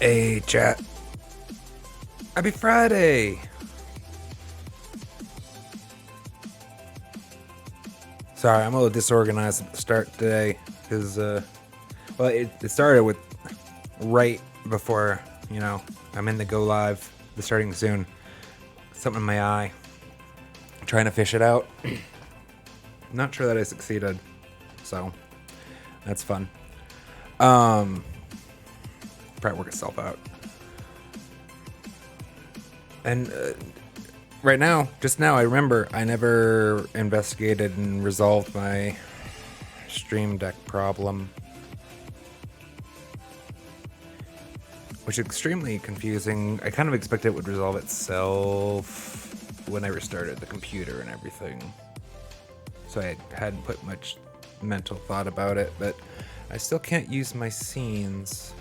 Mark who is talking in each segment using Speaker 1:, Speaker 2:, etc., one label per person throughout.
Speaker 1: Hey, chat. Happy Friday! Sorry, I'm a little disorganized at the start today because, well, it started with right before, I'm in the go live. The starting soon. Something in my eye. I'm trying to fish it out. Not sure that I succeeded, so that's fun. Probably work itself out. And right now, just now, I remember I never investigated and resolved my Stream Deck problem, which is extremely confusing. I kind of expected it would resolve itself when I restarted the computer and everything, so I hadn't put much mental thought about it, but I still can't use my scenes.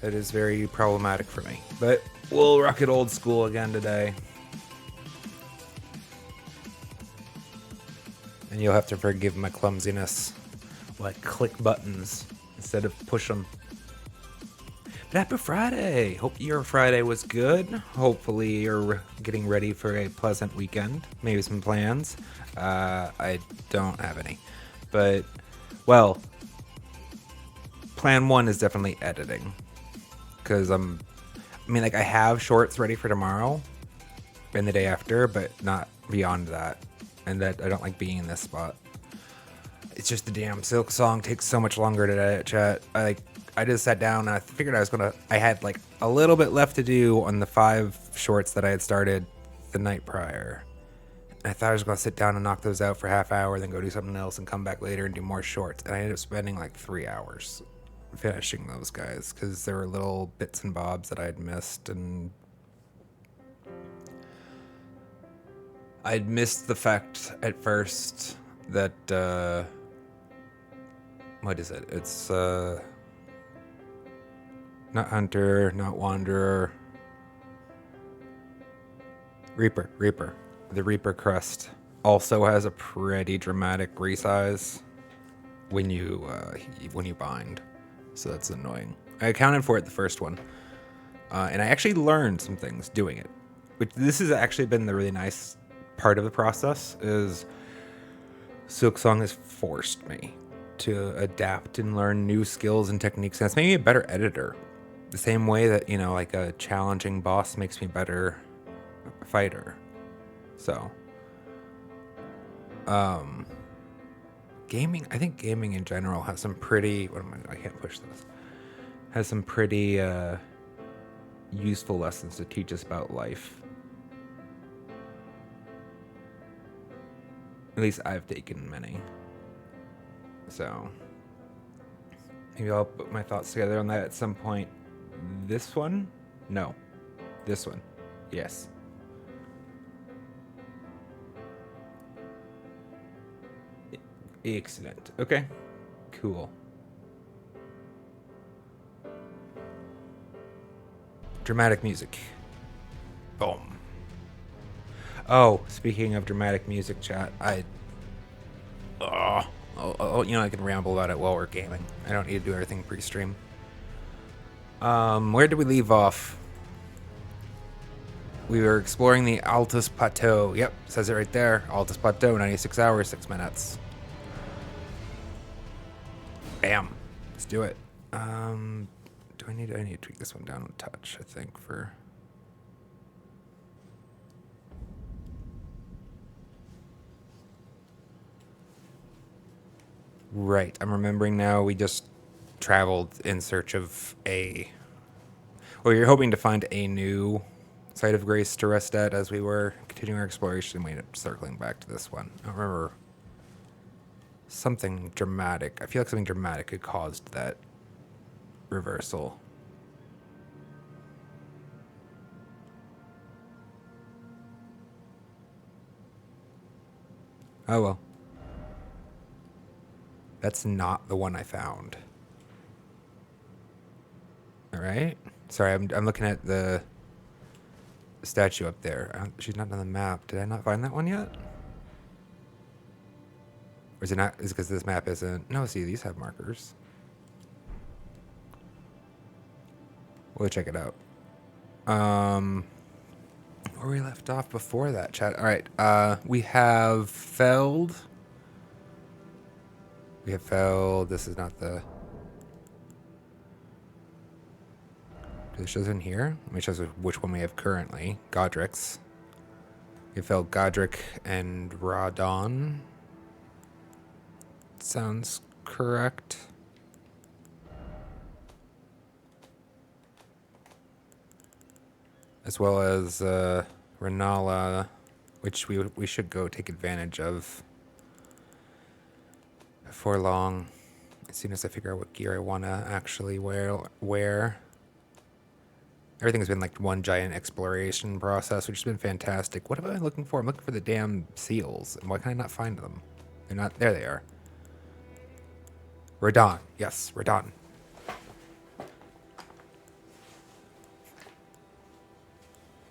Speaker 1: That is very problematic for me, but we'll rock it old school again today. And you'll have to forgive my clumsiness. Like click buttons instead of push them. But happy Friday! Hope your Friday was good. Hopefully you're getting ready for a pleasant weekend. Maybe some plans. I don't have any. But, well, plan one is definitely editing. Because I have shorts ready for tomorrow and the day after, but not beyond that. And that I don't like being in this spot. It's just the damn Silk song takes so much longer to edit, chat. I just sat down and I figured I had like a little bit left to do on the 5 shorts that I had started the night prior. And I thought I was gonna sit down and knock those out for half hour, then go do something else and come back later and do more shorts. And I ended up spending like 3 hours finishing those guys because there were little bits and bobs that I had missed, and I'd missed the fact at first that what is it? It's not Hunter, not Wanderer. Reaper. The Reaper crest also has a pretty dramatic resize when you bind. So that's annoying. I accounted for it the first one. And I actually learned some things doing it. Which this has actually been the really nice part of the process, is Silksong has forced me to adapt and learn new skills and techniques, and it's made me a better editor. The same way that, like a challenging boss makes me a better fighter. So I think gaming in general has some pretty, I can't push this, has some pretty useful lessons to teach us about life. At least I've taken many. So maybe I'll put my thoughts together on that at some point. This one? No. This one. Yes. Excellent. Okay. Cool. Dramatic music. Boom. Oh, speaking of dramatic music, chat, I can ramble about it while we're gaming. I don't need to do everything pre-stream. Where did we leave off? We were exploring the Altus Plateau. Yep, says it right there. Altus Plateau, 96 hours, 6 minutes. Bam. Let's do it. I need to tweak this one down a touch, I think, for... Right, I'm remembering now. We just traveled in search of well, you're hoping to find a new site of grace to rest at as we were continuing our exploration. We ended up circling back to this one. I don't remember. Something dramatic. I feel like something dramatic had caused that reversal. Oh well. That's not the one I found. All right. Sorry, I'm looking at the statue up there. She's not on the map. Did I not find that one yet? Or is it not? Is it because this map isn't? No, see, these have markers. We'll check it out. Where we left off before that, chat. All right. We have Feld. We have Feld. This is not the... This shows in here. Let me show you which one we have currently. Godric's. We have Feld, Godric, and Radon. Sounds correct. As well as Renala, which we should go take advantage of before long. As soon as I figure out what gear I want to actually wear. Everything's been like one giant exploration process, which has been fantastic. What am I looking for? I'm looking for the damn seals. And why can I not find them? They're not... There they are. Radon. Yes, Radon.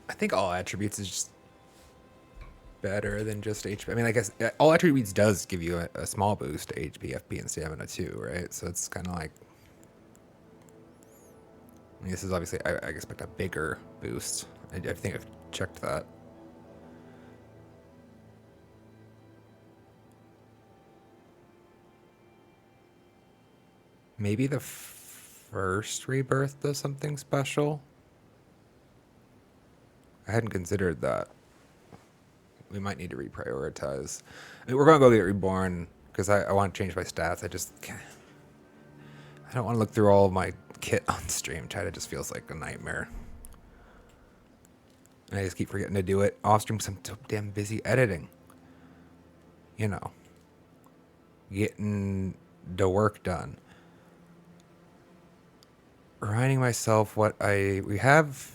Speaker 1: I think all attributes is just better than just HP. I mean, I guess all attributes does give you a small boost to HP, FP, and stamina too, right? So it's kind of like... I mean, this is obviously, I expect a bigger boost. I think I've checked that. Maybe the first rebirth does something special? I hadn't considered that. We might need to reprioritize. I mean, we're going to go get reborn because I want to change my stats. I don't want to look through all of my kit on stream. Chat, it just feels like a nightmare. And I just keep forgetting to do it off stream because I'm so damn busy editing. You know. Getting the work done. Reminding myself what we have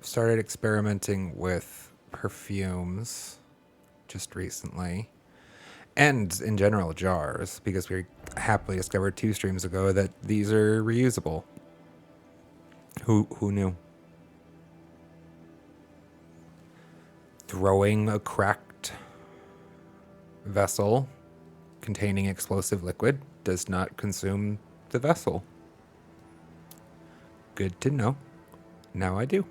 Speaker 1: started experimenting with perfumes just recently. And in general, jars, because we happily discovered 2 streams ago that these are reusable. Who knew? Throwing a cracked vessel containing explosive liquid does not consume the vessel. Good to know. Now I do.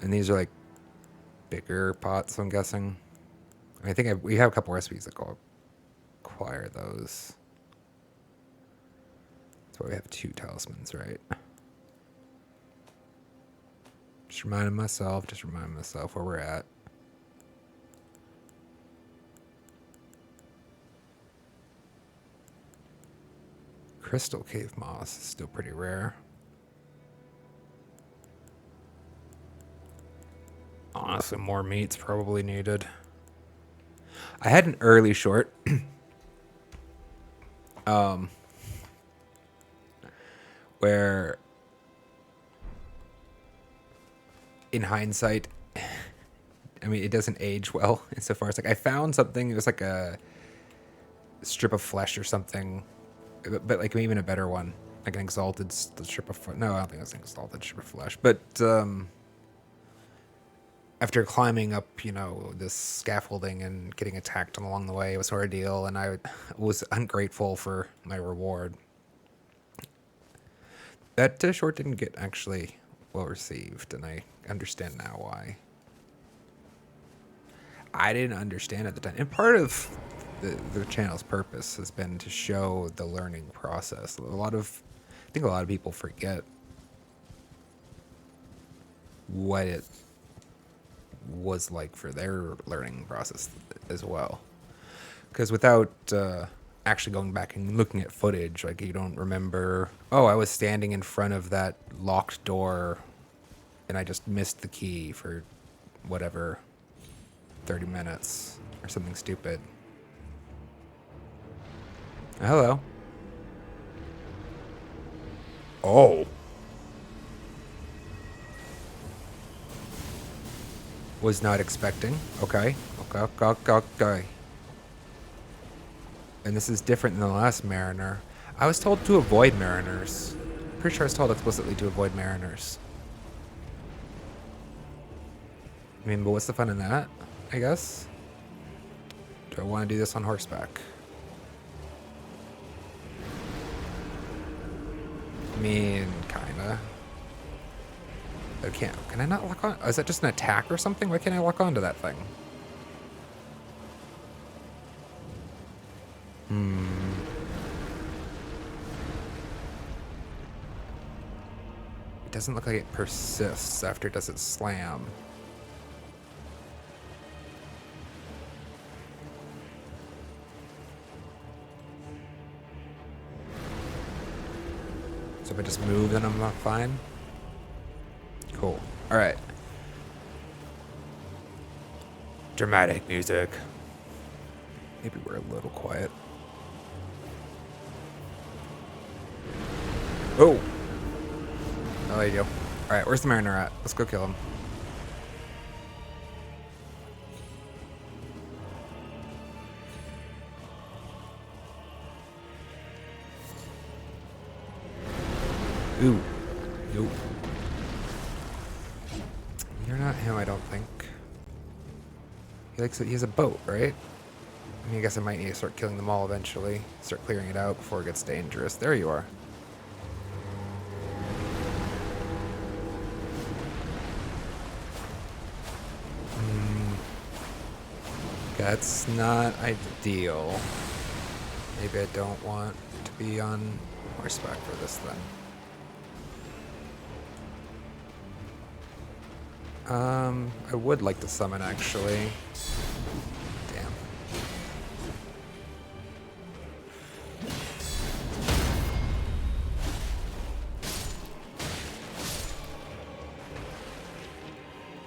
Speaker 1: And these are like bigger pots, I'm guessing. I think we have a couple recipes that go acquire those. That's why we have 2 talismans, right? Just reminding myself where we're at. Crystal cave moss is still pretty rare. Honestly, more meat's probably needed. I had an early short. Where in hindsight, I mean, it doesn't age well insofar as like I found something, it was like a strip of flesh or something, but like even a better one, like an exalted strip of flesh. No, I don't think it's an exalted strip of flesh, but after climbing up, you know, this scaffolding and getting attacked along the way, it was an ordeal, and I was ungrateful for my reward. That short didn't get actually well received, and I understand now why. I didn't understand at the time. And part of the channel's purpose has been to show the learning process. I think a lot of people forget what it was like for their learning process as well. Because without actually going back and looking at footage, like you don't remember, oh, I was standing in front of that locked door and I just missed the key for whatever 30 minutes or something stupid. Hello. Oh. Was not expecting. Okay. Okay. And this is different than the last Mariner. I was told to avoid Mariners. Pretty sure I was told explicitly to avoid Mariners. I mean, but what's the fun in that, I guess? Do I want to do this on horseback? mean, kinda. I can't. Can I not lock on? Is that just an attack or something? Why can't I lock onto that thing? It doesn't look like it persists after it does its slam. So if I just move, then I'm not fine. Cool. All right. Dramatic music. Maybe we're a little quiet. Oh. Oh, there you go. All right, where's the Mariner at? Let's go kill him. Ooh. Nope. You're not him, I don't think. He has a boat, right? I mean, I guess I might need to start killing them all eventually. Start clearing it out before it gets dangerous. There you are. That's not ideal. Maybe I don't want to be on horseback for this then. I would like to summon, actually. Damn.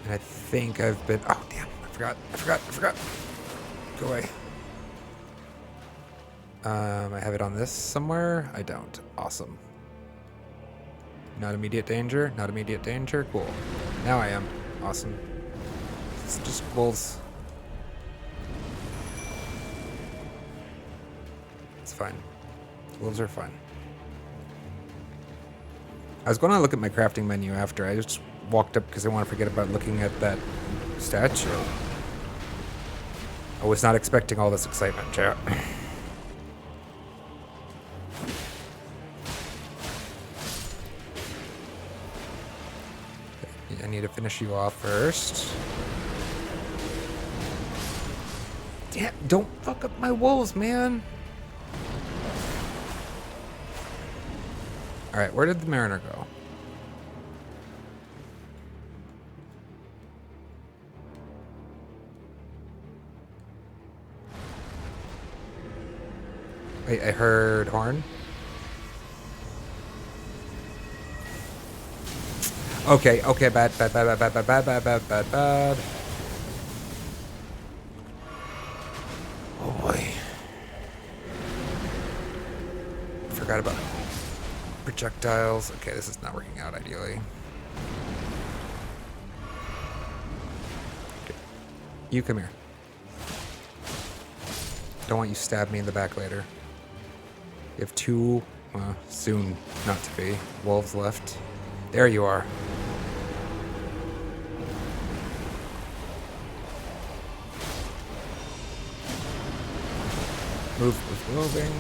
Speaker 1: And I think I've been... Oh, damn. I forgot. Go away. I have it on this somewhere? I don't. Awesome. Not immediate danger. Not immediate danger. Cool. Now I am. Awesome. It's just wolves. It's fine. Wolves are fine. I was going to look at my crafting menu after. I just walked up because I want to forget about looking at that statue. I was not expecting all this excitement, chat. I need to finish you off first. Damn, don't fuck up my wolves, man. Alright, where did the Mariner go? Wait, I heard horn. Okay, bad. Oh boy. Forgot about projectiles. Okay, this is not working out ideally. Okay. You come here. Don't want you to stab me in the back later. You have two, soon not to be, wolves left. There you are. Moving.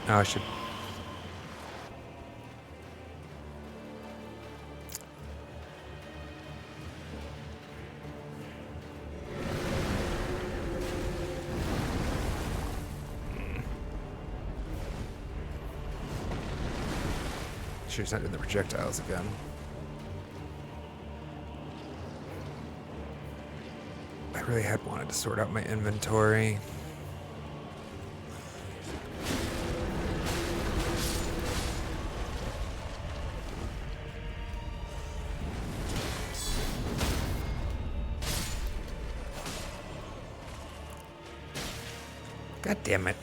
Speaker 1: Oh, I should. Sure, he's not doing the projectiles again. I really had wanted to sort out my inventory. God damn it.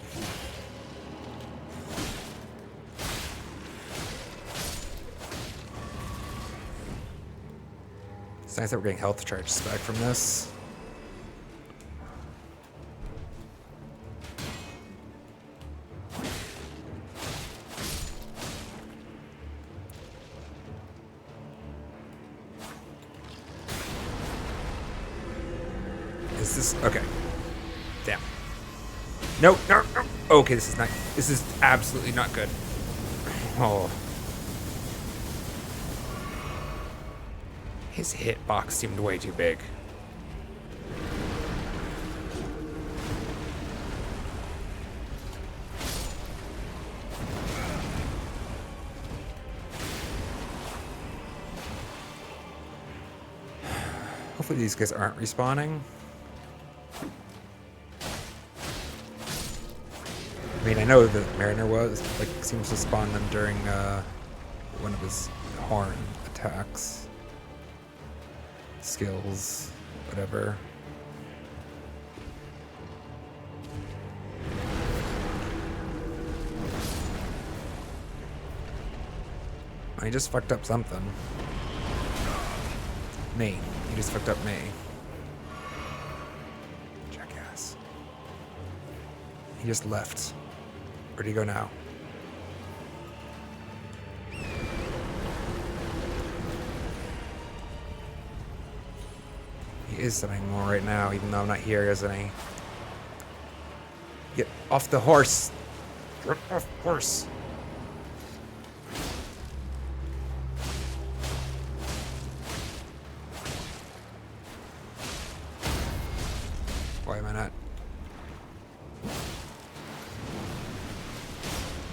Speaker 1: It's nice that we're getting health charges back from this. Is this... Okay. Damn. No, no, no. Okay, this is not. This is absolutely not good. Oh. His hitbox seemed way too big. Hopefully these guys aren't respawning. I mean, I know that Mariner seems to spawn them during one of his horn attacks. Skills, whatever. I just fucked up something. Me. You just fucked up me. Jackass. He just left. Where'd he go now? He is something more right now, even though I'm not here, isn't he? Get off the horse! Get off horse! Why am I not?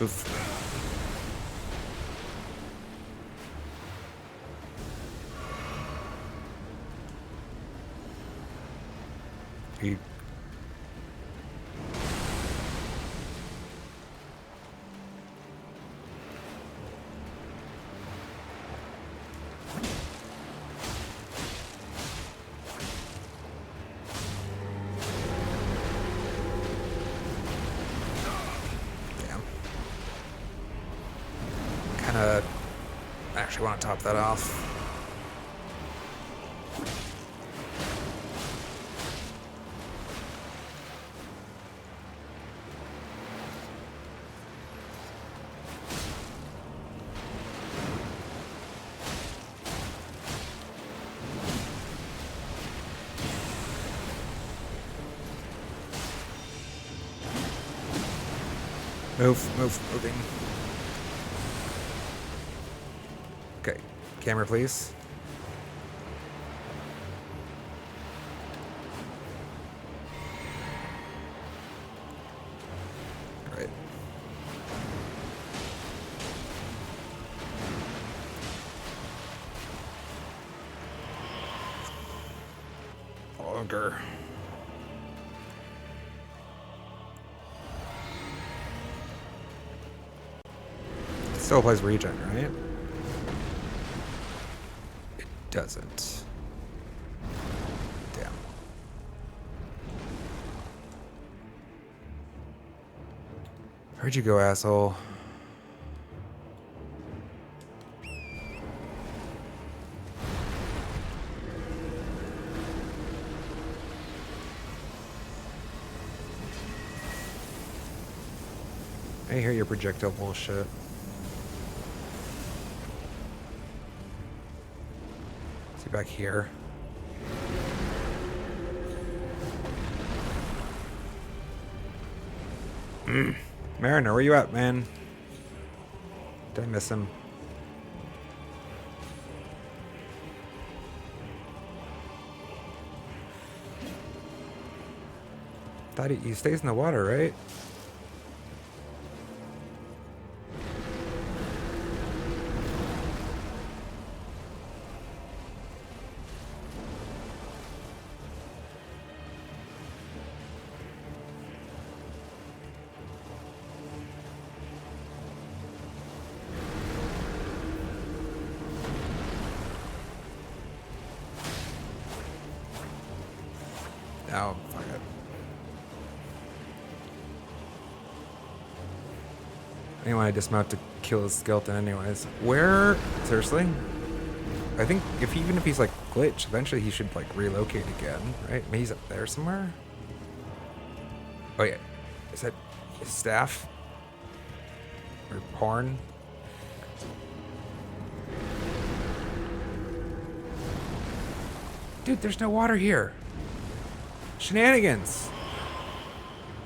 Speaker 1: Oof. He... I actually want to top that off. Moving. Okay, camera please. All right. Auger. Still plays regen, right? It doesn't. Damn. Where'd you go, asshole? I hear your projectile bullshit. Back here. Mariner, where you at, man? Did I miss him? Thought he stays in the water, right? Oh, fuck it. I didn't want to dismount to kill his skeleton anyways. Where? Seriously? I think even if he's like glitched, eventually he should like relocate again, right? Maybe he's up there somewhere? Oh yeah. Is that his staff? Or horn? Dude, there's no water here. Shenanigans.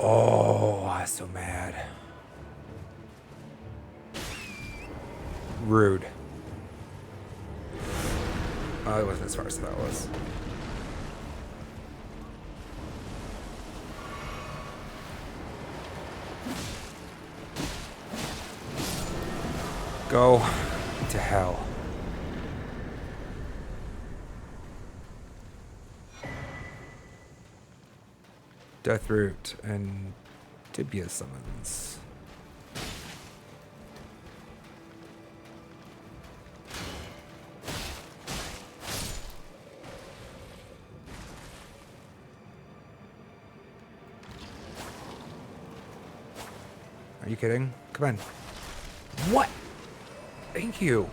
Speaker 1: Oh, I'm so mad. Rude. Oh, it wasn't as far as that was. Go to hell. Deathroot and Tibia summons. Are you kidding? Come on. What? Thank you.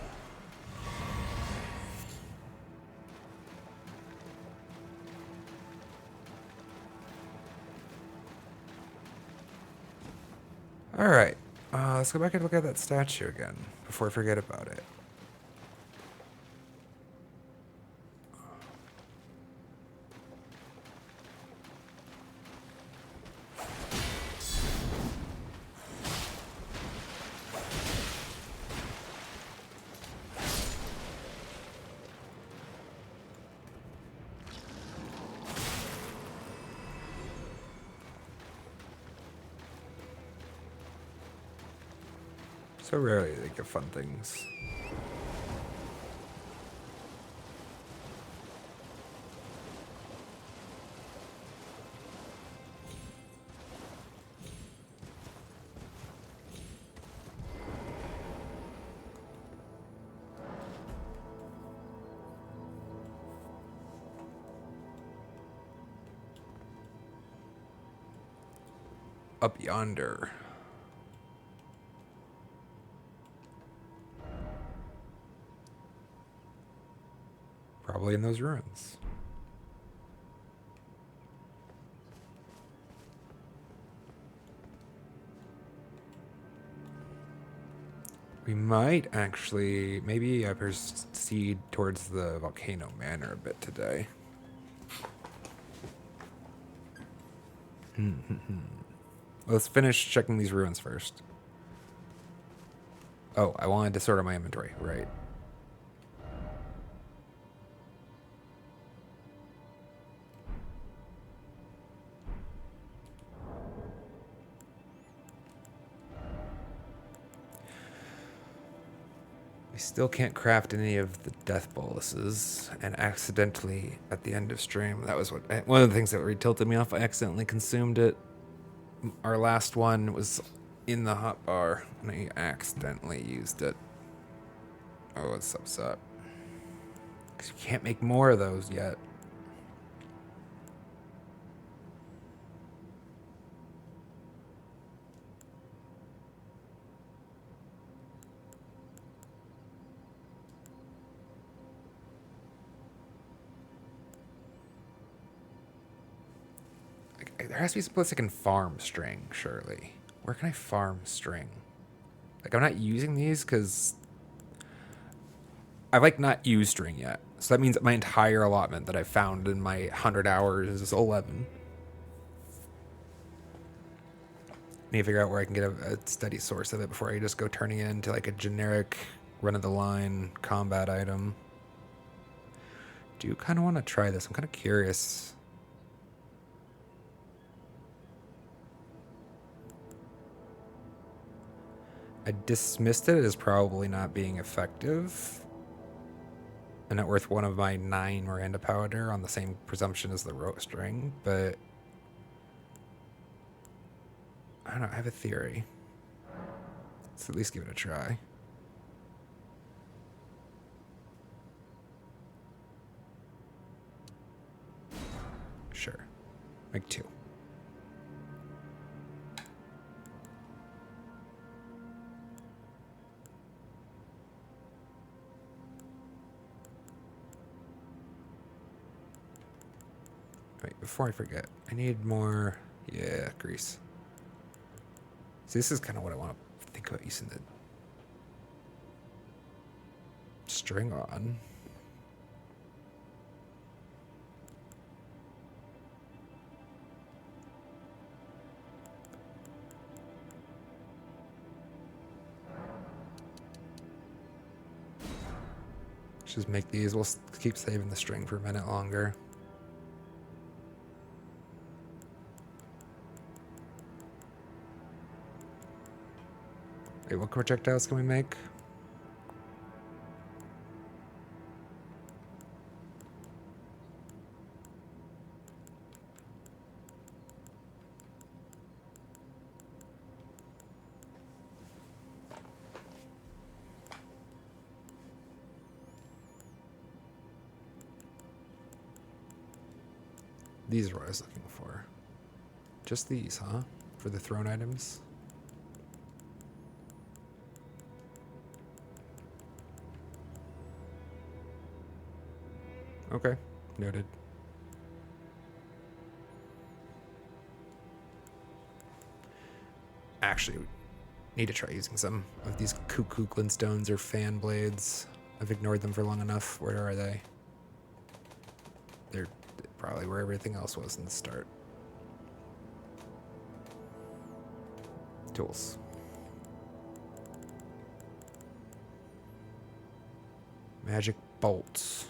Speaker 1: All right. Let's go back and look at that statue again before I forget about it. So rarely they give fun things. Up yonder. Probably in those ruins. We might actually, maybe I proceed towards the Volcano Manor a bit today. Let's finish checking these ruins first. Oh, I wanted to sort out my inventory, right. We still can't craft any of the death boluses, and accidentally at the end of stream, that was one of the things that really tilted me off. I accidentally consumed it. Our last one was in the hot bar, and I accidentally used it. Oh, it's upset. Because you can't make more of those yet. There has to be some place I can farm string, surely. Where can I farm string? Like, I'm not using these because I've, like, not used string yet. So that means that my entire allotment that I found in my 100 hours is 11. Need to figure out where I can get a steady source of it before I just go turning it into, like, a generic run-of-the-line combat item. Do you kind of want to try this? I'm kind of curious. I dismissed it as probably not being effective and not worth one of my 9 Miranda powder on the same presumption as the rope string, but I don't know, I have a theory. Let's at least give it a try. Sure. Make 2. Wait, before I forget, I need more, grease. See, this is kind of what I want to think about using the string on. Just make these. We'll keep saving the string for a minute longer. Wait, what projectiles can we make? These are what I was looking for. Just these, huh? For the thrown items? Okay, noted. Actually, need to try using some of these cuckoo glintstones or fan blades. I've ignored them for long enough. Where are they? They're probably where everything else was in the start. Tools. Magic bolts.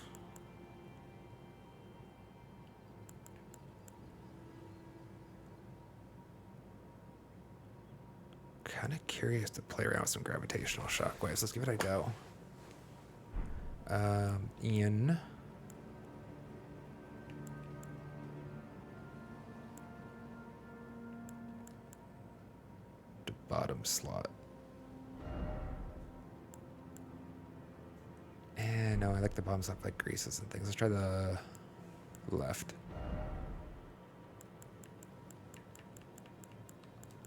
Speaker 1: Kind of curious to play around with some gravitational shockwaves. Let's give it a go. Ian. The bottom slot. And no, I like the bottom slot like greases and things. Let's try the left.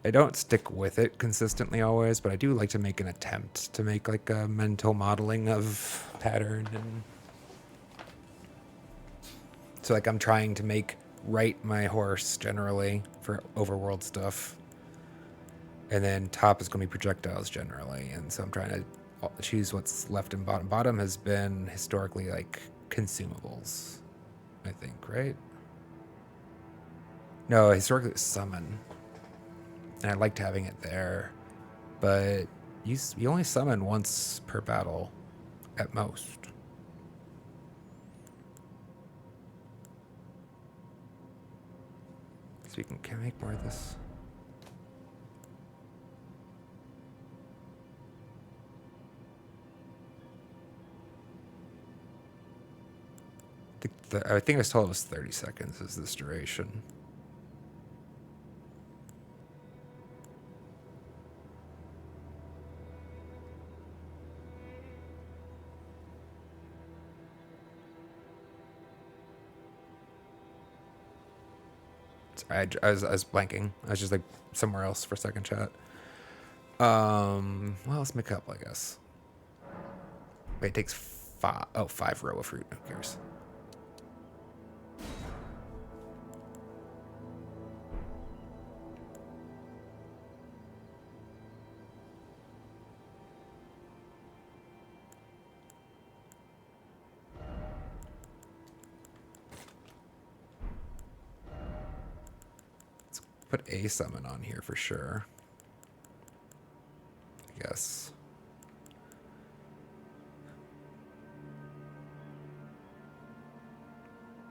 Speaker 1: I don't stick with it consistently always, but I do like to make an attempt to make like a mental modeling of pattern. And so like I'm trying to make right my horse generally for overworld stuff. And then top is going to be projectiles generally. And so I'm trying to choose what's left and bottom. Bottom has been historically like consumables, I think, right? No, historically it's summon. And I liked having it there, but you only summon once per battle, at most. So we can I make more of this? I think I was told it was 30 seconds is this duration. I was blanking. I was just like somewhere else for second chat. Well, let's make a couple, I guess. Wait, it takes 5 row of fruit. Who cares? Put a summon on here for sure. I guess.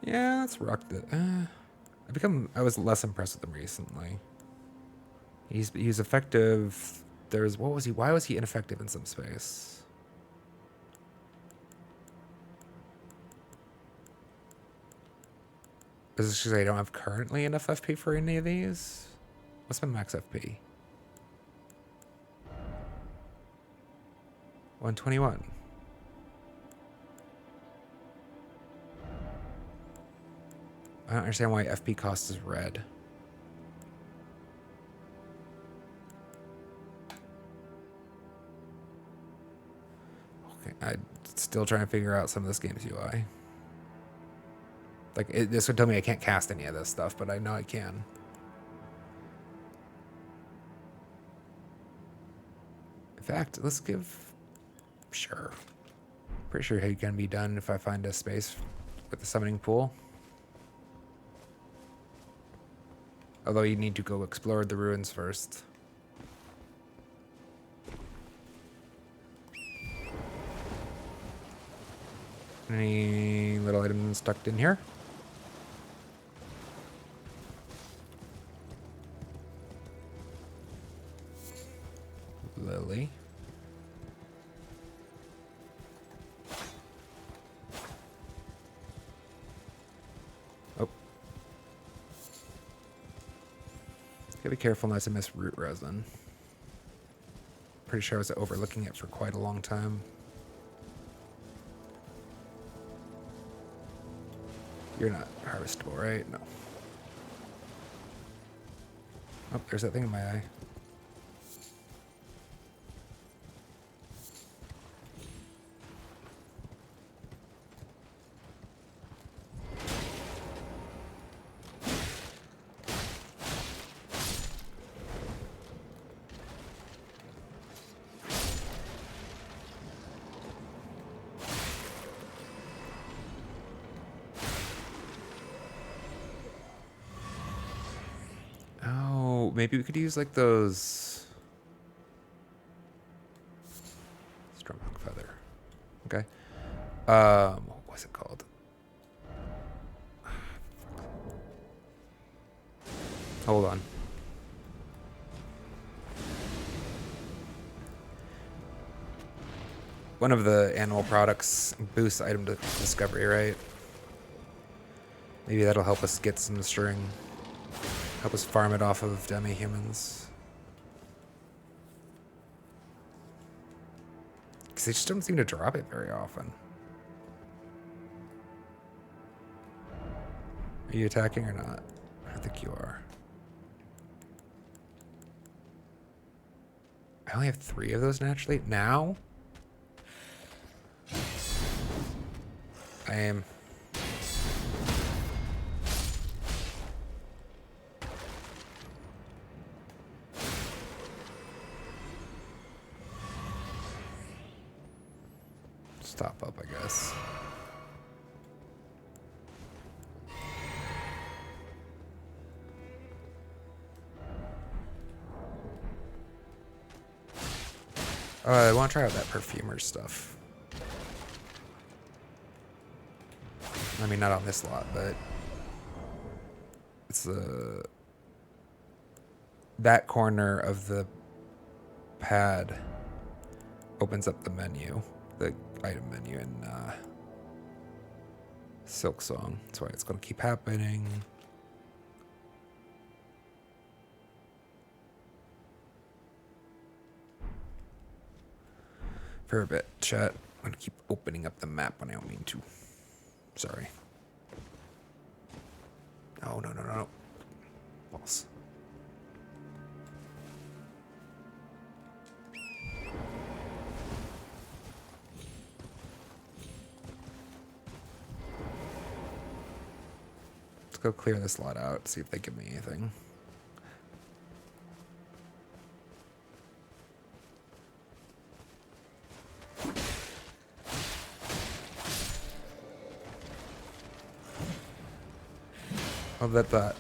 Speaker 1: Yeah, let's rock the. I was less impressed with him recently. He's effective. What was he? Why was he ineffective in some space? Is this because I don't have currently enough FP for any of these? What's my max FP? 121. I don't understand why FP cost is red. Okay, I'm still trying to figure out some of this game's UI. Like, this would tell me I can't cast any of this stuff, but I know I can. In fact, let's give... Sure. Pretty sure he can be done if I find a space with the summoning pool. Although you need to go explore the ruins first. Any little items tucked in here? Lily. Oh. Gotta be careful not to miss root resin. Pretty sure I was overlooking it for quite a long time. You're not harvestable, right? No. Oh, there's that thing in my eye. Maybe we could use like those Strumhawk feather. Okay. What was it called? Hold on. One of the animal products boosts item discovery, right? Maybe that'll help us get some string. Help us farm it off of demi-humans. Because they just don't seem to drop it very often. Are you attacking or not? I think you are. I only have 3 of those naturally. Now? I am... Stop up, I guess. I want to try out that perfumer stuff. I mean, not on this lot, but it's that corner of the pad opens up the menu, the item menu in Silk Song. That's why it's going to keep happening. For a bit, chat. I'm going to keep opening up the map when I don't mean to. Sorry. Oh, no. False. Let's go clear this lot out, see if they give me anything. I'll bet that.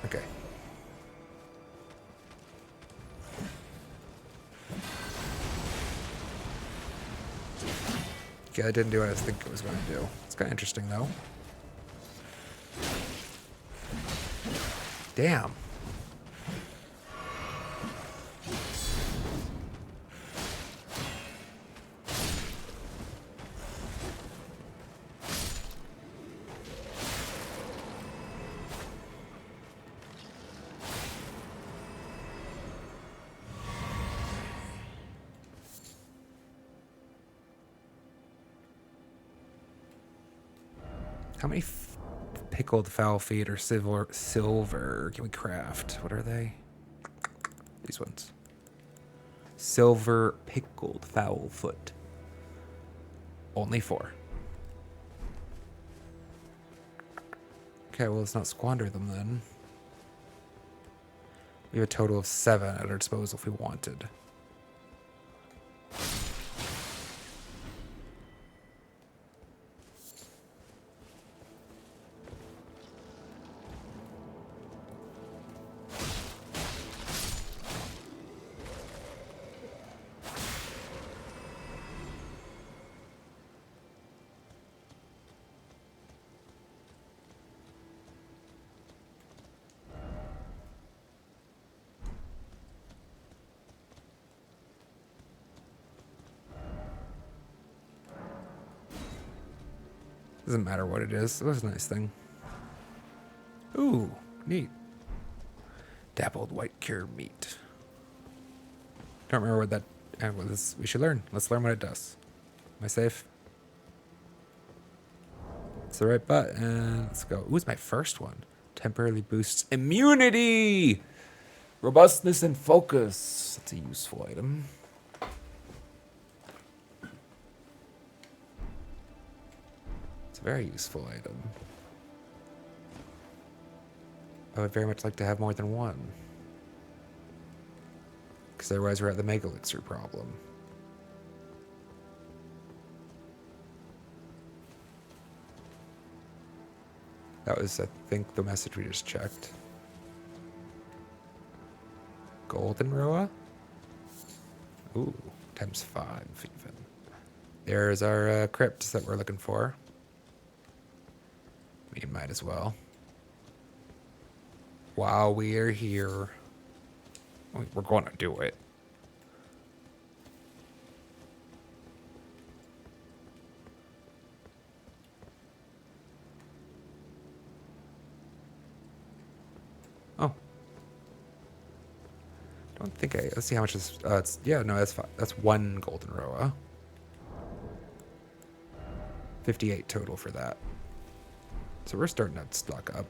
Speaker 1: Okay. Okay, I didn't do what I think it was going to do. It's kind of interesting, though. Damn. How many pickled fowl feet or silver can we craft? What are they? These ones. Silver pickled fowl foot. Only 4. Okay, well, let's not squander them then. We have a total of 7 at our disposal if we wanted. Doesn't matter what it is. It was a nice thing. Ooh, neat. Dappled white cured meat. Don't remember what that. Well, this, we should learn. Let's learn what it does. Am I safe? It's the right button. Let's go. Ooh, it's my first one. Temporarily boosts immunity, robustness, and focus. That's a useful item. It's a very useful item. I would very much like to have more than one. Because otherwise we're at the Mega Elixir problem. That was, I think, the message we just checked. Golden Roa? Ooh, times 5 even. There's our crypt that we're looking for. We might as well. While we are here, we're going to do it. Oh. Don't think I... Let's see how much is... it's, yeah, no, that's fine. That's one golden Roa. 58 total for that. So we're starting to stock up.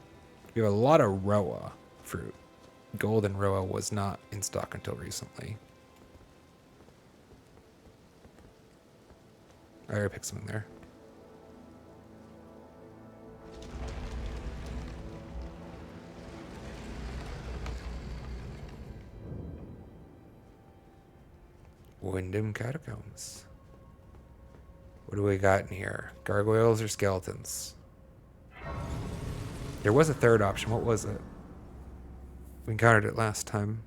Speaker 1: We have a lot of Roa fruit. Golden Roa was not in stock until recently. I already picked something there. Wyndham Catacombs. What do we got in here? Gargoyles or skeletons? There was a third option. What was it? We encountered it last time.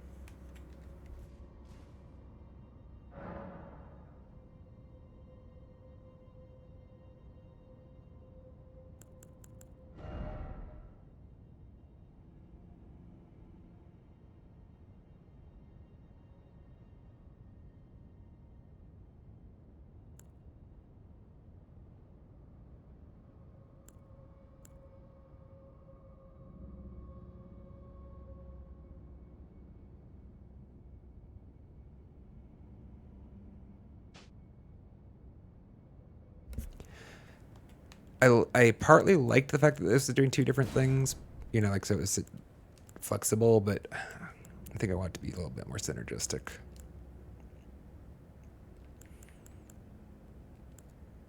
Speaker 1: I partly liked the fact that this is doing two different things, you know, like so it was flexible, but I think I want it to be a little bit more synergistic.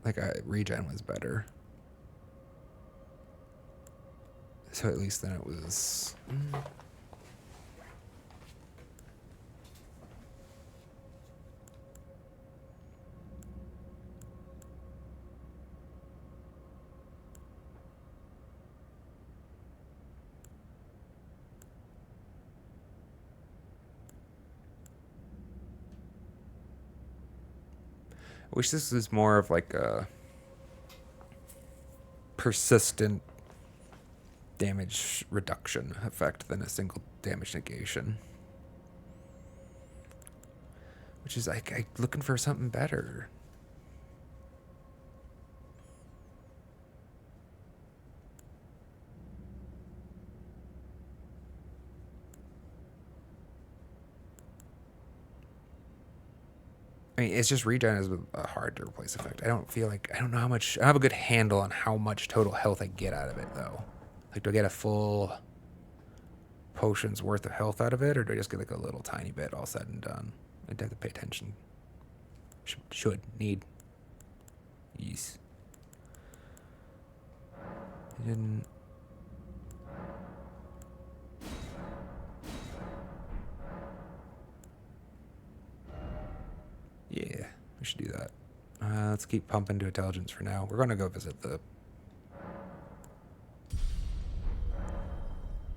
Speaker 1: Like regen was better, so at least then it was. I wish this was more of like a persistent damage reduction effect than a single damage negation. Which is like I looking for something better. I mean, it's just regen is a hard to replace effect. I don't know how much. I don't have a good handle on how much total health I get out of it, though. Like, do I get a full potion's worth of health out of it, or do I just get like a little tiny bit all said and done? I'd have to pay attention. Need. Yes. I didn't. Yeah, we should do that. Let's keep pumping to intelligence for now. We're going to go visit the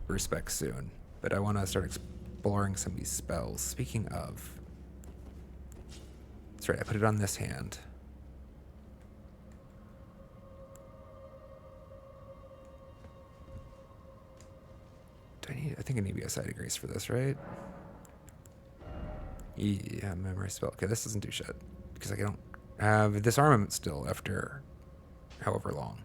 Speaker 1: respec soon, but I want to start exploring some of these spells. Speaking of, that's right, I put it on this hand. I think I need to be a side of grace for this, right? Yeah, memory spell. Okay, this doesn't do shit because I don't have disarmament still after however long.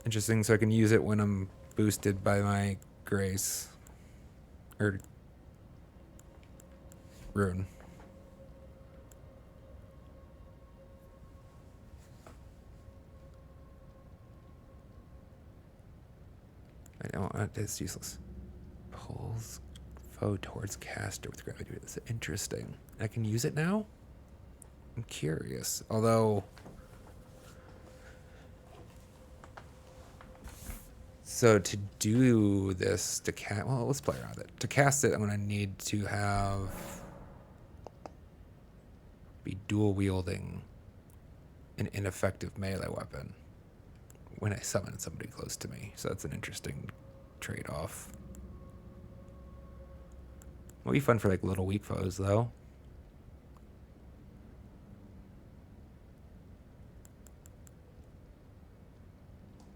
Speaker 1: Interesting, so I can use it when I'm boosted by my grace. Or rune. I don't want it's useless. Pulls foe towards caster with gravity. That's interesting. I can use it now? I'm curious. Although, so to do this, to cast, well, let's play around with it. To cast it, I'm going to need to be dual wielding an ineffective melee weapon when I summon somebody close to me. So that's an interesting trade-off. It'll be fun for like little weak foes though.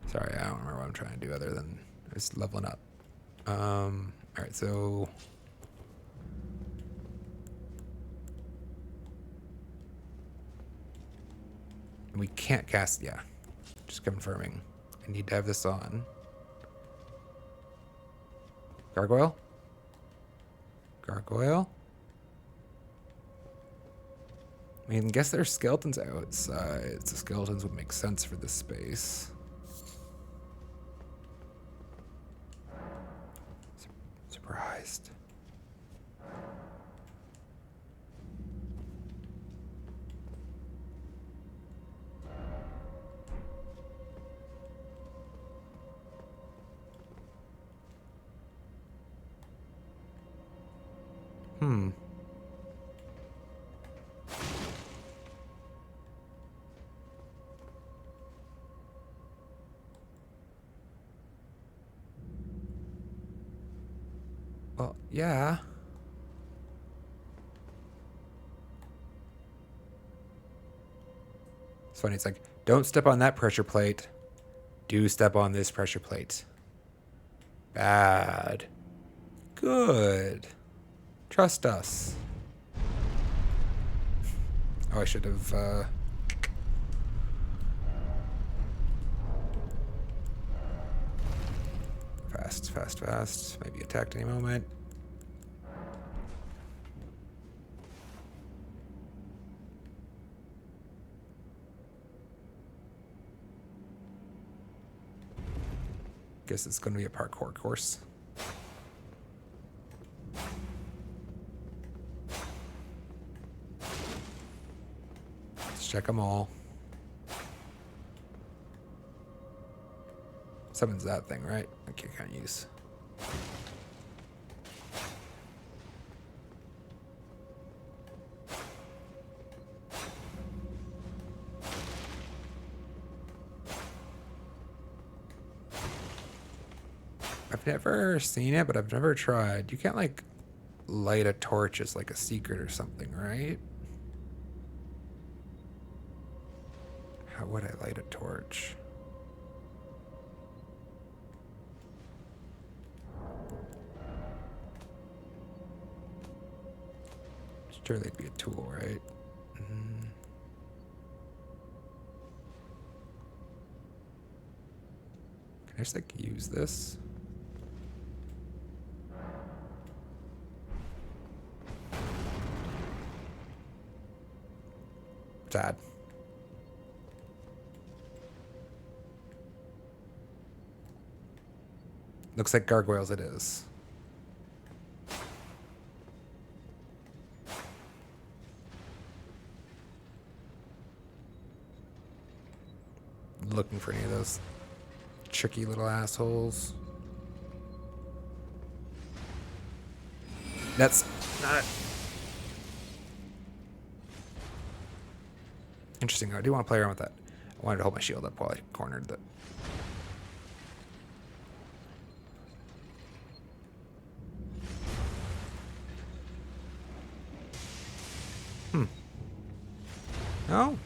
Speaker 1: Sorry, I don't remember what I'm trying to do other than just leveling up. Alright, so we can't cast, yeah. Just confirming. I need to have this on. Gargoyle? Gargoyle? I mean, I guess there's skeletons outside, so skeletons would make sense for this space. Surprised. Well, yeah. It's funny, it's like, don't step on that pressure plate. Do step on this pressure plate. Bad. Good. Trust us. Oh, I should have, Fast, fast, fast. Maybe attacked any moment. Guess it's going to be a parkour course. Let's check them all. Summons that thing, right? Okay, can't use. I've never seen it, but I've never tried. You can't, like, light a torch as, like, a secret or something, right? How would I light a torch? Sure, they'd be a tool, right? Can I just, like, use this? Sad. Looks like gargoyles it is. Looking for any of those tricky little assholes. That's not interesting. I do want to play around with that. I wanted to hold my shield up while I cornered that. No?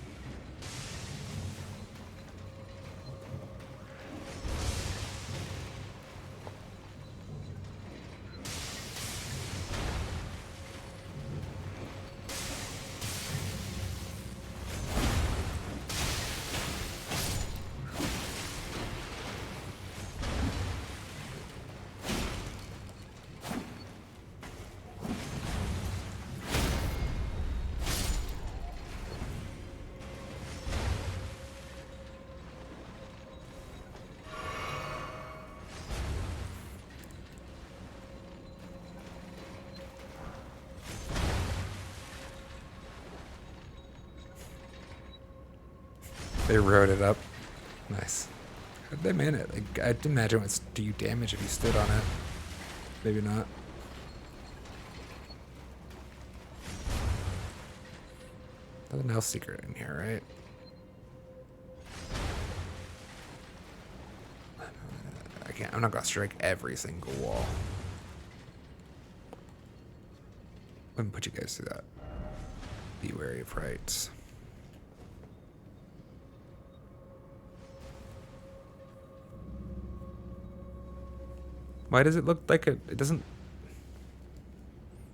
Speaker 1: They wrote it up. Nice. How did they man it? Like, I'd imagine it would do you damage if you stood on it. Maybe not. Nothing else secret in here, right? I can't. I'm not gonna strike every single wall. Let me put you guys through that. Be wary of heights. Why does it look like it doesn't...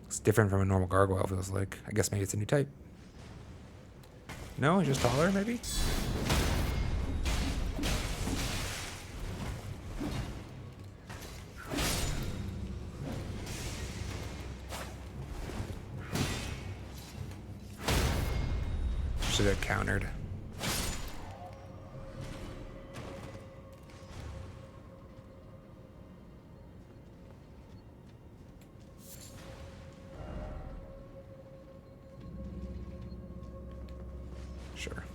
Speaker 1: It's different from a normal gargoyle, feels like. I guess maybe it's a new type. No, it's just taller, maybe? Should have countered. Sure.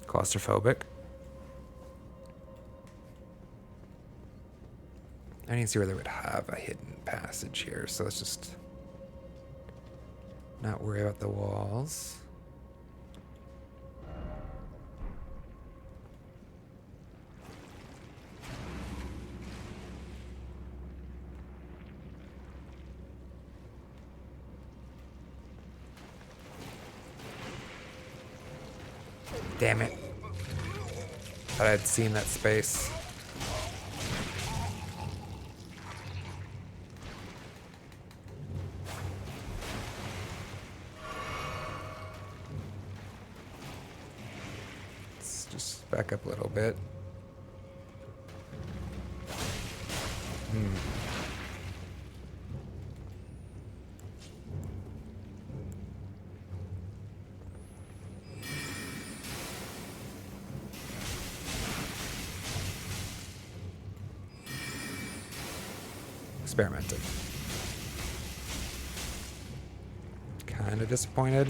Speaker 1: Claustrophobic. I need to see where they would have a hidden passage here, so let's just not worry about the walls. Damn it. Thought I'd seen that space. Let's just back up a little bit. Experimenting. Kind of disappointed.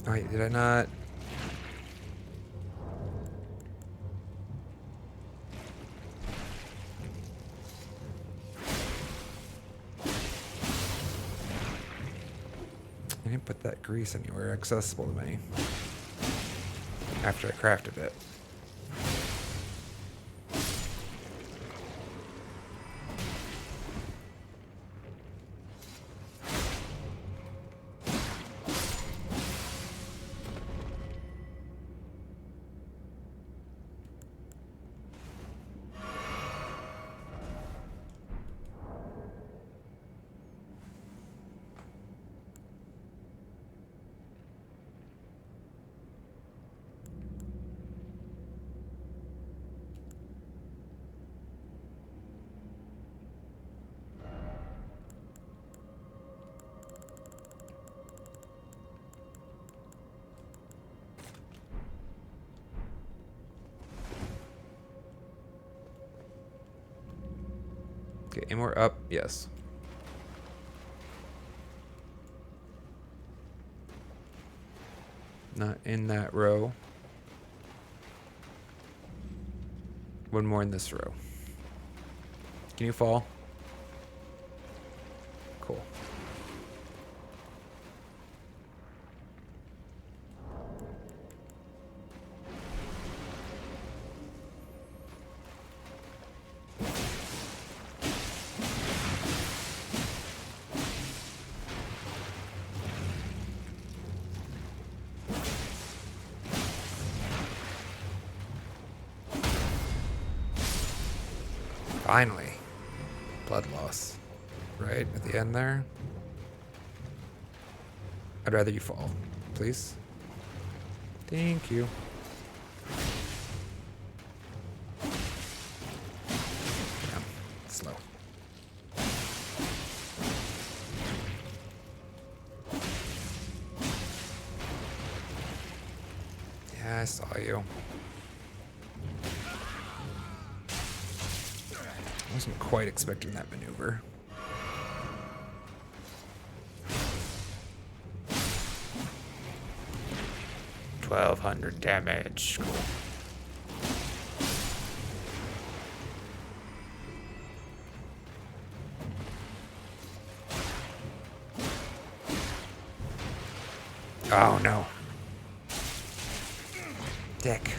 Speaker 1: Oh, wait, did I not? I didn't put that grease anywhere accessible to me after I crafted it. Okay, and we're up, yes. Not in that row. One more in this row. Can you fall? Cool. Finally. Blood loss. Right at the end there. I'd rather you fall. Please. Thank you. Damn. Slow. Yeah, I saw you. I wasn't quite expecting that maneuver. $1,200 damage. Cool. Oh no. Dick.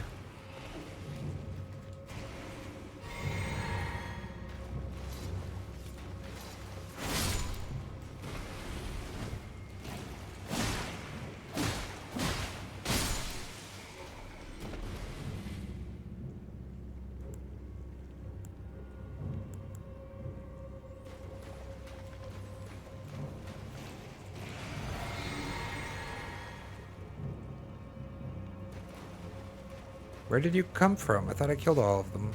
Speaker 1: Where did you come from? I thought I killed all of them.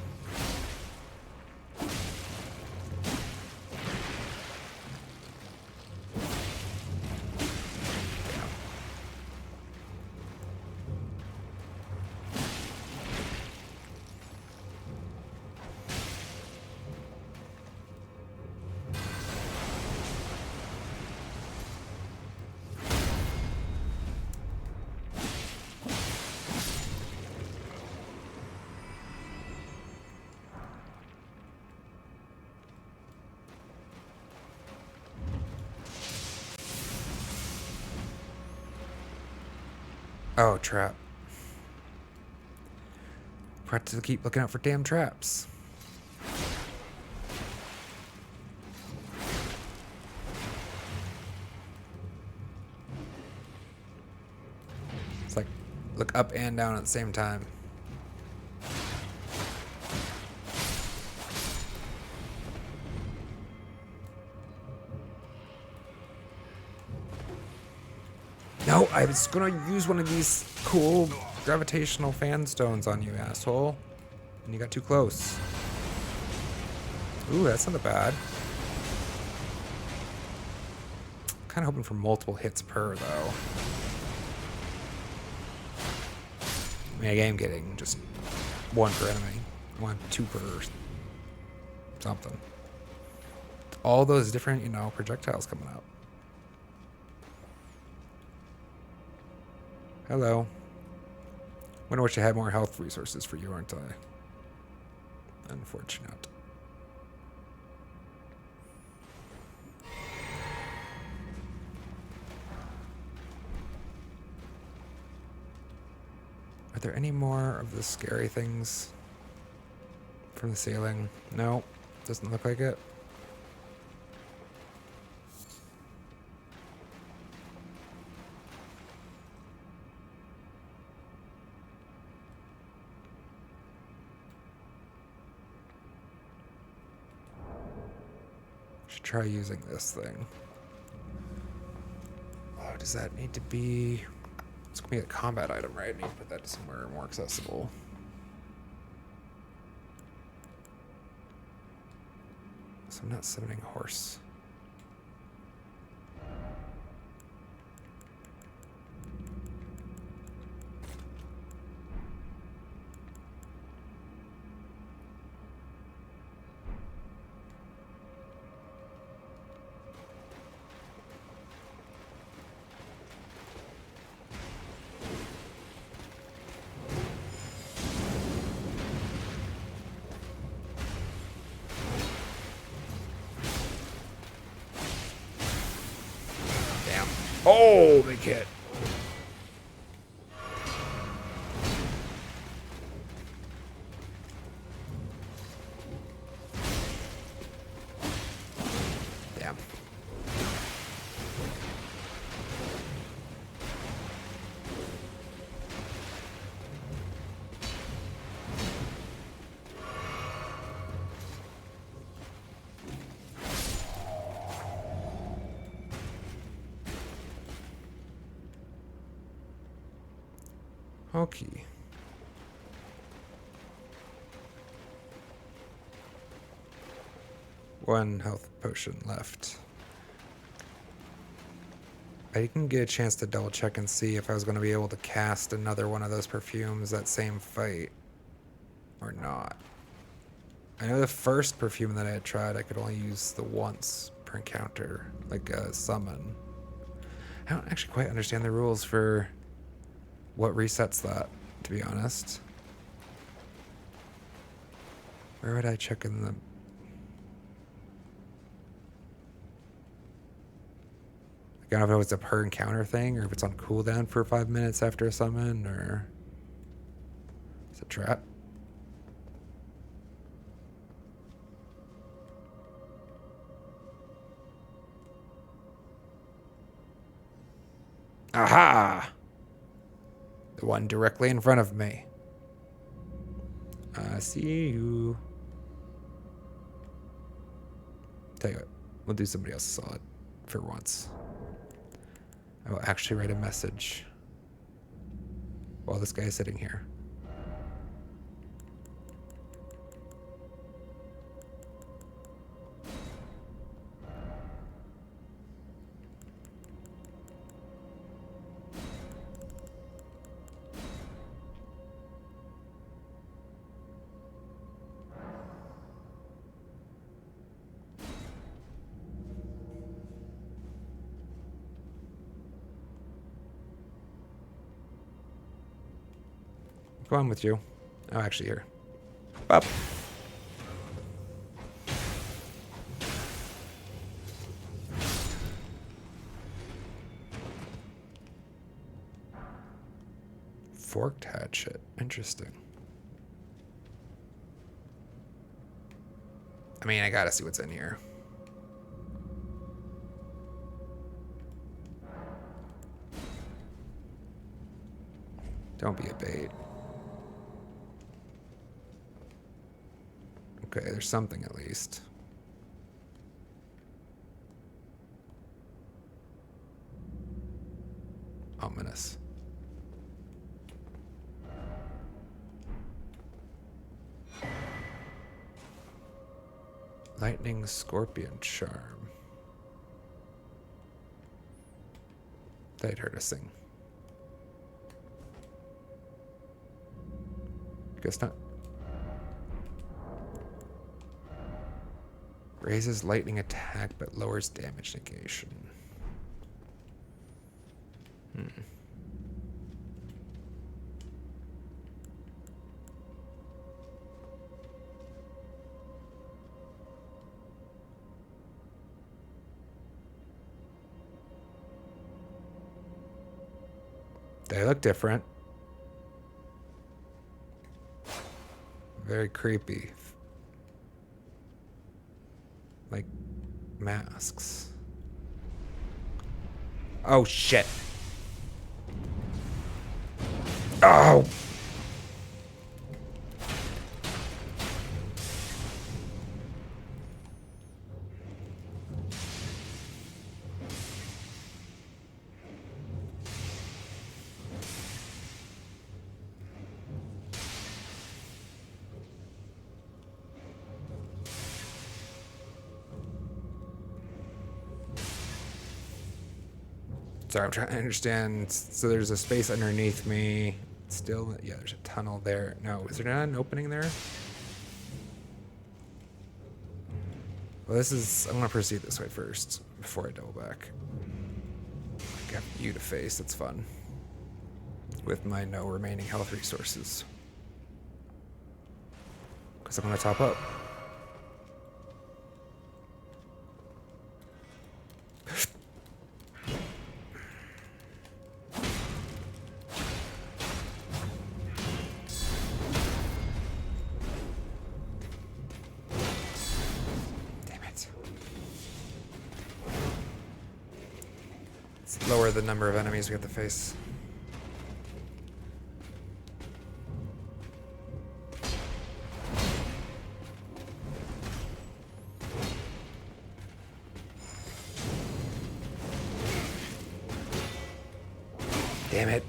Speaker 1: Oh, trap. Have to keep looking out for damn traps. It's like look up and down at the same time. No, I was gonna use one of these cool gravitational fan stones on you, asshole. And you got too close. Ooh, that's not bad. Kind of hoping for multiple hits per, though. I mean, I am getting just one per enemy. One, two per something. All those different, you know, projectiles coming out. Hello. Wonder wish I had more health resources for you, aren't I? Unfortunate. Are there any more of the scary things from the ceiling? No, doesn't look like it. Should try using this thing. Oh, does that need to be... It's gonna be a combat item, right? I need to put that somewhere more accessible. So I'm not summoning a horse. Oh, big hit. Damn. Okay. One health potion left. I didn't get a chance to double check and see if I was going to be able to cast another one of those perfumes that same fight or not. I know the first perfume that I had tried, I could only use the once per encounter, like a summon. I don't actually quite understand the rules for what resets that, to be honest. Where would I check in the... I don't know if it was a per encounter thing, or if it's on cooldown for 5 minutes after a summon, or... It's a trap. Aha! The one directly in front of me. I see you. Tell you what, we'll do somebody else solid for once. I will actually write a message while this guy is sitting here. Go on with you. Oh, actually, here. Up. Forked hatchet. Interesting. I mean, I gotta see what's in here. Don't be a bait. Okay, there's something at least. Ominous. Lightning Scorpion Charm. They'd heard us sing. Guess not. Raises lightning attack but lowers damage negation. They look different. Very creepy. Like masks. Oh shit. Oh. Sorry, I'm trying to understand. So there's a space underneath me. Still, yeah, there's a tunnel there. No, is there not an opening there? Well, this is... I'm going to proceed this way first before I double back. I got you to face. That's fun. With my no remaining health resources. Because I'm going to top up. Lower the number of enemies we have to face. Damn it.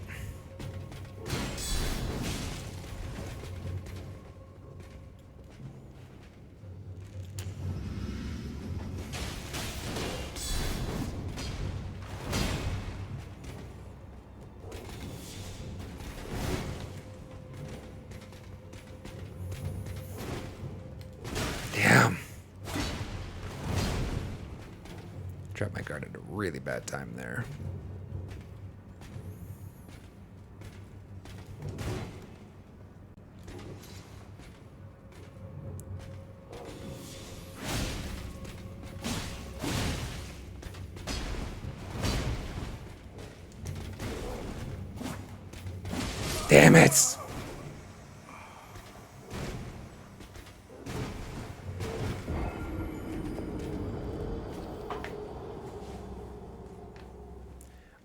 Speaker 1: Dropped my guard at a really bad time there. Damn it!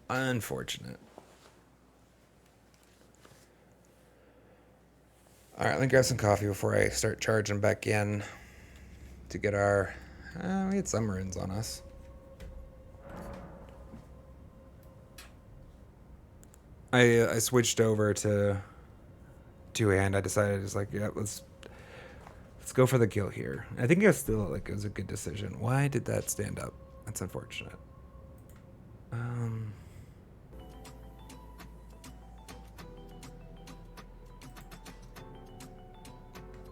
Speaker 1: Unfortunate. All right, let me grab some coffee before I start charging back in to get our... we had some runes on us. I switched over to two-hand. I decided it's like, yeah, let's go for the kill here. I think it was still like it was a good decision. Why did that stand up? That's unfortunate.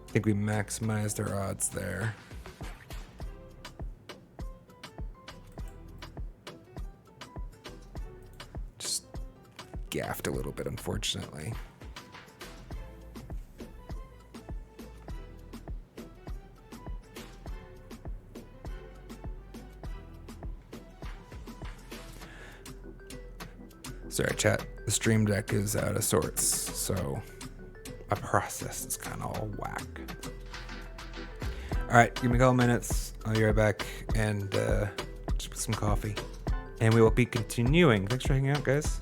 Speaker 1: I think we maximized our odds there. Just gaffed a little bit, unfortunately. Sorry, chat. The stream deck is out of sorts, so my process is kind of all whack. All right, give me a couple minutes. I'll be right back and just with some coffee. And we will be continuing. Thanks for hanging out, guys.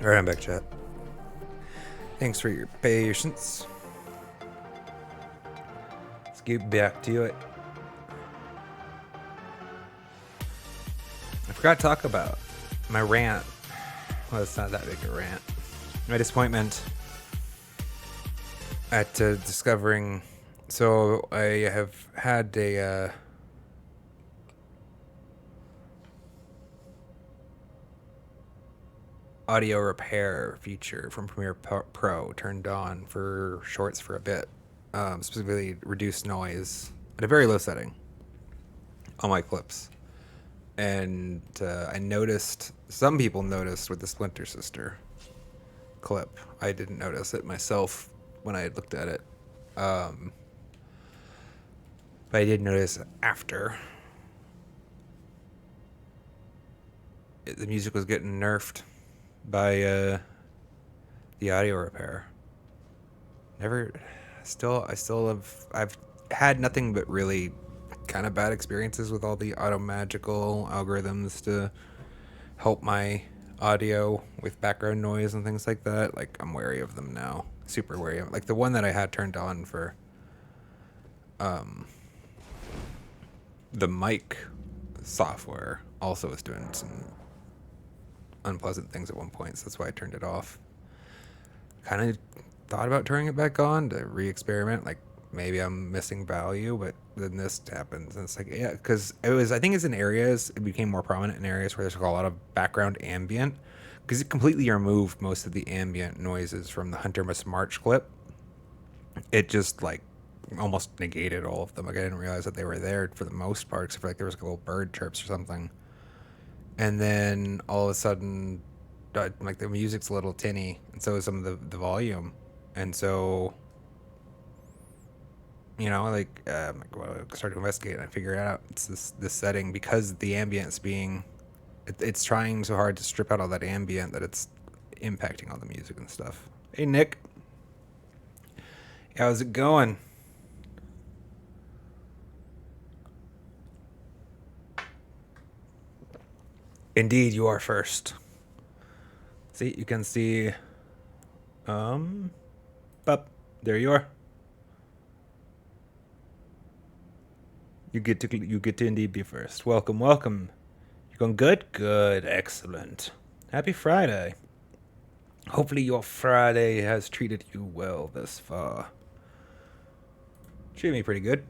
Speaker 1: All right, I'm back, chat. Thanks for your patience. Let's get back to it. I forgot to talk about my rant. Well, it's not that big a rant. My disappointment at discovering. So I have had a audio repair feature from Premiere Pro turned on for shorts for a bit, specifically reduce noise at a very low setting on my clips. And I noticed, some people noticed with the Splinter Sister clip. I didn't notice it myself when I looked at it. But I did notice after. The music was getting nerfed by the audio repair. I've had nothing but really kind of bad experiences with all the auto magical algorithms to help my audio with background noise and things like that. Like, I'm wary of them now. Super wary of, like, the one that I had turned on for the mic software also was doing some unpleasant things at one point, so that's why I turned it off. Kind of thought about turning it back on to re-experiment, like maybe I'm missing value, but then this happens, and it's like, yeah, because I think it's in areas, it became more prominent in areas where there's like a lot of background ambient, because it completely removed most of the ambient noises from the Hunter Must March clip. It just like almost negated all of them. Like, I didn't realize that they were there for the most part, except for like there was like little bird chirps or something. And then all of a sudden, like, the music's a little tinny, and so is some of the volume. And so, you know, like, well, I started to investigate, and I figured out it's this setting, because the ambient's it's trying so hard to strip out all that ambient that it's impacting all the music and stuff. Hey, Nick. How's it going? Indeed, you are first. See, you can see, up there you are. You get to indeed be first. Welcome, welcome. You going good? Good, excellent. Happy Friday. Hopefully your Friday has treated you well thus far. Treated me pretty good.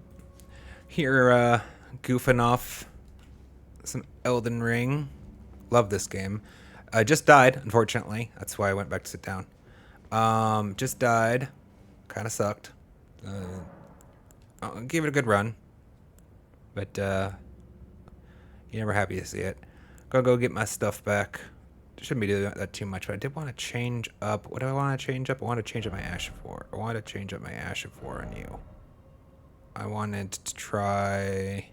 Speaker 1: Here, goofing off some Elden Ring. Love this game. I just died, unfortunately. That's why I went back to sit down. Just died. Kind of sucked. I'll give it a good run. But, you're never happy to see it. Gotta go get my stuff back. Shouldn't be doing that too much, but I did want to change up. What do I want to change up? I want to change up my Ashifor. I want to change up my Ashifor on you. I wanted to try...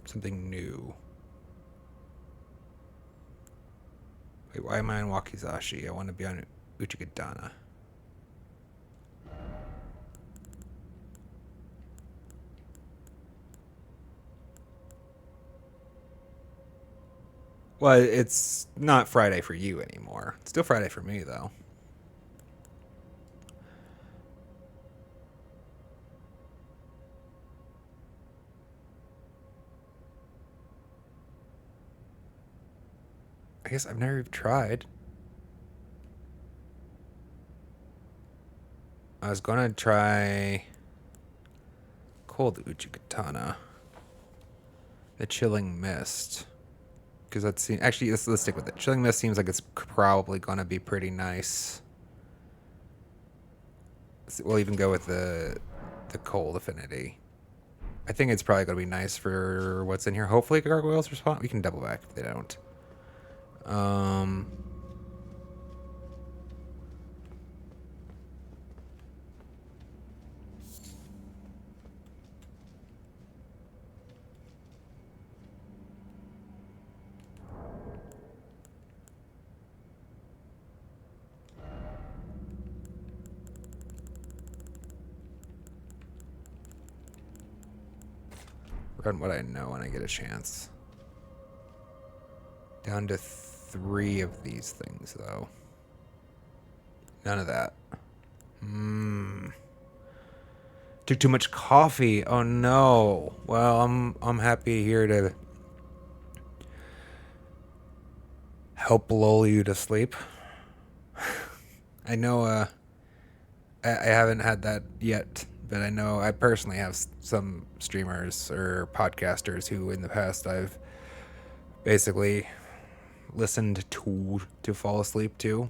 Speaker 1: something new. Wait, why am I on Wakizashi? I want to be on Uchigadana. Well, it's not Friday for you anymore. It's still Friday for me, though. I guess I've never even tried. I was gonna try Cold Uchigatana. The Chilling Mist. Because that seems... Actually, let's stick with it. Chilling Mist seems like it's probably gonna be pretty nice. We'll even go with the cold affinity. I think it's probably going to be nice for what's in here. Hopefully gargoyles respond. We can double back if they don't. Run what I know when I get a chance. Down to 3 of these things, though. None of that. Took too much coffee. Oh no. Well, I'm happy here to help lull you to sleep. I know I haven't had that yet, but I know I personally have some streamers or podcasters who in the past I've basically listened to fall asleep to,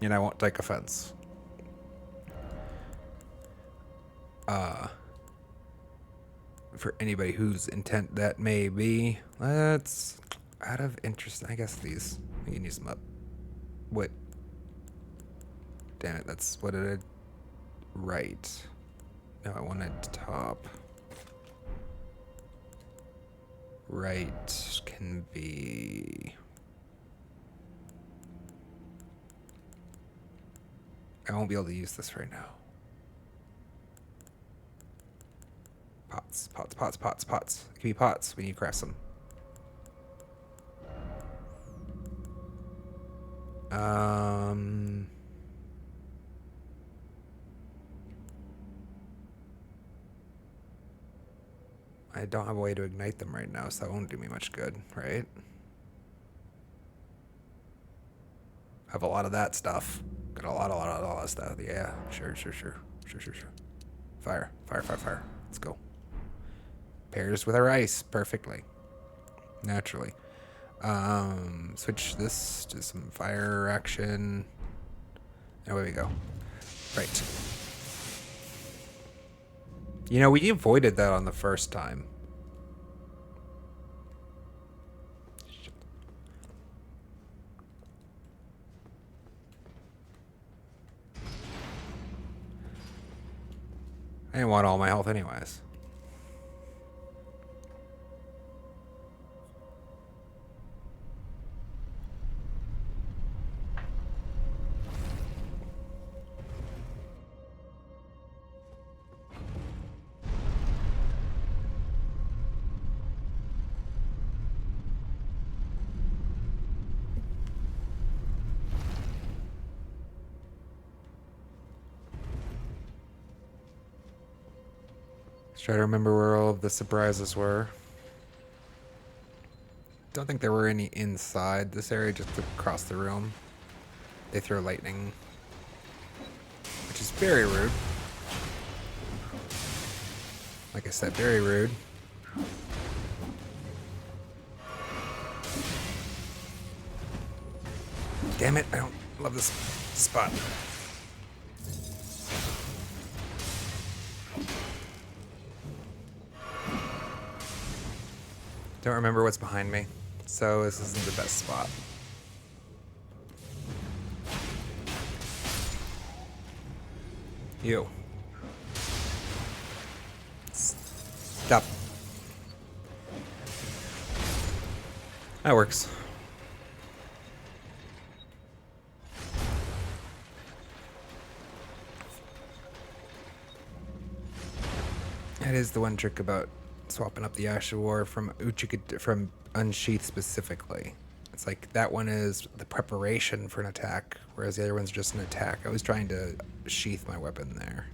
Speaker 1: and I won't take offense. For anybody whose intent that may be, let's, out of interest, I guess we can use them up. What? Damn it, that's what it. Right. No, I wanted top. Right can be. I won't be able to use this right now. Pots. It can be pots. We need to craft some. I don't have a way to ignite them right now, so that won't do me much good, right? I have a lot of that stuff. Got a lot of stuff. Yeah, sure. Fire. Let's go. Pairs with our ice perfectly. Naturally. Switch this to some fire action. And away we go. Right. You know, we avoided that on the first time. I didn't want all my health anyways. Let's try to remember where all of the surprises were. Don't think there were any inside this area, just across the room. They throw lightning, which is very rude. Like I said, very rude. Damn it, I don't love this spot. Don't remember what's behind me, so this isn't the best spot. You. Stop. That works. That is the one trick about swapping up the Ash of War from Unsheath specifically. It's like that one is the preparation for an attack, whereas the other one's just an attack. I was trying to sheath my weapon there.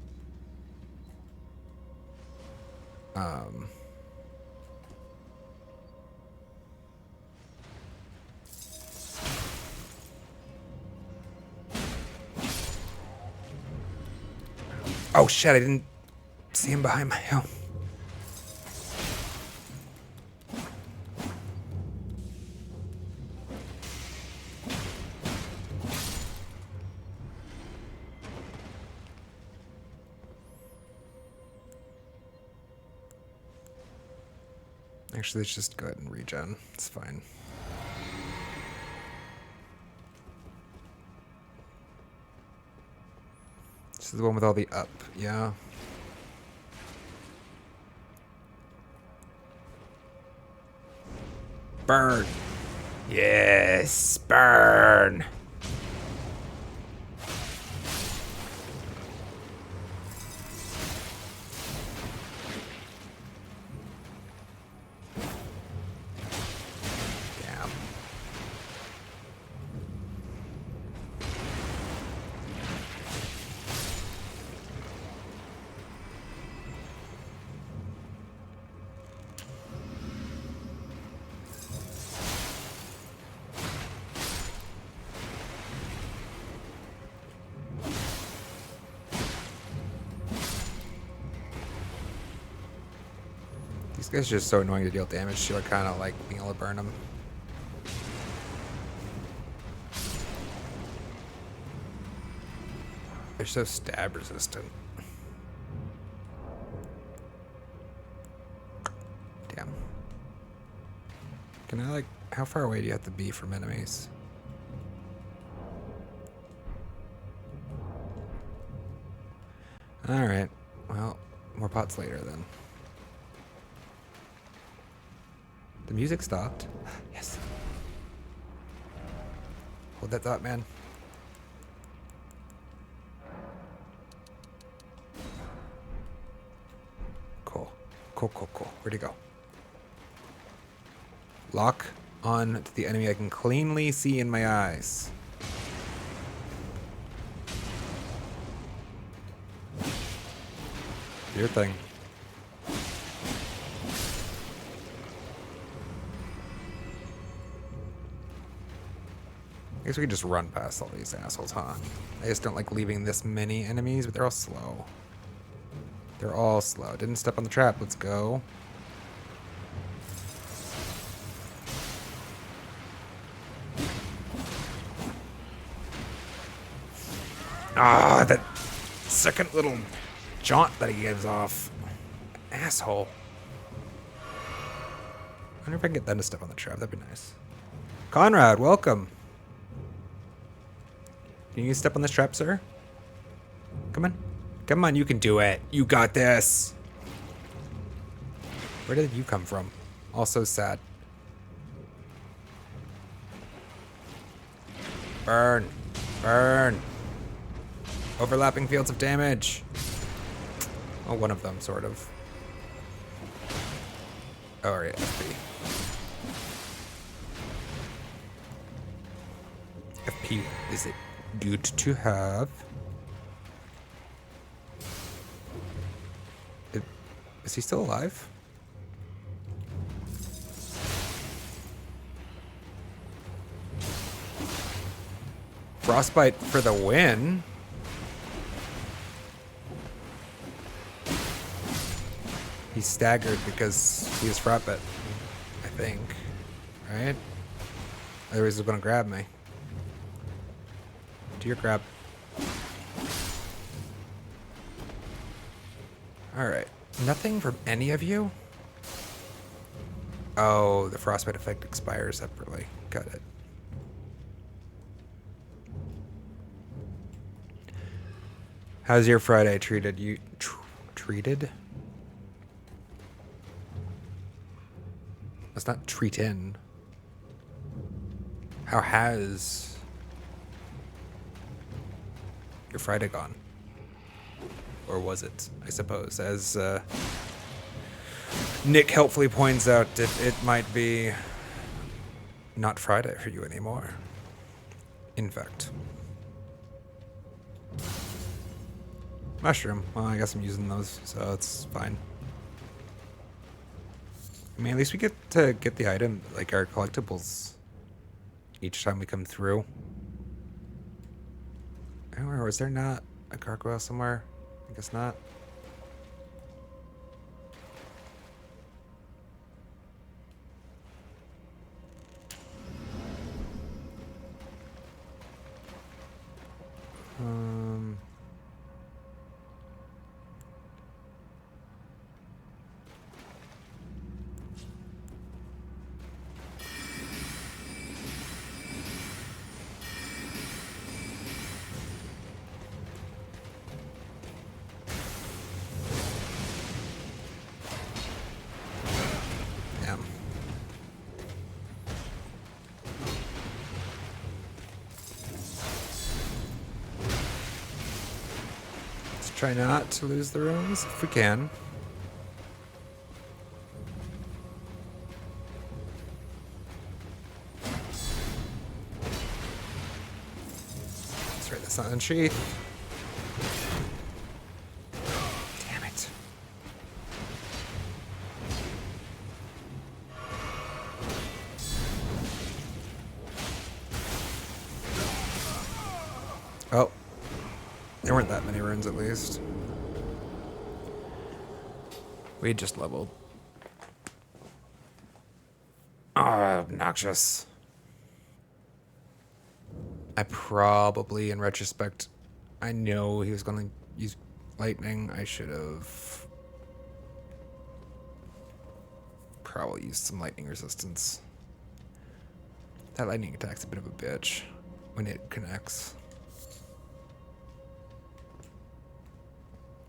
Speaker 1: Oh shit, I didn't see him behind my helm. Actually, let's just go ahead and regen. It's fine. This is the one with all the up, yeah. Burn! Yes, burn! Damn. These guys are just so annoying to deal damage to. I kind of like being able to burn them. They're so stab resistant. Damn. Can I like, how far away do you have to be from enemies? Alright. Well, more pots later then. The music stopped. Yes. Hold that thought, man. Cool. Cool, cool, cool. Where'd he go? Lock on to the enemy I can cleanly see in my eyes. Your thing. I guess we could just run past all these assholes, huh? I just don't like leaving this many enemies, but they're all slow. They're all slow. Didn't step on the trap. Let's go. Ah, that second little jaunt that he gives off. Asshole. I wonder if I can get them to step on the trap. That'd be nice. Conrad, welcome. Can you step on this trap, sir? Come on. Come on, you can do it. You got this. Where did you come from? Also sad. Burn. Burn. Overlapping fields of damage. Oh, one of them, sort of. Oh, right, FP. FP, is it good to have? Is he still alive? Frostbite for the win. He staggered because he was frostbite, I think. Right? Otherwise he's gonna grab me. Do your grab. Alright. Nothing from any of you? Oh, the frostbite effect expires separately. Got it. How's your Friday treated? You treated? It's not treat in. How has your Friday gone? Or was it, I suppose, as Nick helpfully points out, it might be not Friday for you anymore. In fact. Mushroom. Well, I guess I'm using those, so it's fine. I mean, at least we get to get the item, like our collectibles, each time we come through. Or was there not a gargoyle somewhere? I guess not. Try not to lose the runes if we can. That's right, that's not unsheath. Damn it. Oh. There weren't that many runes at least. We just leveled. Oh, obnoxious. I probably, in retrospect, I know he was going to use lightning. I should have probably used some lightning resistance. That lightning attack's a bit of a bitch when it connects.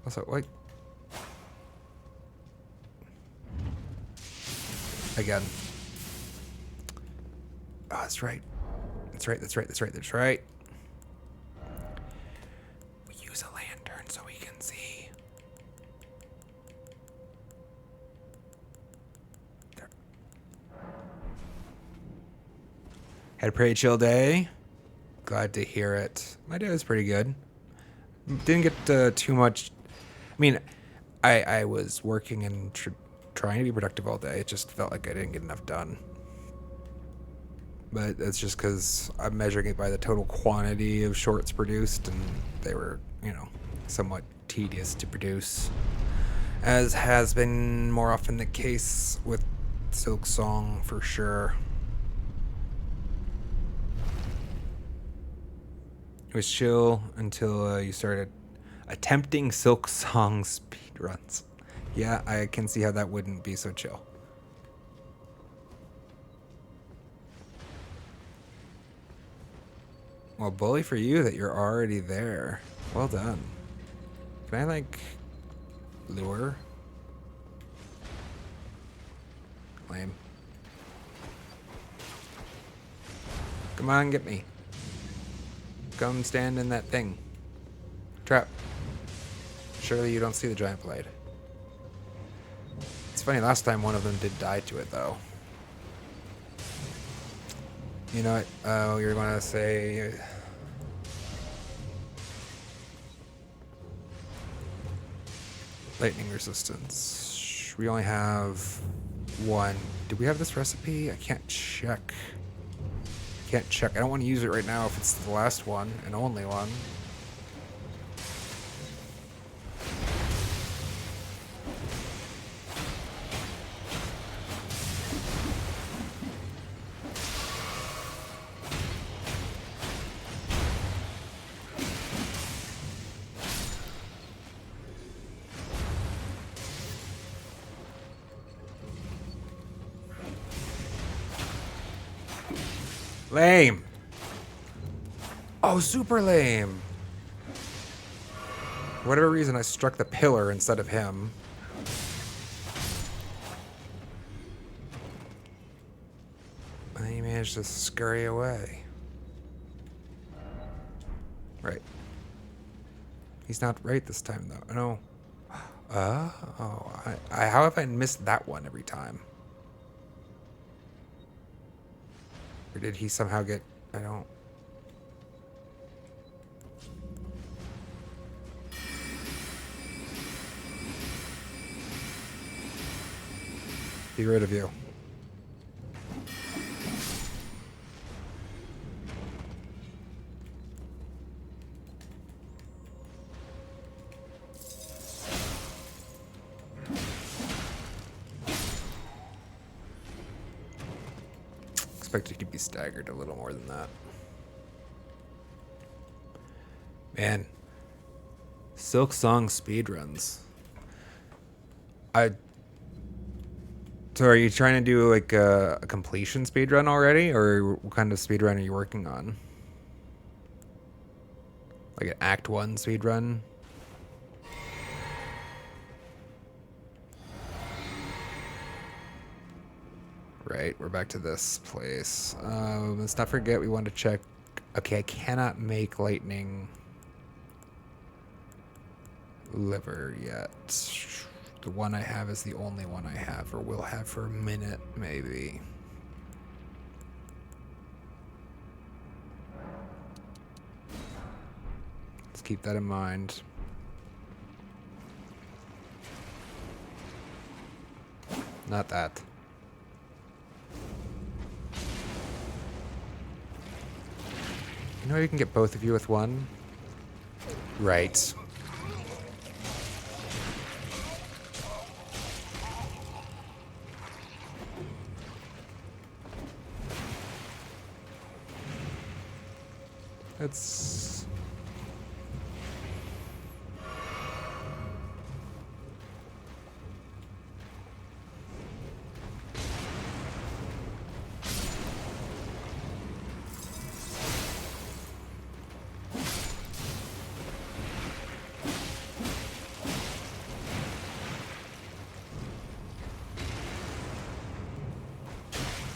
Speaker 1: Also, wait. Again. Oh, that's right. That's right, that's right, that's right, that's right. We use a lantern so we can see. There. Had a pretty chill day. Glad to hear it. My day was pretty good. Didn't get too much. I mean, I was working and trying to be productive all day. It just felt like I didn't get enough done. But that's just because I'm measuring it by the total quantity of shorts produced, and they were, you know, somewhat tedious to produce, as has been more often the case with Silk Song for sure. It was chill until you started attempting Silk Song speedruns. Yeah, I can see how that wouldn't be so chill. Well, bully for you that you're already there. Well done. Can I, like, lure? Lame. Come on, get me. Come stand in that thing. Trap. Surely you don't see the giant blade. It's funny, last time one of them did die to it, though. You know what? Oh, you're going to say... lightning resistance. We only have one. Do we have this recipe? I can't check. Can't check. I don't want to use it right now if it's the last one and only one. Lame. Oh, super lame. For whatever reason, I struck the pillar instead of him. And he managed to scurry away. Right. He's not right this time, though. No. Oh, how have I missed that one every time? Or did he somehow get... I don't... Be rid of you. Expected to be staggered a little more than that. Man. Silk Song speedruns. So are you trying to do like a completion speedrun already? Or what kind of speedrun are you working on? Like an Act 1 speedrun? Right, we're back to this place. Let's not forget we want to check... Okay, I cannot make lightning liver yet. The one I have is the only one I have, or will have for a minute, maybe. Let's keep that in mind. Not that. You know you can get both of you with one? Right. That's...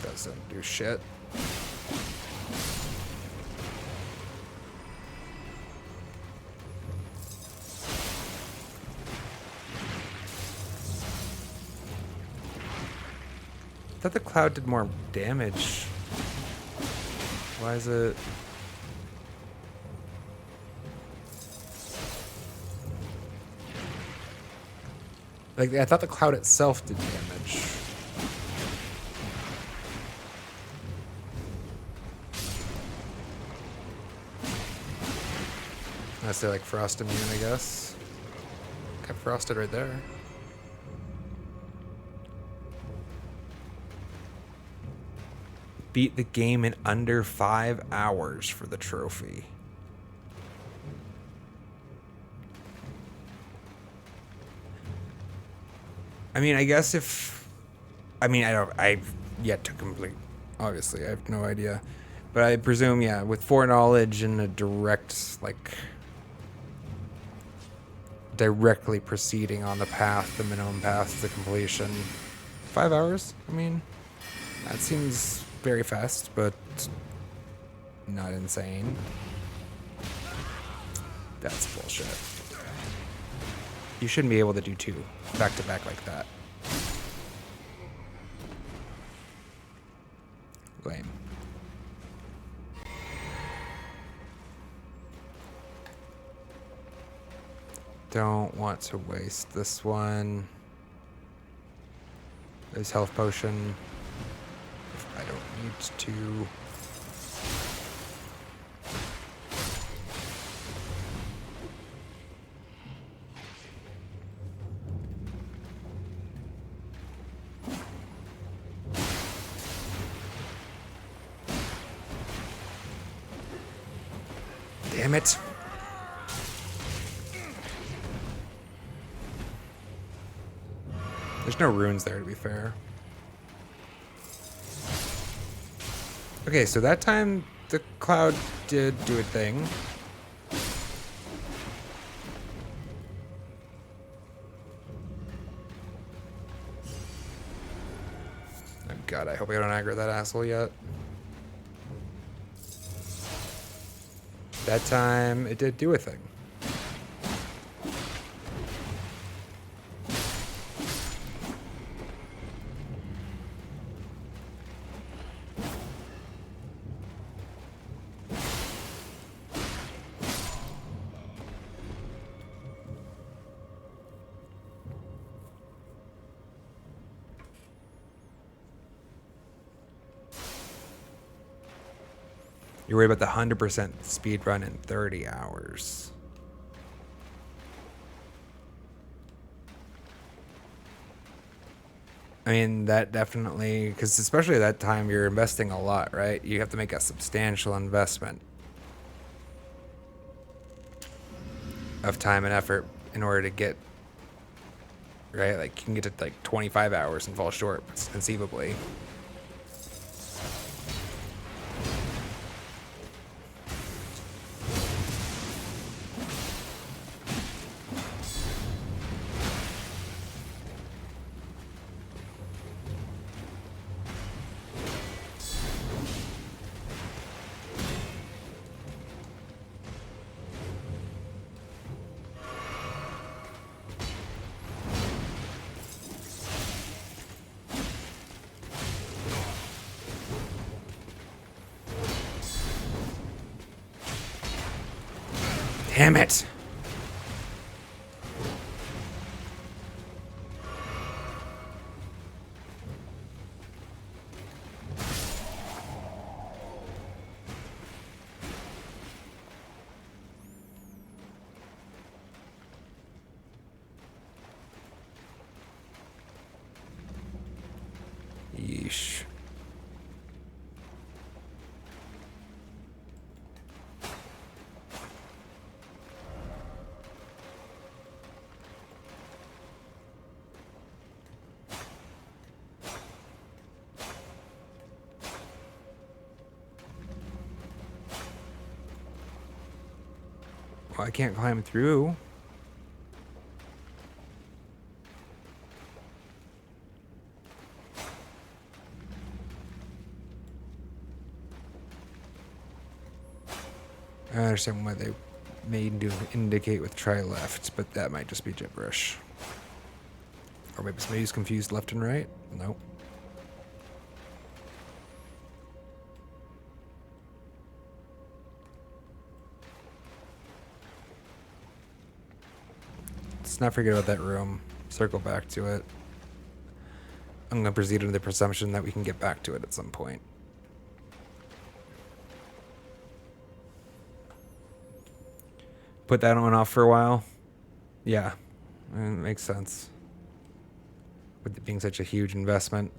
Speaker 1: doesn't do shit. I thought the cloud did more damage. Why is it... Like, I thought the cloud itself did damage. Unless they're like frost immune, I guess. Got frosted right there. Beat the game in under 5 hours for the trophy. I mean, I guess if... I mean, I've yet to complete. Obviously, I have no idea. But I presume, yeah, with foreknowledge and a direct, like... directly proceeding on the path, the minimum path to completion. 5 hours? I mean, that seems very fast, but not insane. That's bullshit. You shouldn't be able to do 2 back to back like that. Lame. Don't want to waste this one. There's health potion. I don't need to. Damn it. There's no runes there, to be fair. Okay, so that time the cloud did do a thing. Oh god, I hope I don't aggro that asshole yet. That time it did do a thing. You're worried about the 100% speed run in 30 hours. I mean, that definitely, because especially at that time, you're investing a lot, right? You have to make a substantial investment of time and effort in order to get, right? Like, you can get to like 25 hours and fall short, conceivably. Damn it! Yeesh. Well, I can't climb through. I understand why they may indicate with try left, but that might just be gibberish. Or maybe somebody's confused left and right? Nope. Let's not forget about that room. Circle back to it. I'm going to proceed under the presumption that we can get back to it at some point. Put that one off for a while. Yeah, it makes sense. With it being such a huge investment,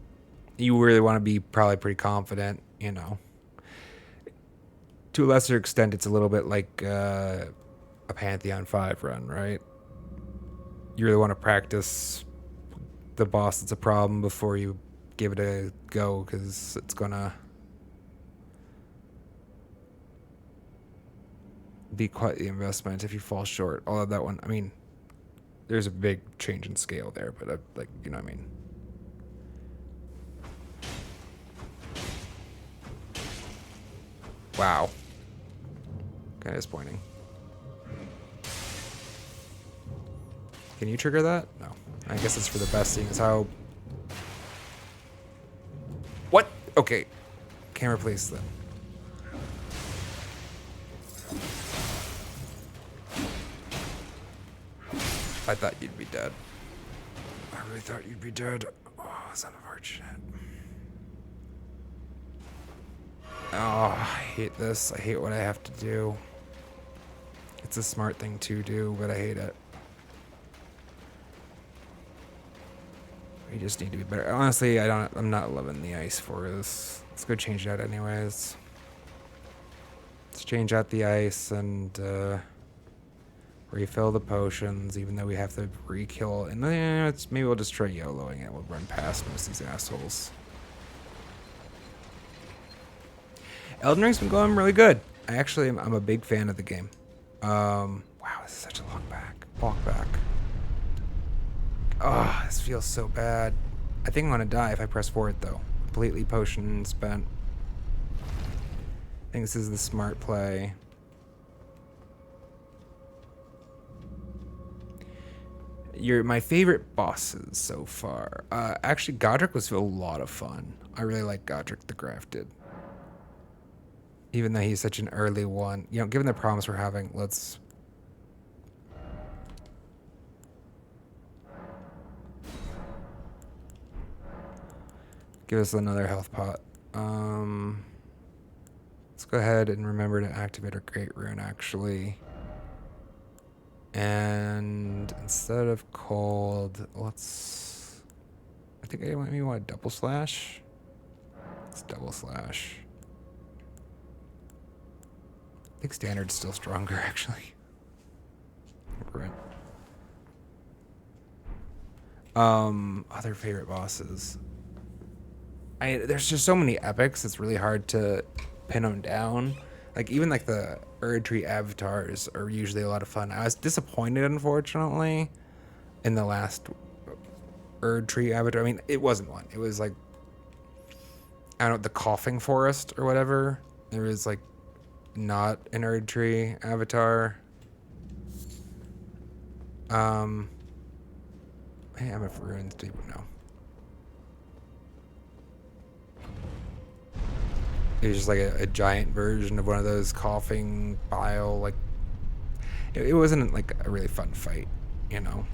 Speaker 1: you really want to be probably pretty confident, you know. To a lesser extent, it's a little bit like a Pantheon 5 run, right? You really want to practice the boss that's a problem before you give it a go, because it's gonna be quite the investment if you fall short. Although that one, I mean, there's a big change in scale there, but like, you know what I mean. Wow. Kind of disappointing. Can you trigger that? No. I guess it's for the best, seeing as how... What? Okay. Can't replace them. I thought you'd be dead. I really thought you'd be dead. Oh, son of unfortunate. Oh, I hate this. I hate what I have to do. It's a smart thing to do, but I hate it. We just need to be better. Honestly, I'm not loving the ice for this. Let's go change that anyways. Let's change out the ice and refill the potions, even though we have to re-kill. And then maybe we'll just try YOLOing it. We'll run past most of these assholes. Elden Ring's been going really good. I'm a big fan of the game. Wow, this is such a walk back. Oh, this feels so bad. I think I'm gonna die if I press forward though. Completely potion spent. I think this is the smart play. You're my favorite bosses so far. Actually, Godric was a lot of fun. I really like Godric the Grafted. Even though he's such an early one. You know, given the problems we're having, let's... give us another health pot. Let's go ahead and remember to activate our Great Rune, actually. And instead of cold, let's... I think I maybe want a double slash. Let's double slash. I think standard's still stronger, actually. Right. Other favorite bosses. There's just so many epics, it's really hard to pin them down. Like, even like the Erd Tree avatars are usually a lot of fun. I was disappointed, unfortunately, in the last Erd Tree avatar. I mean, it wasn't one. It was like, I don't know, the Coughing Forest or whatever. There was like not an Erd Tree avatar. Hey, I'm a ruins deep now. It was just like a giant version of one of those coughing bile, like, it wasn't like a really fun fight, you know.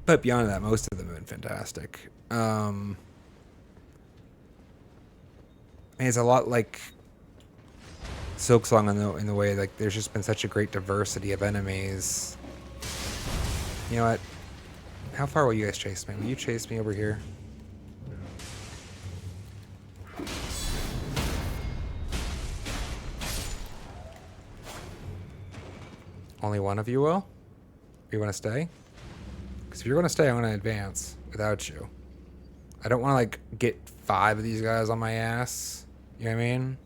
Speaker 1: But beyond that, most of them have been fantastic. It's a lot like Silksong in the way like there's just been such a great diversity of enemies. You know what? How far will you guys chase me? Will you chase me over here? Only one of you will? You want to stay? Because if you're going to stay, I'm going to advance without you. I don't want to, like, get 5 of these guys on my ass. You know what I mean?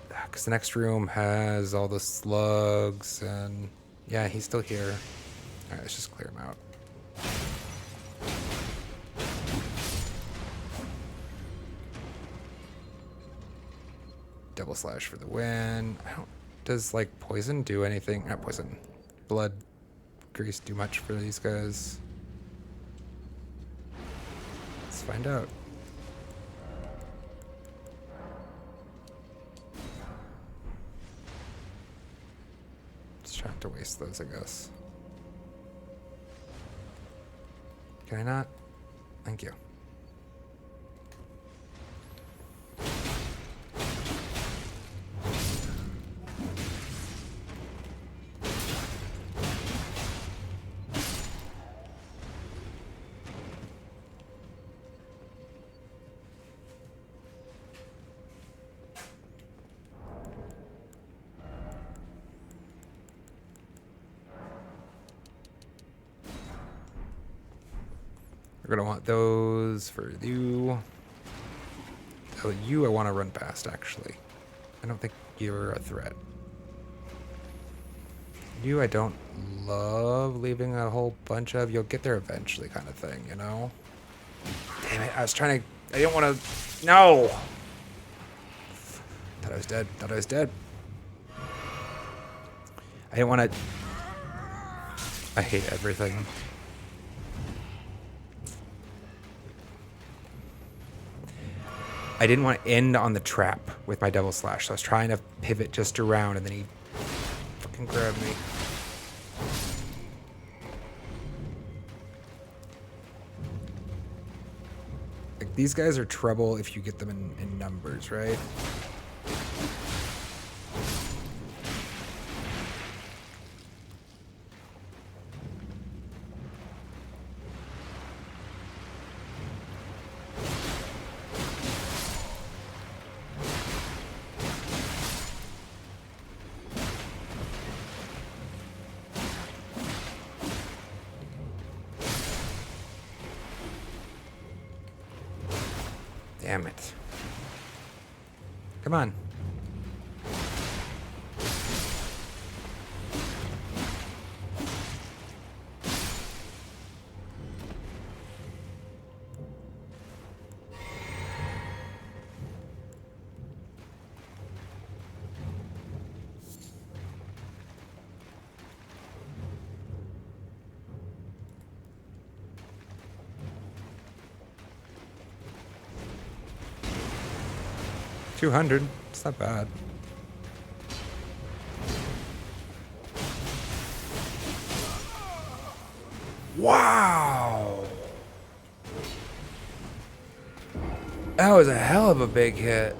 Speaker 1: Because the next room has all the slugs and... Yeah, he's still here. Alright, let's just clear him out. Double slash for the win. Does, like, poison do anything? Not poison. Blood grease do much for these guys? Let's find out. Just trying to waste those, I guess. Can I not? Thank you. We're gonna want those for you. Oh, you I want to run past, actually. I don't think you're a threat. You I don't love leaving a whole bunch of. You'll get there eventually kind of thing, you know? Damn it, I was trying to... I didn't want to... No! Thought I was dead. Thought I was dead. I didn't want to... I hate everything. I didn't want to end on the trap with my double slash, so I was trying to pivot just around, and then he fucking grabbed me. Like, these guys are trouble if you get them in numbers, right? Damn it. Come on. $200. It's not bad. Wow. That was a hell of a big hit.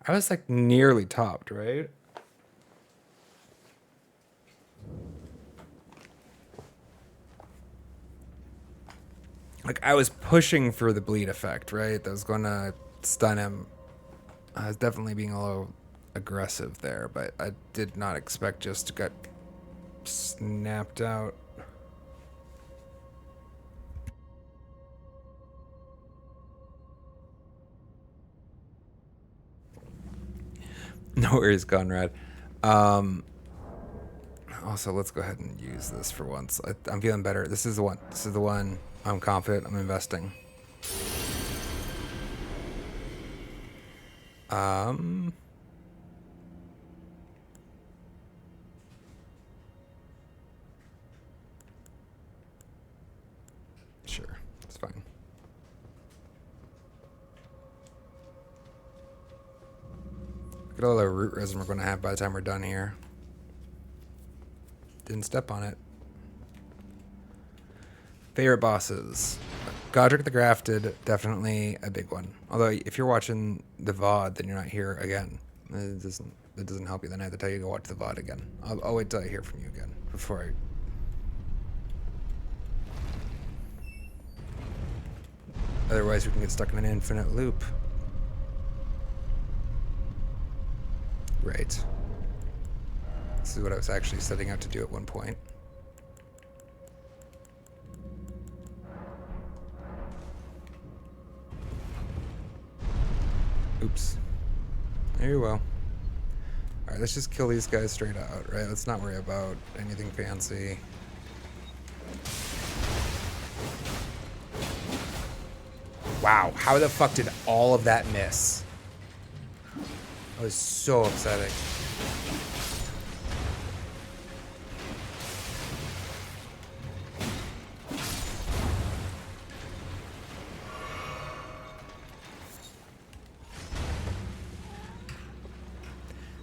Speaker 1: I was like nearly topped, right? Like, I was pushing for the bleed effect, right? That was going to stun him. I was definitely being a little aggressive there, but I did not expect just to get snapped out. No worries, Conrad. Also, let's go ahead and use this for once. I'm feeling better. This is the one. This is the one. I'm confident. I'm investing. Sure. It's fine. Look at all the root resin we're going to have by the time we're done here. Didn't step on it. Favorite bosses. Godric the Grafted, definitely a big one. Although if you're watching the VOD, then you're not here again. It doesn't help you. Then I have to tell you to go watch the VOD again. I'll wait till I hear from you again before I... Otherwise, we can get stuck in an infinite loop. Right. This is what I was actually setting out to do at one point. Oops. Very well. Alright, let's just kill these guys straight out, right? Let's not worry about anything fancy. Wow, how the fuck did all of that miss? That was so upsetting.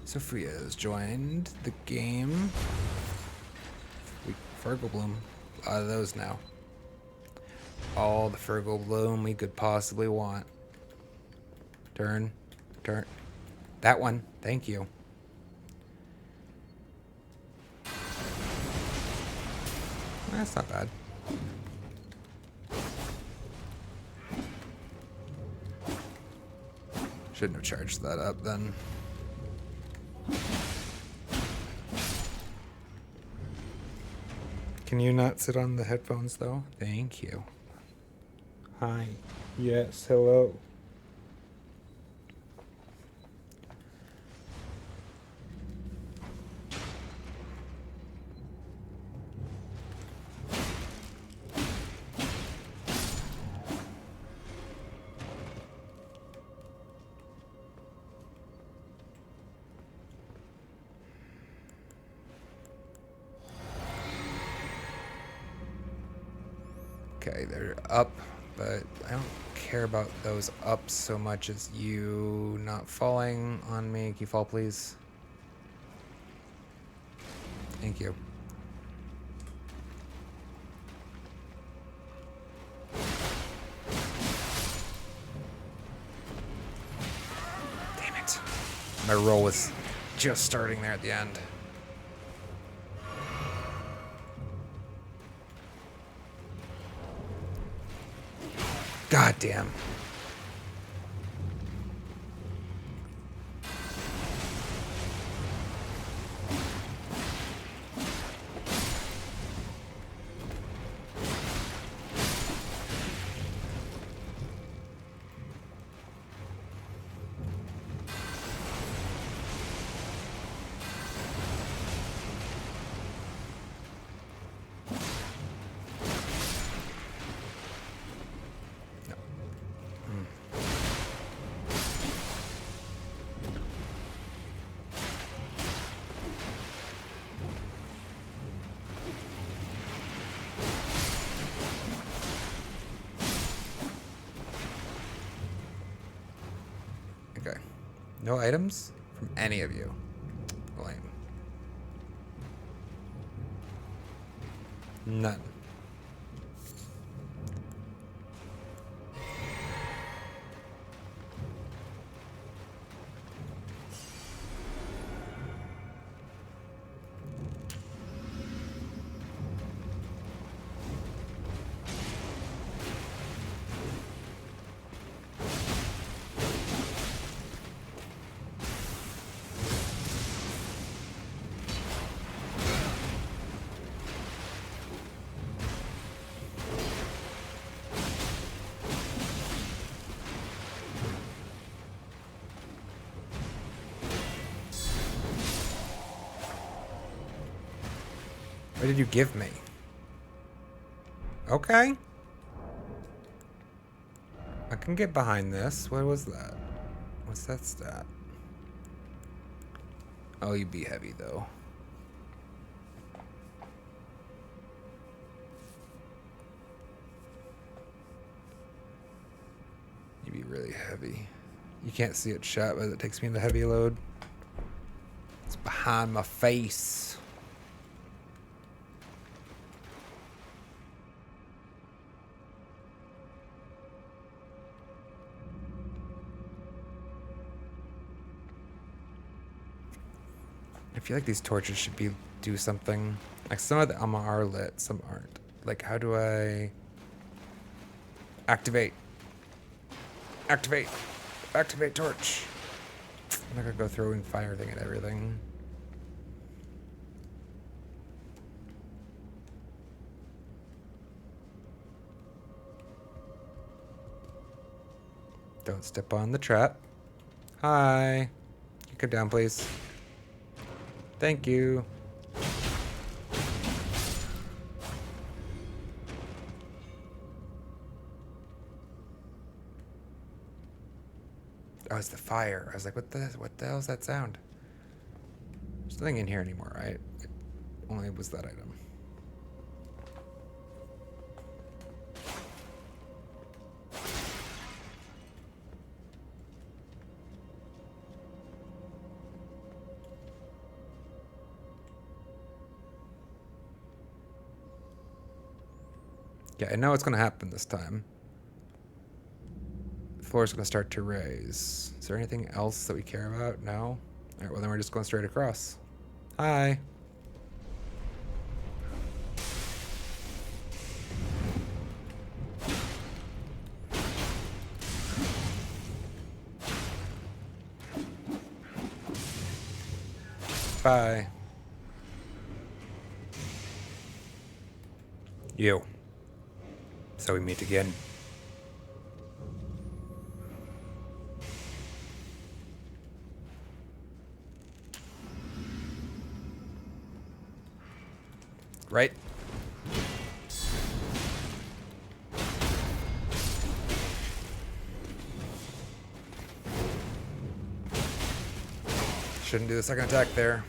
Speaker 1: Sophia has joined the game. Fergal Bloom. A lot of those now. All the Fergal Bloom we could possibly want. Turn. Turn. That one. Thank you. That's not bad. Shouldn't have charged that up then. Can you not sit on the headphones though? Thank you. Hi. Yes, hello. Okay, they're up, but I don't care about those ups so much as you not falling on me. Can you fall, please? Thank you. Damn it. My roll was just starting there at the end. God damn. Okay. No items from any of you. Lame. None. What did you give me? Okay. I can get behind this. What was that? What's that stat? Oh, you'd be heavy though. You'd be really heavy. You can't see it chat, but it takes me into heavy load. It's behind my face. I feel like these torches should do something. Like some of them are lit, some aren't. Like how do I activate? Activate. Activate torch. I'm not gonna go throwing fire thing at everything. Don't step on the trap. Hi. You come down, please. Thank you. Oh, it's the fire. I was like, what the hell is that sound? There's nothing in here anymore, right? It only was that item. Yeah, I know what's gonna happen this time. The floor's gonna start to raise. Is there anything else that we care about? No? Alright, well then we're just going straight across. Hi. Bye. You. So we meet again. Right? Shouldn't do the second attack there.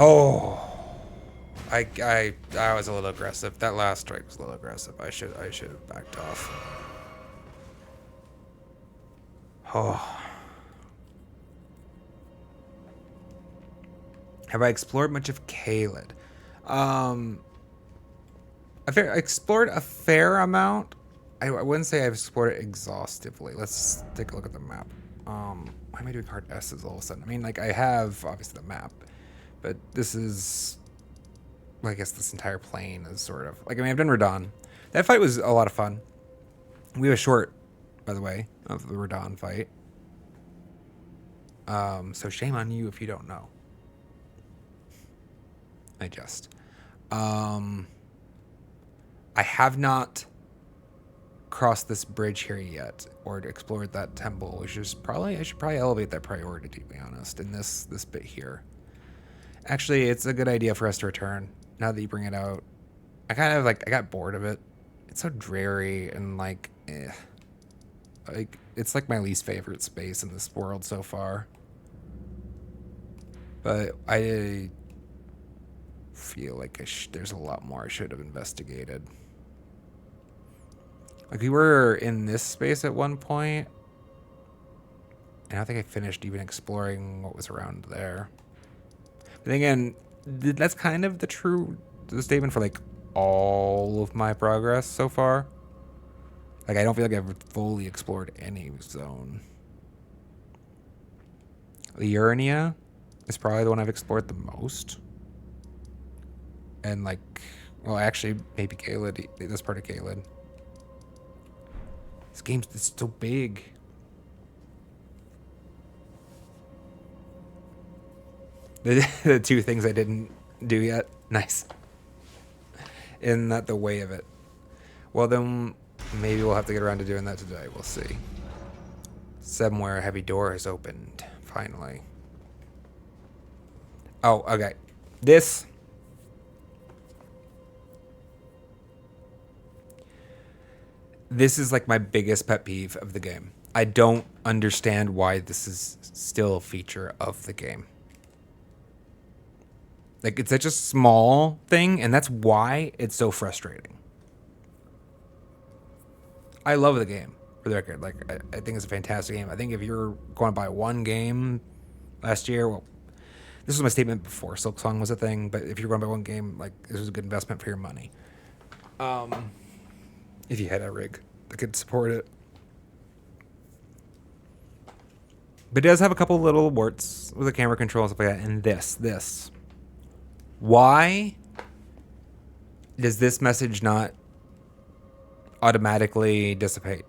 Speaker 1: Oh, I was a little aggressive. That last strike was a little aggressive. I should have backed off. Oh. Have I explored much of Caelid? I've explored a fair amount. I wouldn't say I've explored it exhaustively. Let's take a look at the map. Why am I doing hard S's all of a sudden? I mean, like, I have, obviously, the map. But this is, well, I guess this entire plane is sort of, like, I mean, I've done Radon. That fight was a lot of fun. We have a short, by the way, of the Radon fight. So shame on you if you don't know. I have not crossed this bridge here yet or explored that temple, which is probably, I should probably elevate that priority, to be honest, in this bit here. Actually, it's a good idea for us to return now that you bring it out. I kind of I got bored of it. It's so dreary and like it's like my least favorite space in this world so far. But I feel like there's a lot more I should have investigated. Like, we were in this space at one point, and I don't think I finished even exploring what was around there. But then again, that's kind of the statement for like all of my progress so far. Like, I don't feel like I've fully explored any zone. The Urania is probably the one I've explored the most. And like, well, actually, maybe Caelid, this part of Caelid. This game's so big. The two things I didn't do yet. Nice. Isn't that the way of it? Well, then maybe we'll have to get around to doing that today. We'll see. Somewhere a heavy door has opened. Finally. Oh, okay. This This is like my biggest pet peeve of the game. I don't understand why this is still a feature of the game. Like, it's such a small thing, and that's why it's so frustrating. I love the game, for the record. Like, I think it's a fantastic game. I think if you're going to buy one game last year, well, this was my statement before Silksong was a thing, but if you're going to buy one game, like, this was a good investment for your money. If you had a rig that could support it. But it does have a couple little warts with the camera control and stuff like that. And this. Why does this message not automatically dissipate?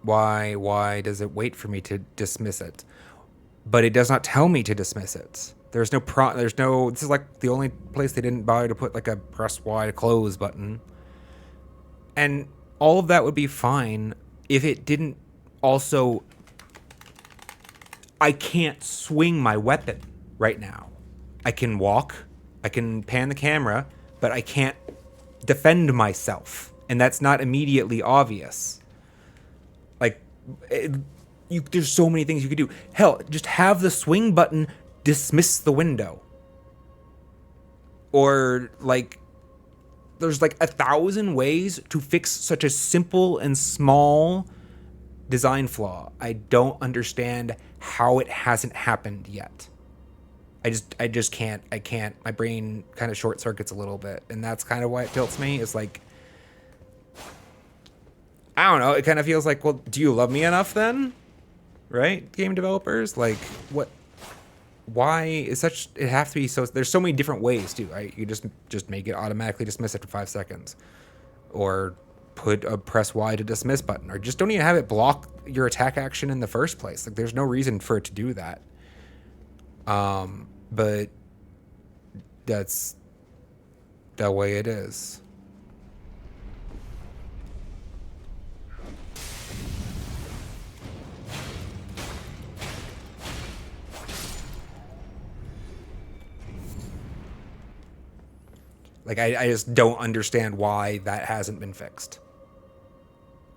Speaker 1: Why does it wait for me to dismiss it? But it does not tell me to dismiss it. This is like the only place they didn't bother to put like a press Y to close button. And all of that would be fine if it didn't also... I can't swing my weapon right now. I can walk, I can pan the camera, but I can't defend myself. And that's not immediately obvious. Like, there's so many things you could do. Hell, just have the swing button dismiss the window. Or, like, there's like 1,000 ways to fix such a simple and small design flaw. I don't understand how it hasn't happened yet. I just can't. I can't. My brain kind of short circuits a little bit, and that's kind of why it tilts me. It's like, I don't know. It kind of feels like, well, do you love me enough then? Right? Game developers? Like, what? Why is such... It have to be so... There's so many different ways, too, right? You just make it automatically dismiss after 5 seconds. Or put a press Y to dismiss button. Or just don't even have it block your attack action in the first place. Like, there's no reason for it to do that. But that's the way it is. Like, I just don't understand why that hasn't been fixed.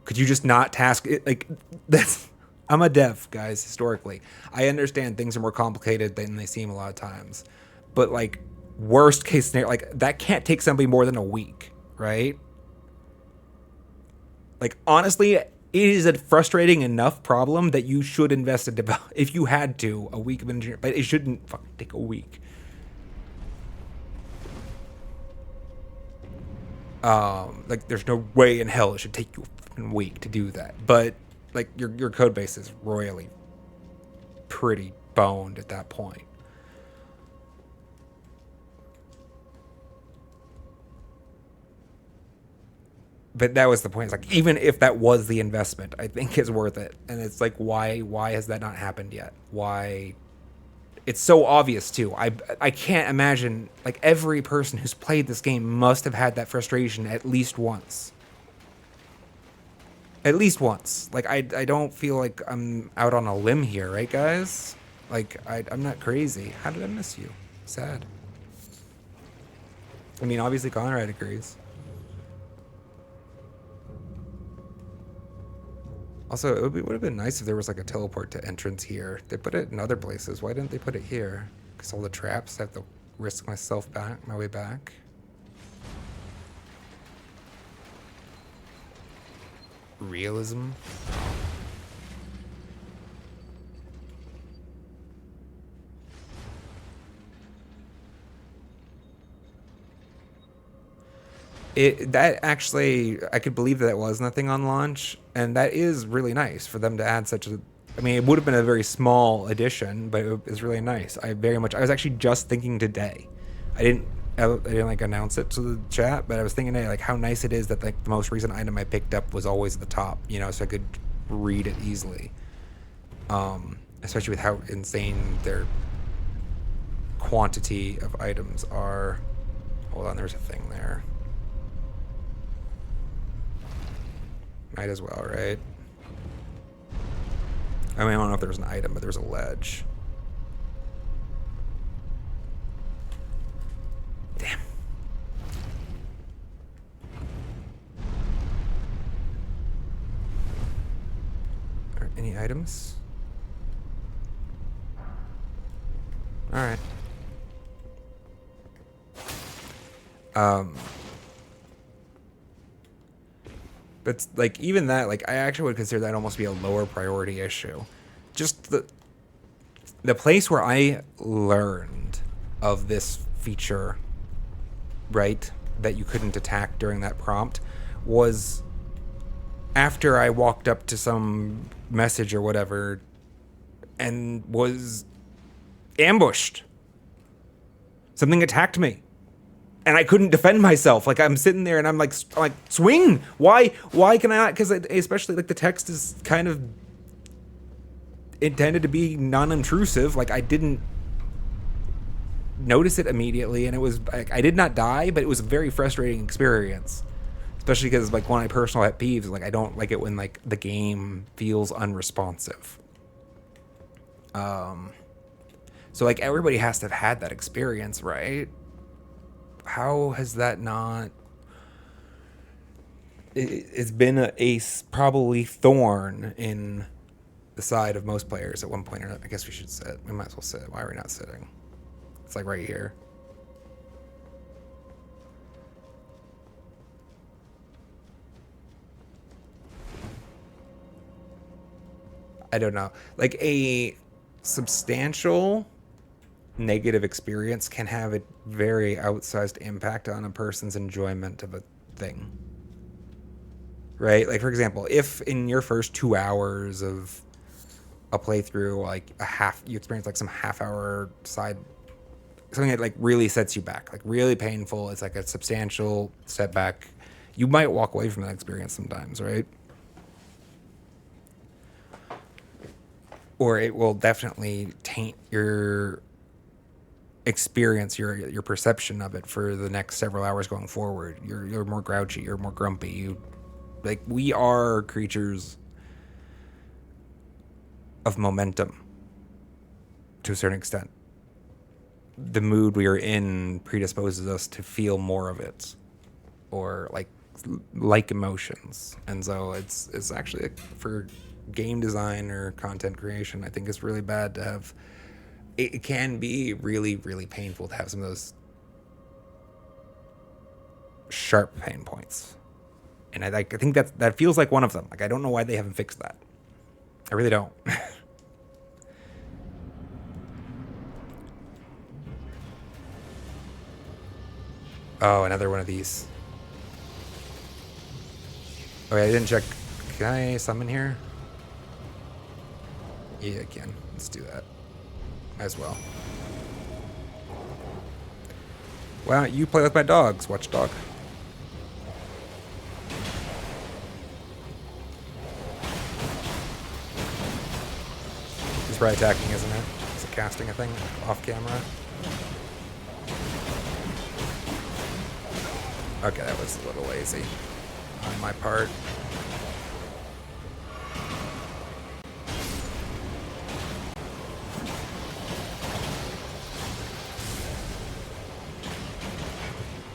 Speaker 1: Could you just not task it? Like, that's... I'm a dev, guys, historically. I understand things are more complicated than they seem a lot of times. But, like, worst case scenario, like, that can't take somebody more than a week, right? Like, honestly, it is a frustrating enough problem that you should invest in if you had to, a week of engineering. But it shouldn't fucking take a week. Like, there's no way in hell it should take you a fucking week to do that. But, like, your code base is royally pretty boned at that point. But that was the point. It's like, even if that was the investment, I think it's worth it. And it's like, why has that not happened yet? Why? It's so obvious, too. I can't imagine, like, every person who's played this game must have had that frustration at least once. At least once. Like, I don't feel like I'm out on a limb here, right, guys? Like, I'm not crazy. How did I miss you? Sad. I mean, obviously Conrad agrees. Also, it would have been nice if there was like a teleport to entrance here. They put it in other places. Why didn't they put it here? Because all the traps, I have to risk myself back, my way back. Realism. That actually, I could believe that was nothing on launch, and that is really nice for them to add such a... I mean, it would have been a very small addition, but it was really nice. I was actually just thinking today. I didn't like announce it to the chat, but I was thinking today, like, how nice it is that like the most recent item I picked up was always at the top, you know, so I could read it easily. Especially with how insane their quantity of items are. Hold on, there's a thing there. Might as well, right? I mean, I don't know if there's an item, but there's a ledge. Damn. Any items? Alright. But like even that, like I actually would consider that almost be a lower priority issue. Just the place where I learned of this feature, right, that you couldn't attack during that prompt, was after I walked up to some message or whatever and was ambushed. Something attacked me. And I couldn't defend myself. Like I'm sitting there and I'm like swing. Why can I not? Because especially like the text is kind of intended to be non-intrusive. Like I didn't notice it immediately, and it was like I did not die, but it was a very frustrating experience. Especially because like one of my personal pet peeves, like I don't like it when like the game feels unresponsive. So like everybody has to have had that experience, right? How has that not? It's been a probably thorn in the side of most players at one point or another. I guess we should sit. We might as well sit. Why are we not sitting? It's like right here. I don't know. Like a substantial negative experience can have a very outsized impact on a person's enjoyment of a thing. Right? Like for example, if in your first 2 hours of a playthrough, like you experience like some half-hour side, something that like really sets you back, like really painful, it's like a substantial setback, you might walk away from that experience sometimes, right? Or it will definitely taint your experience, your perception of it for the next several hours going forward. You're more grouchy, you're more grumpy. Like we are creatures of momentum to a certain extent. The mood we are in predisposes us to feel more of it, or like emotions, and so it's actually for game design or content creation, I think it's really bad to have. It can be really, really painful to have some of those sharp pain points. And I think that feels like one of them. Like, I don't know why they haven't fixed that. I really don't. Oh, another one of these. Okay, I didn't check. Can I summon here? Yeah, I can. Let's do that. As well. Why don't you play with my dogs, watchdog? He's probably attacking, isn't it? Is it casting a thing off camera? Okay, that was a little lazy on my part.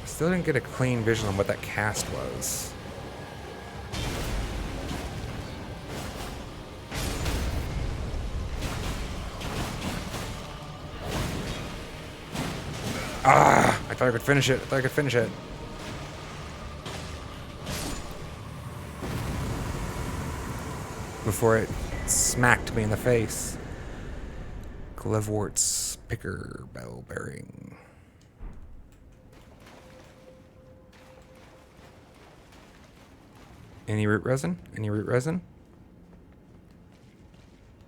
Speaker 1: Still didn't get a clean vision on what that cast was. Ah! I thought I could finish it. Before it smacked me in the face. Glevort's Picker Bell Bearing. Any root resin? Any root resin?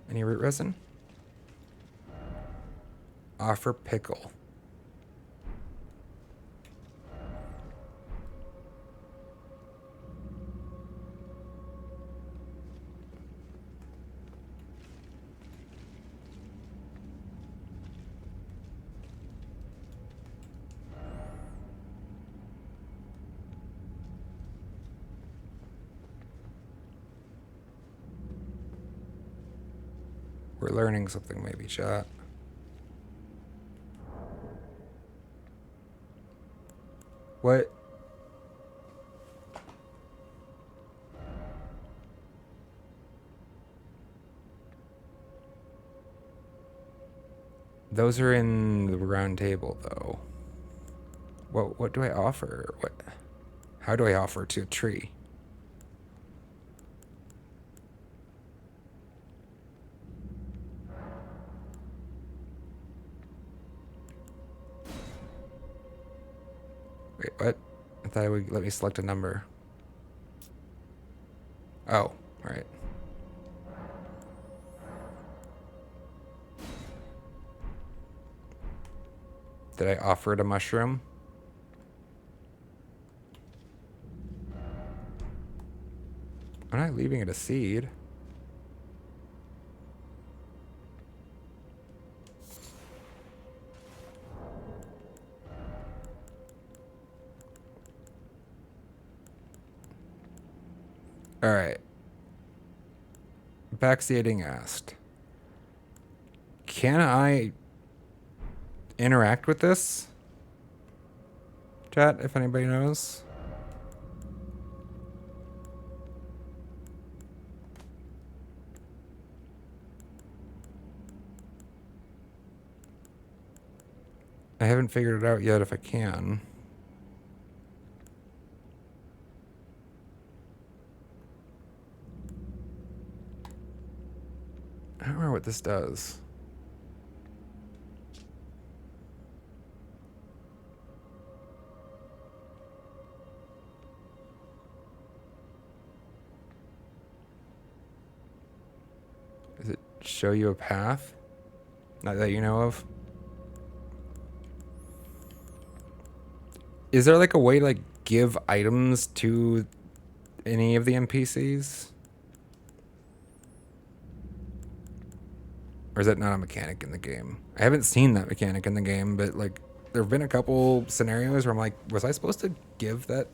Speaker 1: Any root resin? Offer pickle. We're learning something, maybe, chat. What? Those are in the round table, though. What do I offer? How do I offer to a tree? Wait, what? I thought it would let me select a number. Oh, right. Did I offer it a mushroom? I'm not leaving it a seed. All right. Backseating asked, can I interact with this? Chat, if anybody knows. I haven't figured it out yet if I can. I don't remember what this does. Does it show you a path? Not that you know of? Is there like a way to like give items to any of the NPCs? Or is that not a mechanic in the game? I haven't seen that mechanic in the game, but like there have been a couple scenarios where I'm like, was I supposed to give that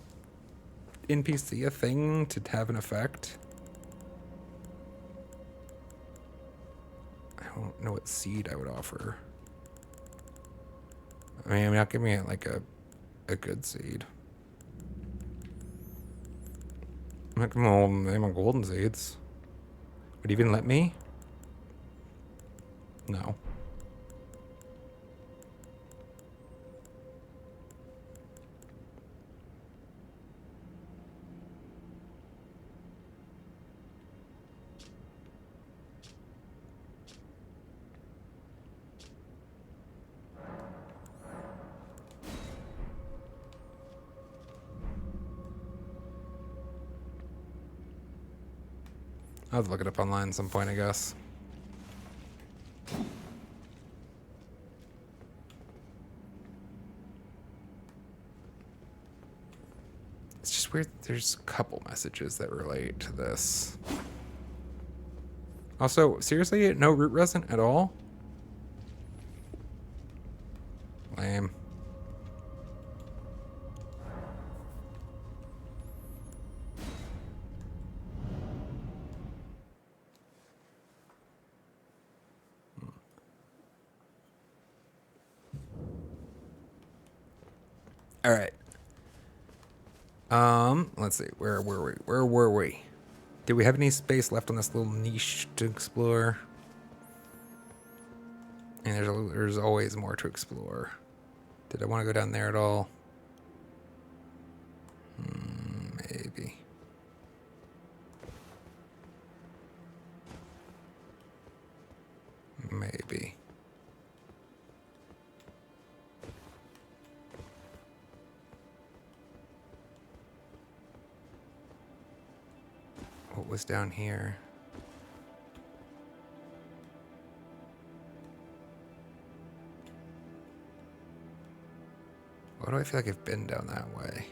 Speaker 1: NPC a thing to have an effect? I don't know what seed I would offer. I mean, I'm not giving it like a good seed. I'm not giving them golden seeds. Would you even let me? No. I'll have to look it up online at some point, I guess. It's just weird. There's a couple messages that relate to this. Also, seriously, no root resin at all? Lame. All right. Let's see. Where were we? Where were we? Do we have any space left on this little niche to explore? And there's always more to explore. Did I want to go down there at all? Maybe. Maybe. What was down here? Why do I feel like I've been down that way?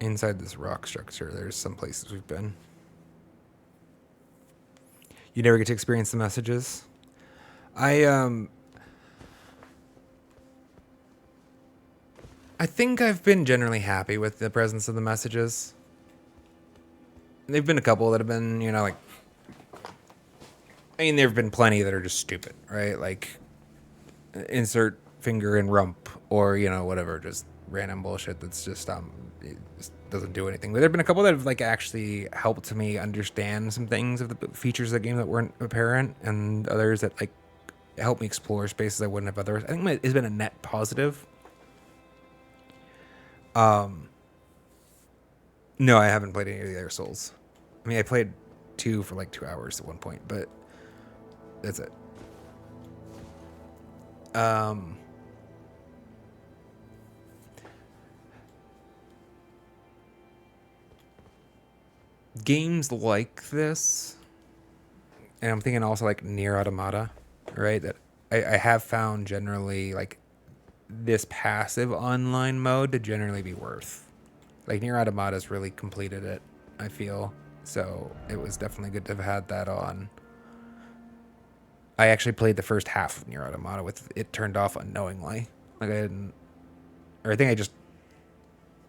Speaker 1: Inside this rock structure, there's some places we've been. You never get to experience the messages? I think I've been generally happy with the presence of the messages. There've been a couple that have been, you know, like, I mean, there've been plenty that are just stupid, right? Like, insert finger and rump, or whatever, just random bullshit that's just it just doesn't do anything. But there've been a couple that have like actually helped me understand some things of the features of the game that weren't apparent, and others that like helped me explore spaces I wouldn't have otherwise. I think it's been a net positive. No, I haven't played any of the other Souls. I mean, I played 2 for like 2 hours at one point, but that's it. Games like this, and I'm thinking also like Nier Automata, right? That I have found generally like this passive online mode to generally be worth. Like Nier Automata's really completed it, I feel. So it was definitely good to have had that on. I actually played the first half of Nier Automata with it turned off unknowingly. Like I didn't, or I think I just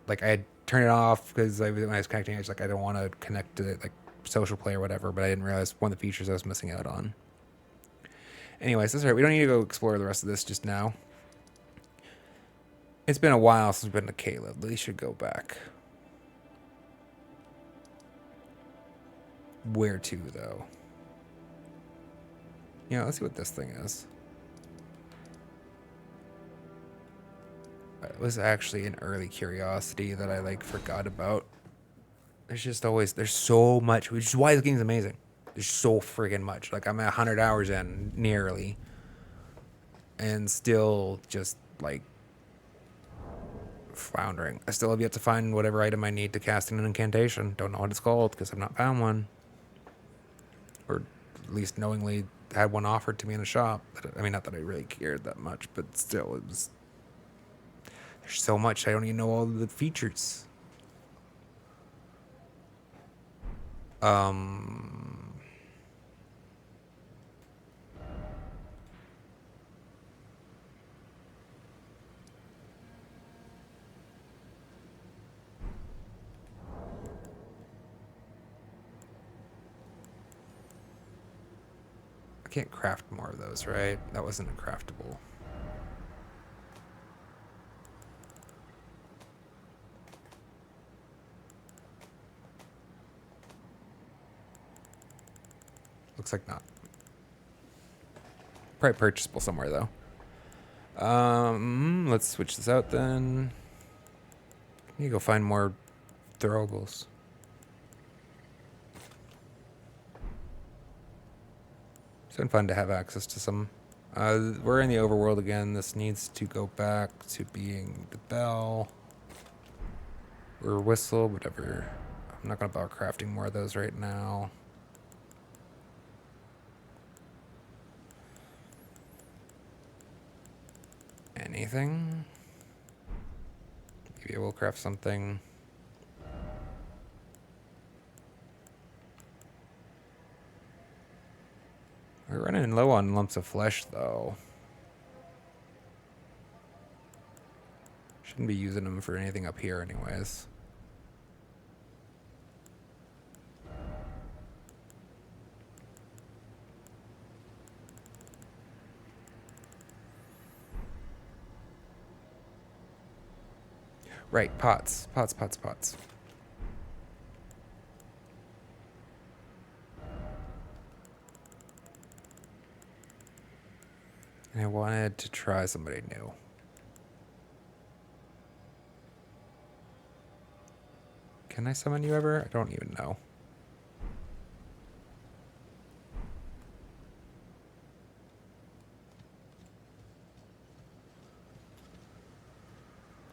Speaker 1: like I had turned it off because when I was connecting, I was like I don't want to connect to like social play or whatever. But I didn't realize one of the features I was missing out on. Anyways, that's all right. We don't need to go explore the rest of this just now. It's been a while since we've been to Caleb. We should go back. Where to, though? Let's see what this thing is. It was actually an early curiosity that I like forgot about. There's so much, which is why the game's amazing. There's so friggin' much. Like I'm at 100 hours in nearly, and still just like floundering. I still have yet to find whatever item I need to cast in an incantation. Don't know what it's called because I've not found one, or at least knowingly had one offered to me in a shop. I mean, not that I really cared that much, but still, it was. There's so much I don't even know all of the features. I can't craft more of those, right? That wasn't a craftable. Looks like not. Probably purchasable somewhere though. Let's switch this out then. You go find more throwables. It's been fun to have access to some. We're in the overworld again. This needs to go back to being the bell or whistle, whatever. I'm not gonna bother crafting more of those right now. Anything? Maybe I will craft something. We're running low on lumps of flesh, though. Shouldn't be using them for anything up here anyways. Right, pots. Pots. And I wanted to try somebody new. Can I summon you ever? I don't even know.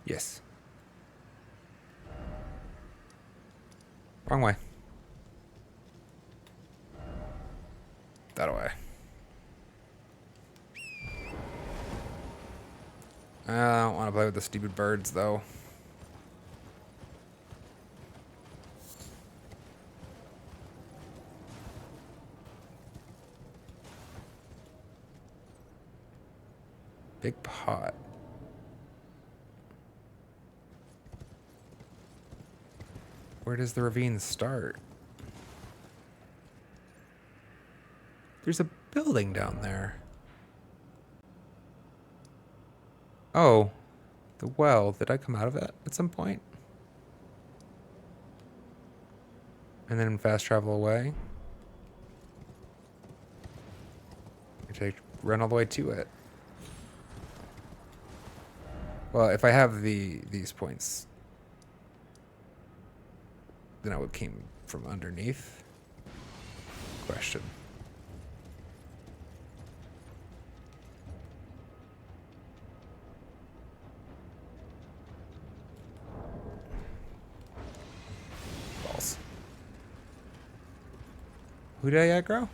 Speaker 1: Yes. Wrong way. That way. I don't want to play with the stupid birds, though. Big pot. Where does the ravine start? There's a building down there. Oh, the well. Did I come out of it at some point? And then fast travel away? Or did I run all the way to it? Well, if I have these points, then I would came from underneath. Question. Balls. Who did I aggro?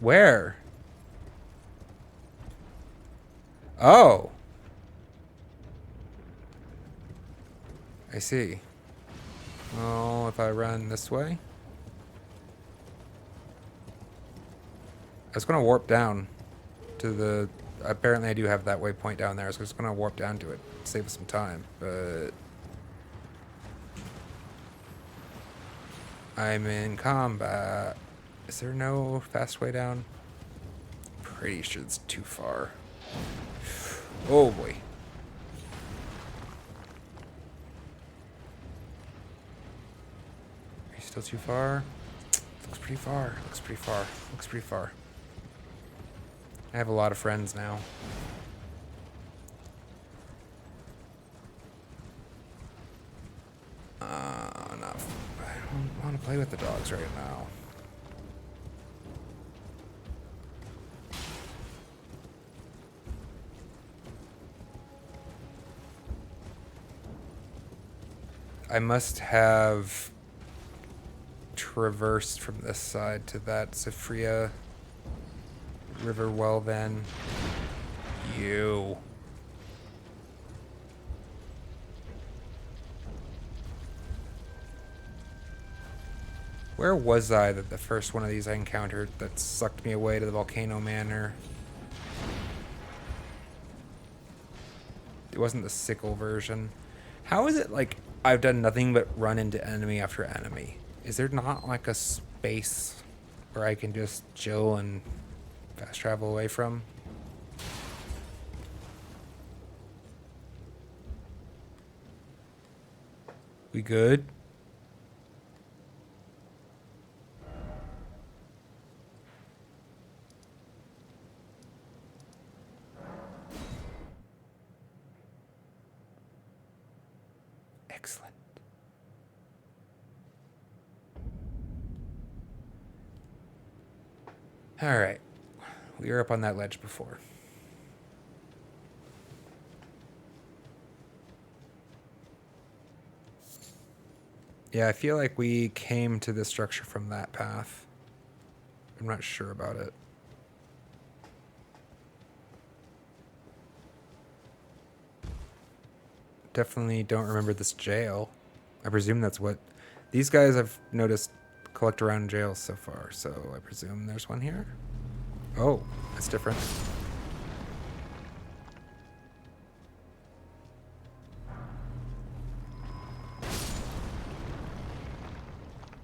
Speaker 1: Where? Oh. I see. Well, if I run this way. I was going to warp down to the... Apparently I do have that waypoint down there, so I was going to warp down to it. Save us some time, but... I'm in combat. Is there no fast way down? Pretty sure it's too far. Oh boy. Are you still too far? Looks pretty far. Looks pretty far. Looks pretty far. I have a lot of friends now. I don't want to play with the dogs right now. I must have traversed from this side to that Zafria river well then. You. Where was I that the first one of these I encountered that sucked me away to the Volcano Manor? It wasn't the sickle version. How is it like I've done nothing but run into enemy after enemy? Is there not like a space where I can just chill and fast travel away from? We good? Excellent. All right. We were up on that ledge before. Yeah, I feel like we came to this structure from that path. I'm not sure about it. Definitely don't remember this jail. I presume that's what... These guys I've noticed collect around jails so far, so I presume there's one here? Oh, that's different.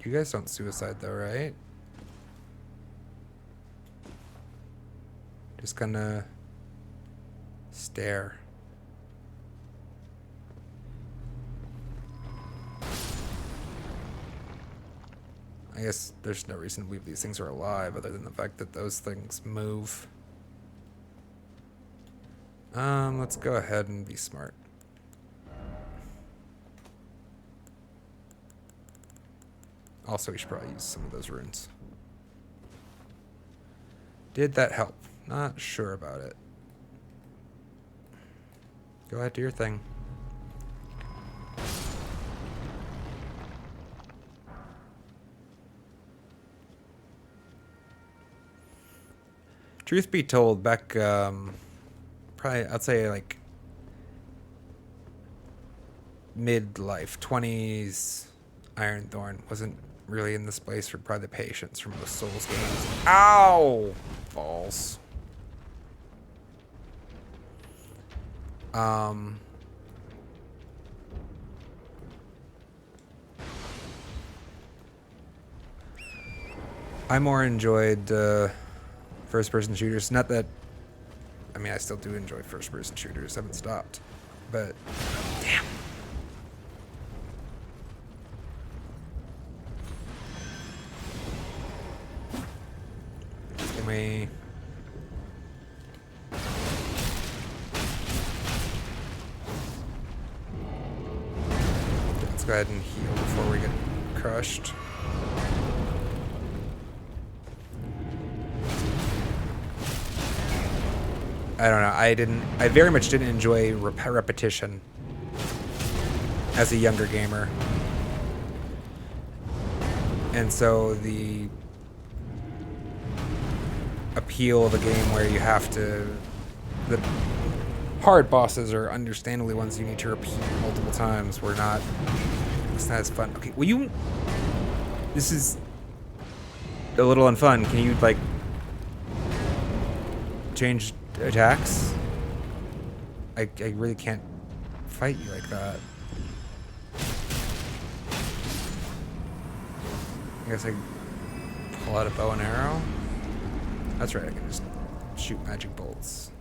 Speaker 1: You guys don't suicide though, right? Just gonna stare. I guess there's no reason to believe these things are alive other than the fact that those things move. Let's go ahead and be smart. Also, we should probably use some of those runes. Did that help? Not sure about it. Go ahead, do your thing. Truth be told, back, probably, I'd say like midlife, 20s, Ironthorn wasn't really in this place for probably the patience from most Souls games. Ow! Balls. I more enjoyed first-person shooters. Not that, I mean, I still do enjoy first-person shooters. I haven't stopped, but damn. Can we? Let's go ahead and heal before we get crushed. I don't know. I very much didn't enjoy repetition as a younger gamer. And so the appeal of a game where you have to, the hard bosses are understandably ones you need to repeat multiple times were not, it's not as fun. Okay, will you, this is a little unfun. Can you like change attacks? I really can't fight you like that. I guess I pull out a bow and arrow. That's right, I can just shoot magic bolts.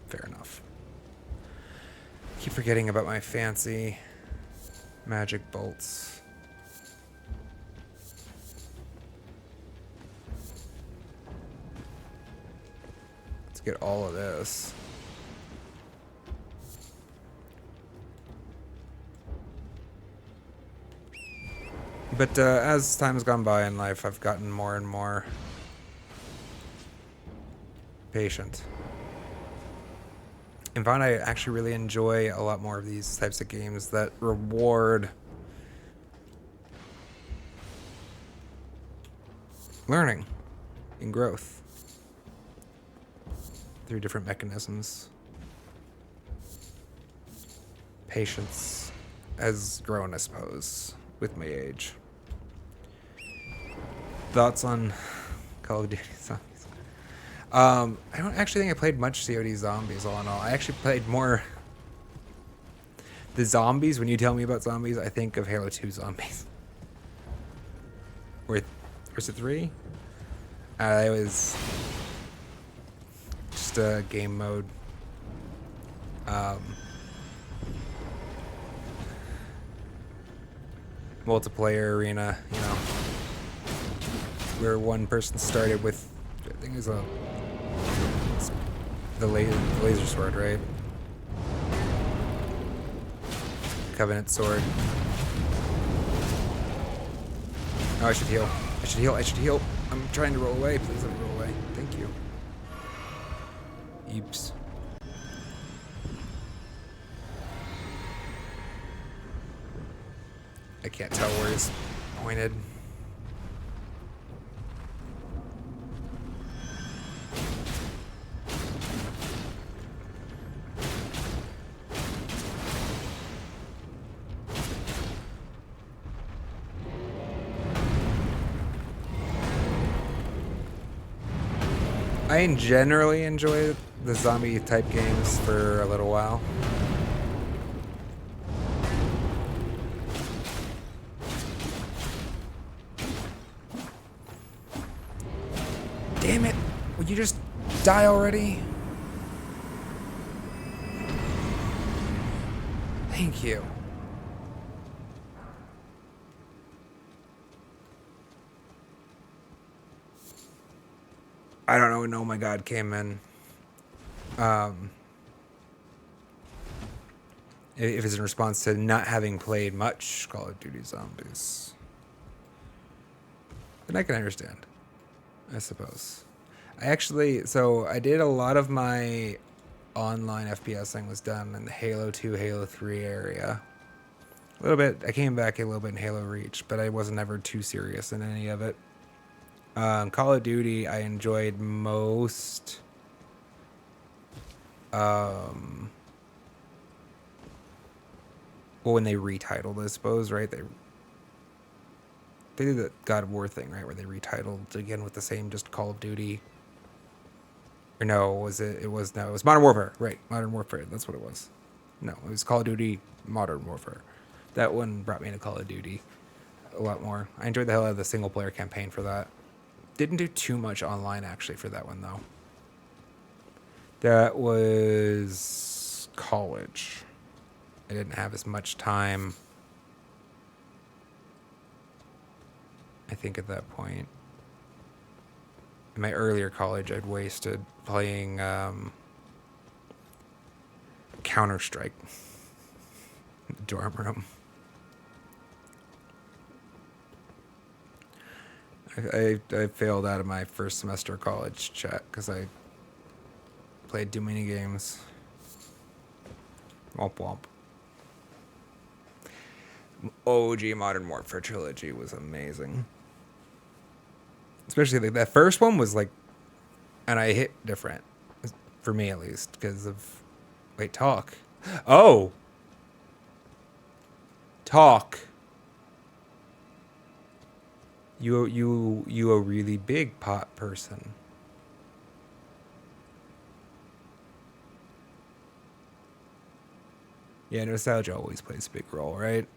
Speaker 1: Fair enough. Keep forgetting about my fancy magic bolts. Let's get all of this. But as time has gone by in life, I've gotten more and more patient. And found I actually really enjoy a lot more of these types of games that reward learning and growth through different mechanisms. Patience has grown, I suppose, with my age. Thoughts on Call of Duty Zombies? I don't actually think I played much COD Zombies, all in all. I actually played more the zombies. When you tell me about zombies, I think of Halo 2 Zombies. Or was it 3? It was just a game mode. Multiplayer arena, you know, where one person started with, I think it was the laser sword, right? Covenant sword. Oh, I should heal. I should heal. I should heal. I'm trying to roll away. Please let me roll away. Thank you. Oops. I can't tell where he's pointed. I generally enjoy the zombie type games for a little while. Damn it! Would you just die already? Thank you. I don't know when Oh My God came in. If it's in response to not having played much Call of Duty Zombies, then I can understand, I suppose. So I did a lot of my online FPSing was done in the Halo 2, Halo 3 area. A little bit, I came back a little bit in Halo Reach, but I wasn't ever too serious in any of it. Call of Duty, I enjoyed most. Well, when they retitled, I suppose, right? They did the God of War thing, right? Where they retitled again with the same just Call of Duty. Or no, was it? It was Modern Warfare, right? Modern Warfare, that's what it was. No, it was Call of Duty Modern Warfare. That one brought me into Call of Duty a lot more. I enjoyed the hell out of the single player campaign for that. Didn't do too much online actually for that one though. That was college. I didn't have as much time, I think, at that point. In my earlier college, I'd wasted playing Counter-Strike in the dorm room. I failed out of my first semester of college chat because I played too many games. Womp womp. OG Modern Warfare trilogy was amazing. Especially like that first one was like, and I hit different, for me at least, because of, wait, talk. Oh! Talk. You a really big pot person. Yeah, nostalgia always plays a big role, right?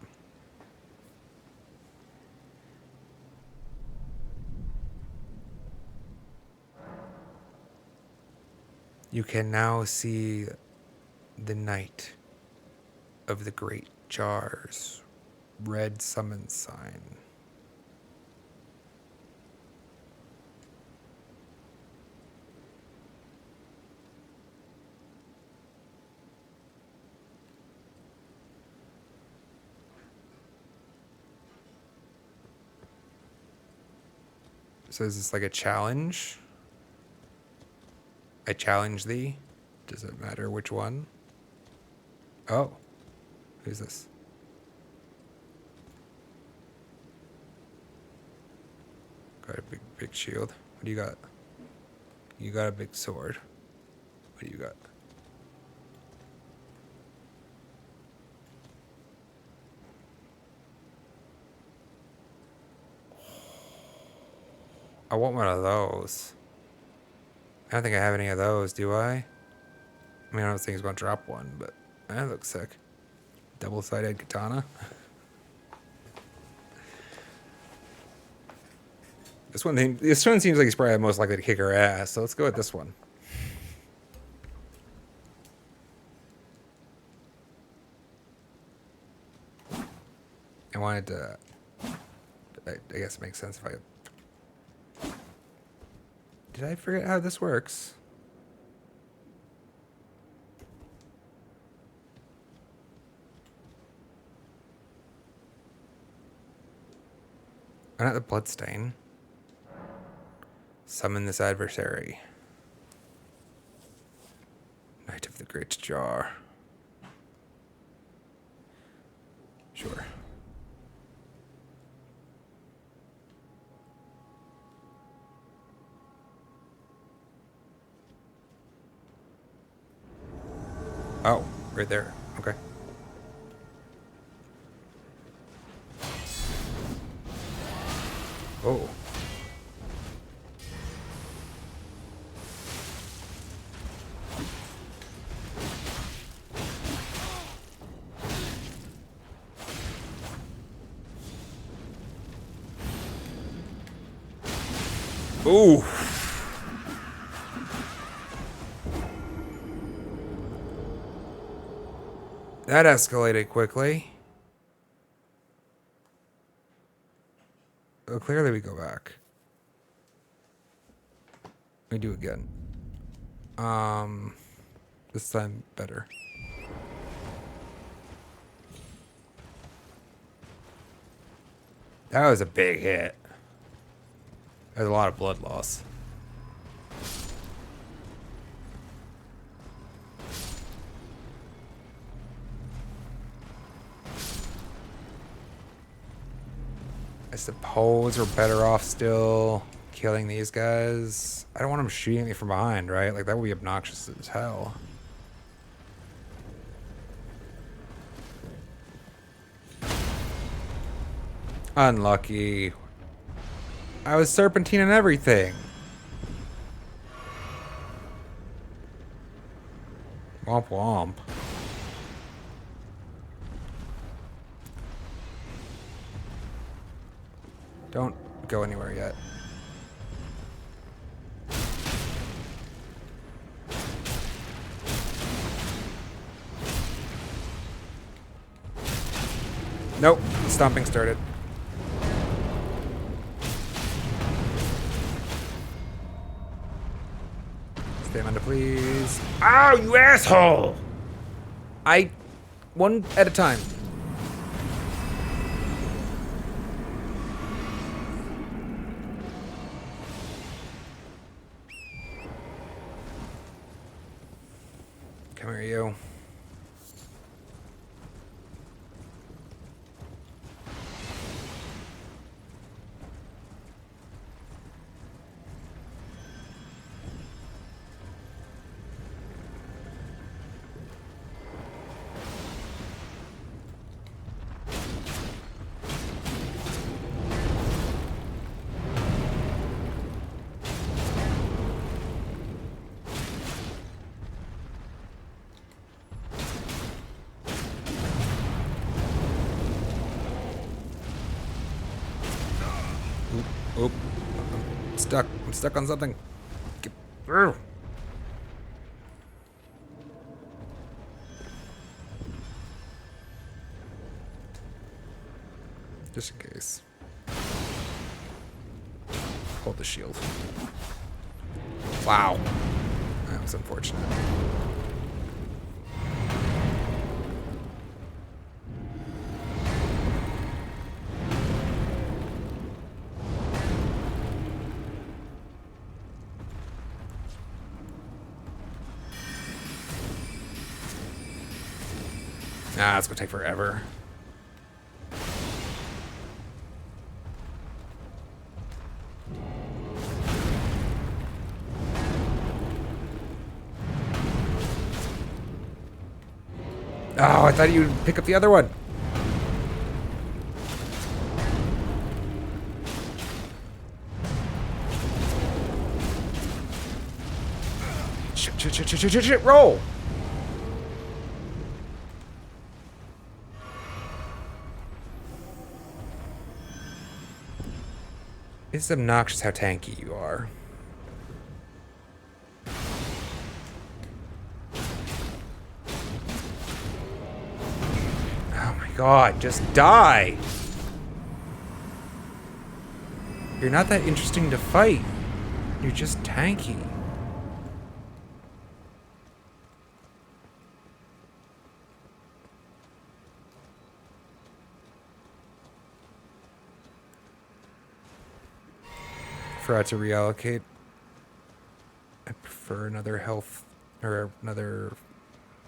Speaker 1: You can now see the night of the great jars. Red summon sign. So is this like a challenge? I challenge thee? Does it matter which one? Oh. Who's this? Got a big shield. What do you got? You got a big sword. What do you got? I want one of those. I don't think I have any of those, do I? I mean, I don't think he's going to drop one, but that looks sick. Double-sided katana. This one seems like he's probably most likely to kick her ass, so let's go with this one. I wanted to... I guess it makes sense if I... Did I forget how this works? I'm not the bloodstain. Summon this adversary. Knight of the Great Jar. Sure. Oh, right there. Okay. Oh. Ooh. That escalated quickly. Oh, clearly we go back. We do again. This time better. That was a big hit. There's a lot of blood loss. I suppose we're better off still killing these guys. I don't want them shooting me from behind, right? Like, that would be obnoxious as hell. Unlucky. I was serpentine and everything. Womp womp. Don't go anywhere yet. Nope. Stomping started. Stay under, please. Ow, you asshole! One at a time. Come here, you. Oop. I'm stuck. I'm stuck on something. Get through. Just in case. Hold the shield. Wow. That was unfortunate. Ah, it's gonna take forever. Oh, I thought you'd pick up the other one. Shit, roll! It's obnoxious how tanky you are. Oh my god, just die! You're not that interesting to fight. You're just tanky. Forgot to reallocate. I prefer another health or another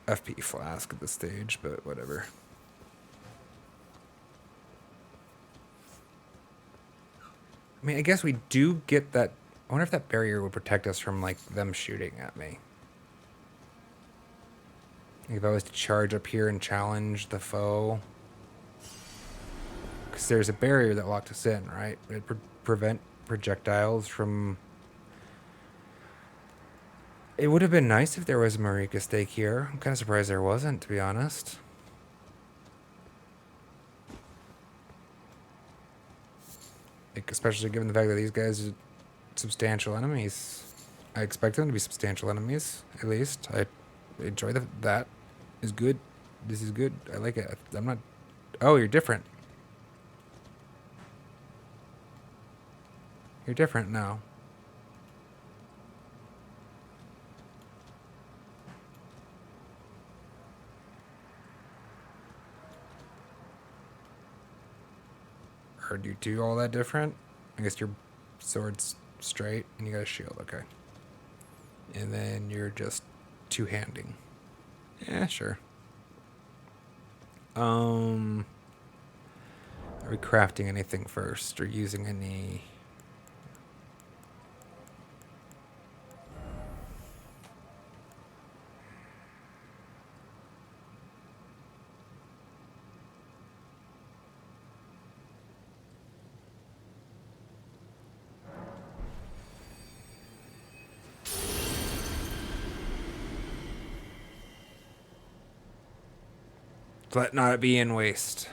Speaker 1: FP flask at this stage, but whatever. I mean, I guess we do get that. I wonder if that barrier would protect us from, like, them shooting at me. If I was to charge up here and challenge the foe. Because there's a barrier that locked us in, right? It prevent projectiles from... It would have been nice if there was a Marika stake here. I'm kind of surprised there wasn't, to be honest. Like, especially given the fact that these guys are substantial enemies. I expect them to be substantial enemies, at least. I enjoy that. Is good. This is good. I like it. I'm not... Oh, you're different. You're different now. Are you two all that different? I guess your sword's straight and you got a shield, okay. And then you're just two-handing. Yeah, sure. Are we crafting anything first or using any... Let not be in waste.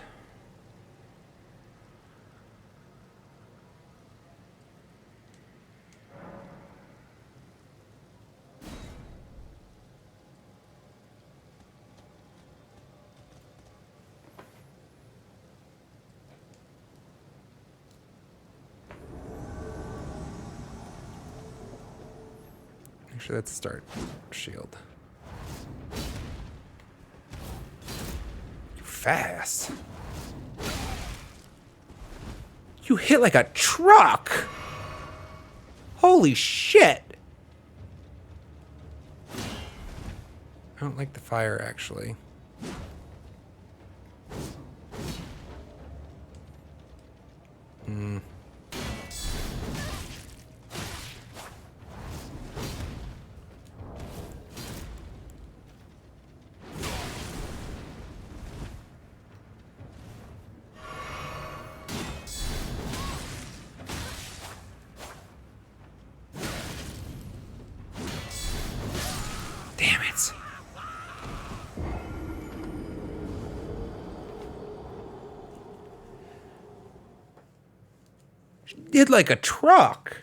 Speaker 1: Actually, let's start shield. Fast. You hit like a truck. Holy shit. I don't like the fire, actually. Damn it. She did like a truck.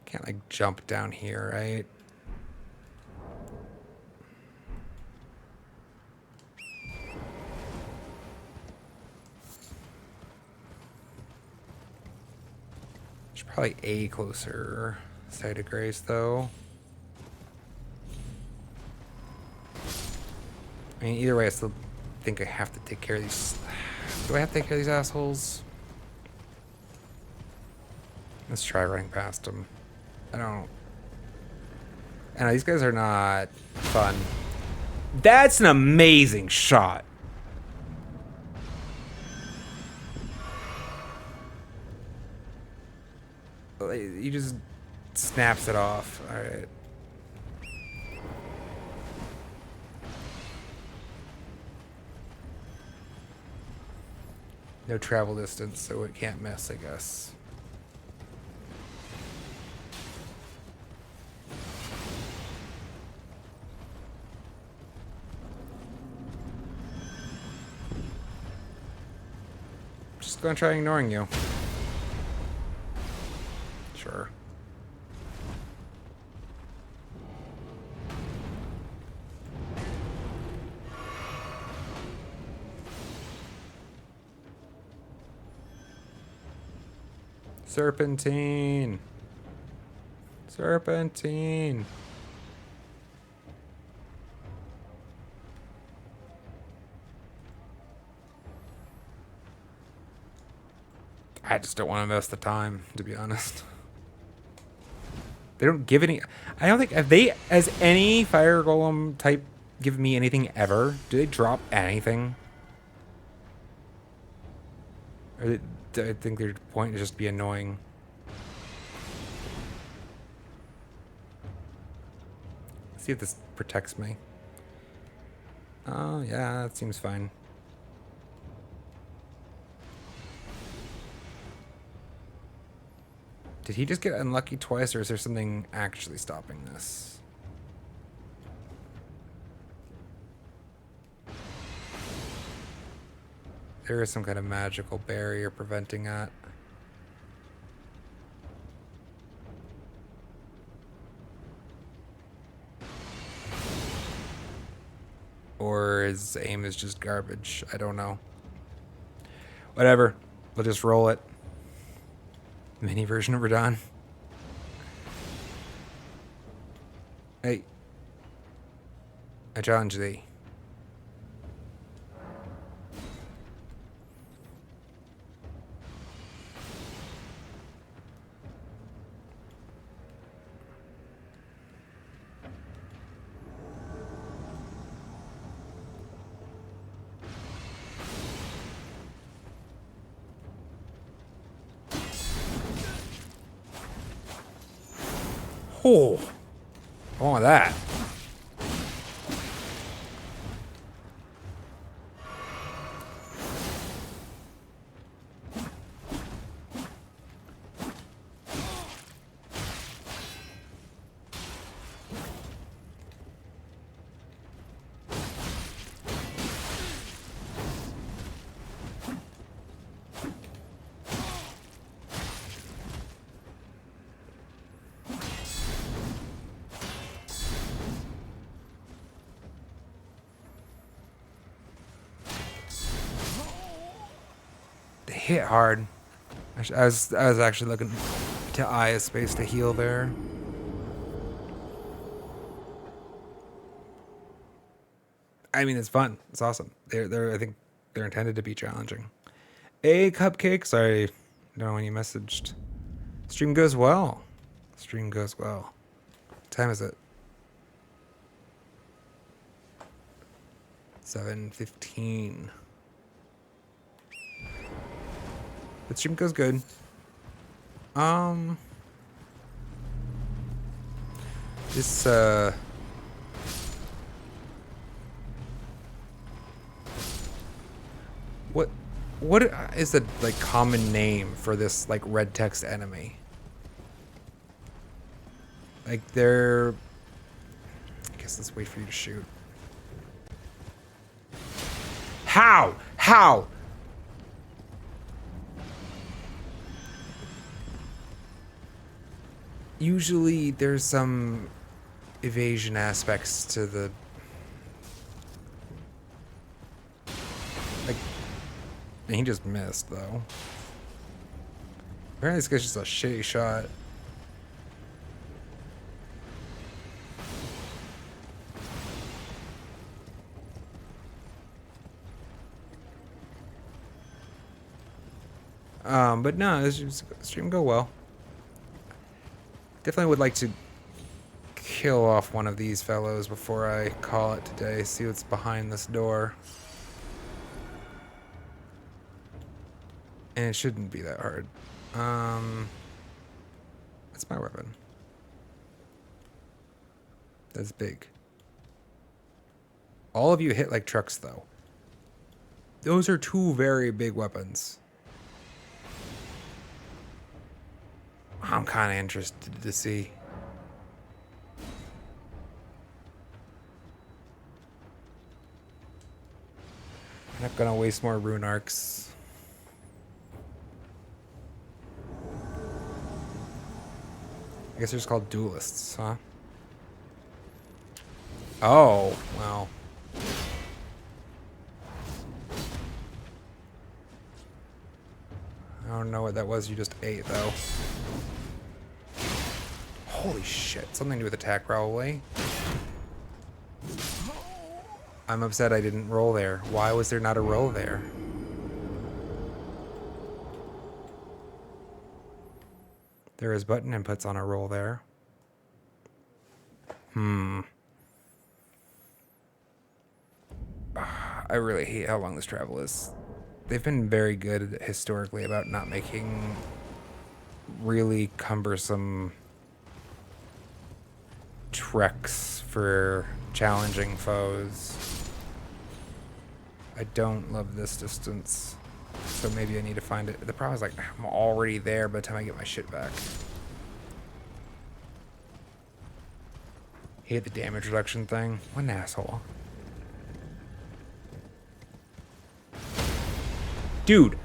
Speaker 1: Can't like jump down here, right? Should probably A closer side of Grace though. I mean, either way, I still think I have to take care of these. Do I have to take care of these assholes? Let's try running past them. I know these guys are not fun. That's an amazing shot. He just snaps it off. All right. No travel distance, so it can't miss, I guess. Just gonna try ignoring you. Sure. Serpentine. Serpentine. I just don't want to miss the time, to be honest. They don't give any. I don't think have they as any fire golem type give me anything ever. Do they drop anything? Or I think their point is just to be annoying. Let's see if this protects me. Oh yeah, that seems fine. Did he just get unlucky twice, or is there something actually stopping this? There is some kind of magical barrier preventing that. Or his aim is just garbage. I don't know. Whatever. We'll just roll it. Mini version of Radon. Hey. I challenge thee. Oh, I want that. hit hard. I was actually looking to eye a space to heal there. I mean, it's fun. It's awesome. I think they're intended to be challenging. A cupcake. Sorry, don't know when you messaged. Stream goes well. Stream goes well. What time is it? 7:15. The stream goes good. This what is the like common name for this like red text enemy? Like they're, I guess let's wait for you to shoot. How? Usually there's some evasion aspects to the, like, he just missed though. Apparently this guy's just a shitty shot. But no, this stream go well. Definitely would like to kill off one of these fellows before I call it today. See what's behind this door. And it shouldn't be that hard. That's my weapon. That's big. All of you hit like trucks, though. Those are two very big weapons. I'm kind of interested to see. I'm not gonna waste more rune arcs. I guess they're just called duelists, huh? Oh, well. I don't know what that was you just ate, though. Holy shit. Something to do with attack, probably. I'm upset I didn't roll there. Why was there not a roll there? There is button inputs on a roll there. I really hate how long this travel is. They've been very good historically about not making really cumbersome treks for challenging foes. I don't love this distance, so maybe I need to find it. The problem is, like, I'm already there by the time I get my shit back. Hate the damage reduction thing. What an asshole. Dude,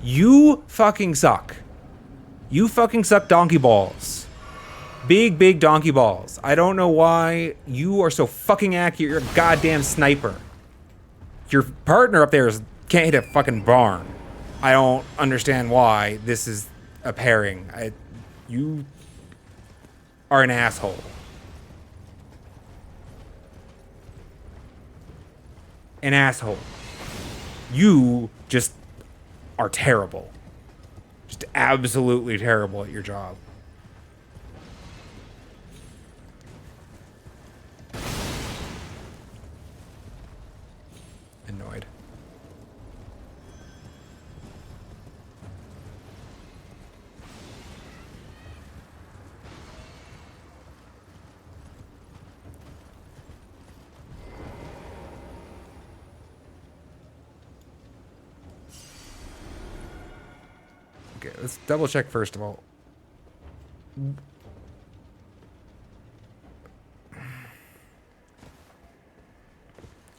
Speaker 1: you fucking suck. You fucking suck donkey balls. Big donkey balls. I don't know why you are so fucking accurate. You're a goddamn sniper. Your partner up there can't hit a fucking barn. I don't understand why this is a pairing. You are an asshole. An asshole. You just are terrible. Just absolutely terrible at your job. Annoyed. Okay, let's double check first of all.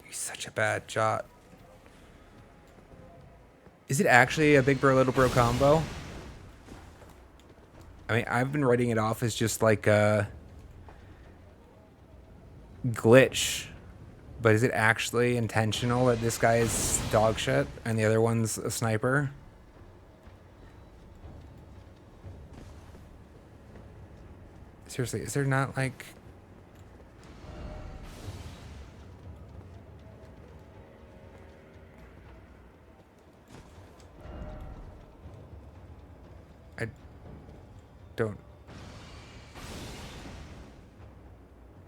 Speaker 1: He's such a bad shot. Is it actually a big bro, little bro combo? I mean, I've been writing it off as just like a glitch. But is it actually intentional that this guy is dog shit and the other one's a sniper? Seriously, is there not like... I don't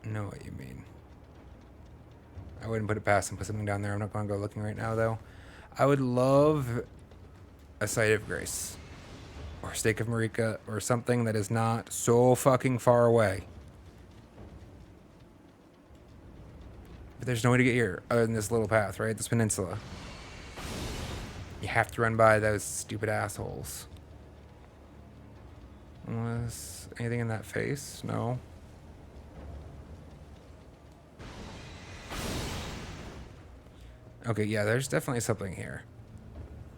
Speaker 1: know what you mean. I wouldn't put it past and put something down there. I'm not going to go looking right now, though. I would love a Site of Grace. Or Stake of Marika. Or something that is not so fucking far away. But there's no way to get here other than this little path, right? This peninsula. You have to run by those stupid assholes. Unless... anything in that face? No. Okay, yeah, there's definitely something here.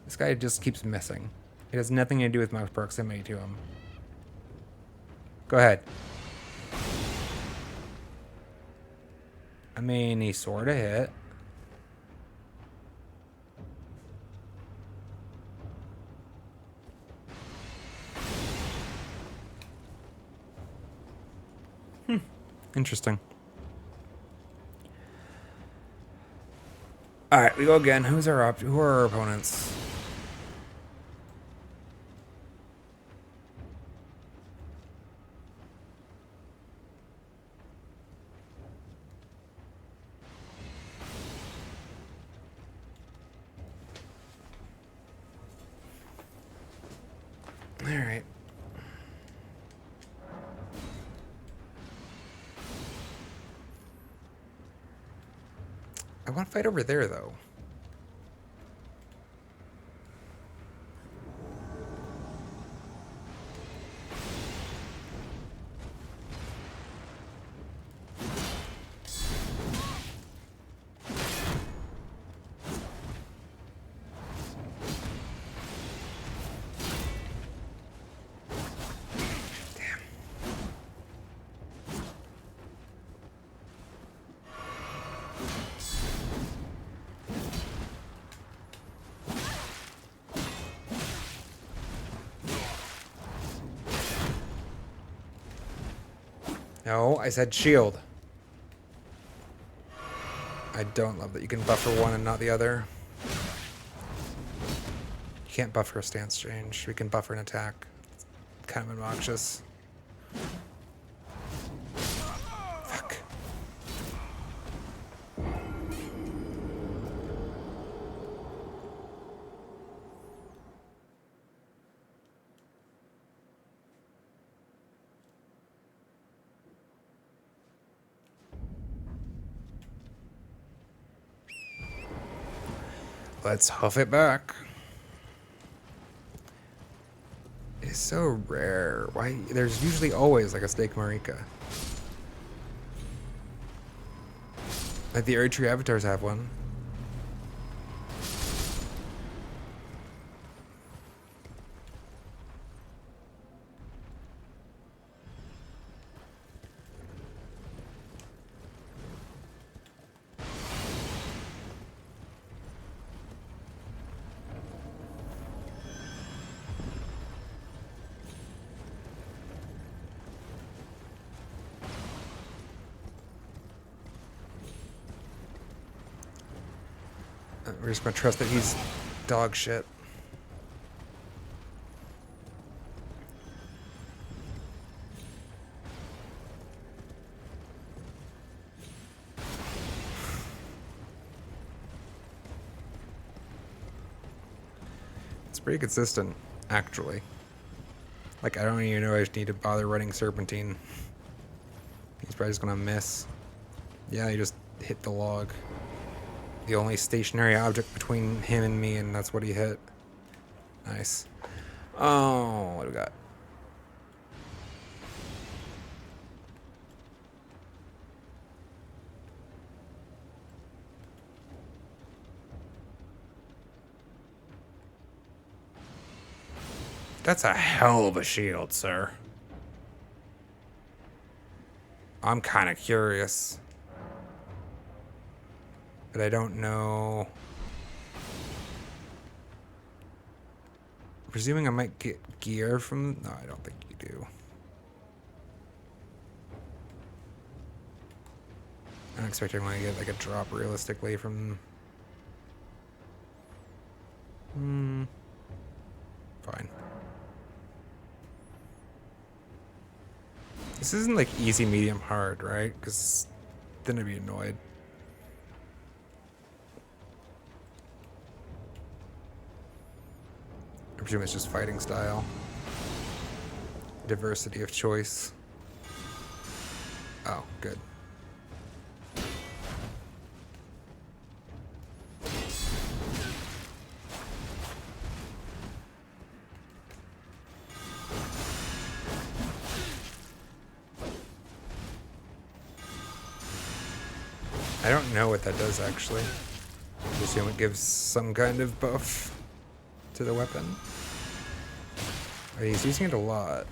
Speaker 1: This guy just keeps missing. It has nothing to do with my proximity to him. Go ahead. I mean, he sort of hit. Interesting. All right, we go again. Who are our opponents? All right. I want to fight over there, though. No, I said shield. I don't love that you can buffer one and not the other. You can't buffer a stance change. We can buffer an attack. It's kind of obnoxious. Fuck. Let's huff it back. It's so rare. Why? There's usually always like a Stake Marika. Like the Erdtree avatars have one. We're just gonna trust that he's dog shit. It's pretty consistent, actually. Like, I don't even know I just need to bother running Serpentine. He's probably just gonna miss. Yeah, he just hit the log. The only stationary object between him and me, and that's what he hit. Nice. Oh, what do we got? That's a hell of a shield, sir. I'm kind of curious. But I don't know. Presuming I might get gear from... No, I don't think you do. expecting when I get like a drop realistically from. Fine. This isn't like easy, medium, hard, right? Because then I'd be annoyed. I presume it's just fighting style. Diversity of choice. Oh, good. I don't know what that does actually. I assume it gives some kind of buff to the weapon. Oh, he's using it a lot.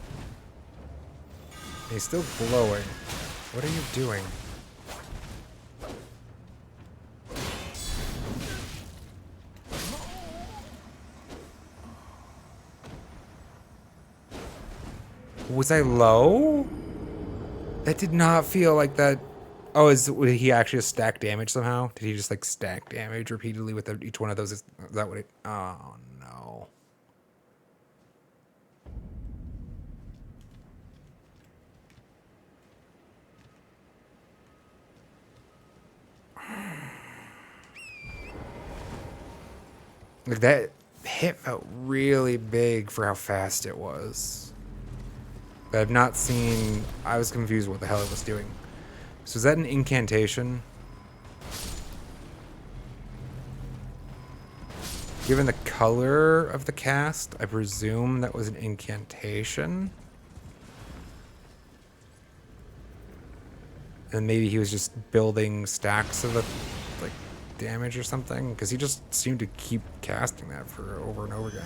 Speaker 1: He's still glowing. What are you doing? Was I low? That did not feel like that. Oh, did he actually just stack damage somehow? Did he just like stack damage repeatedly with each one of those? Is that what it? Oh no. Like that hit felt really big for how fast it was. But I've not seen. I was confused what the hell it was doing. So is that an incantation? Given the color of the cast, I presume that was an incantation. And maybe he was just building stacks of like damage or something, because he just seemed to keep casting that for over and over again.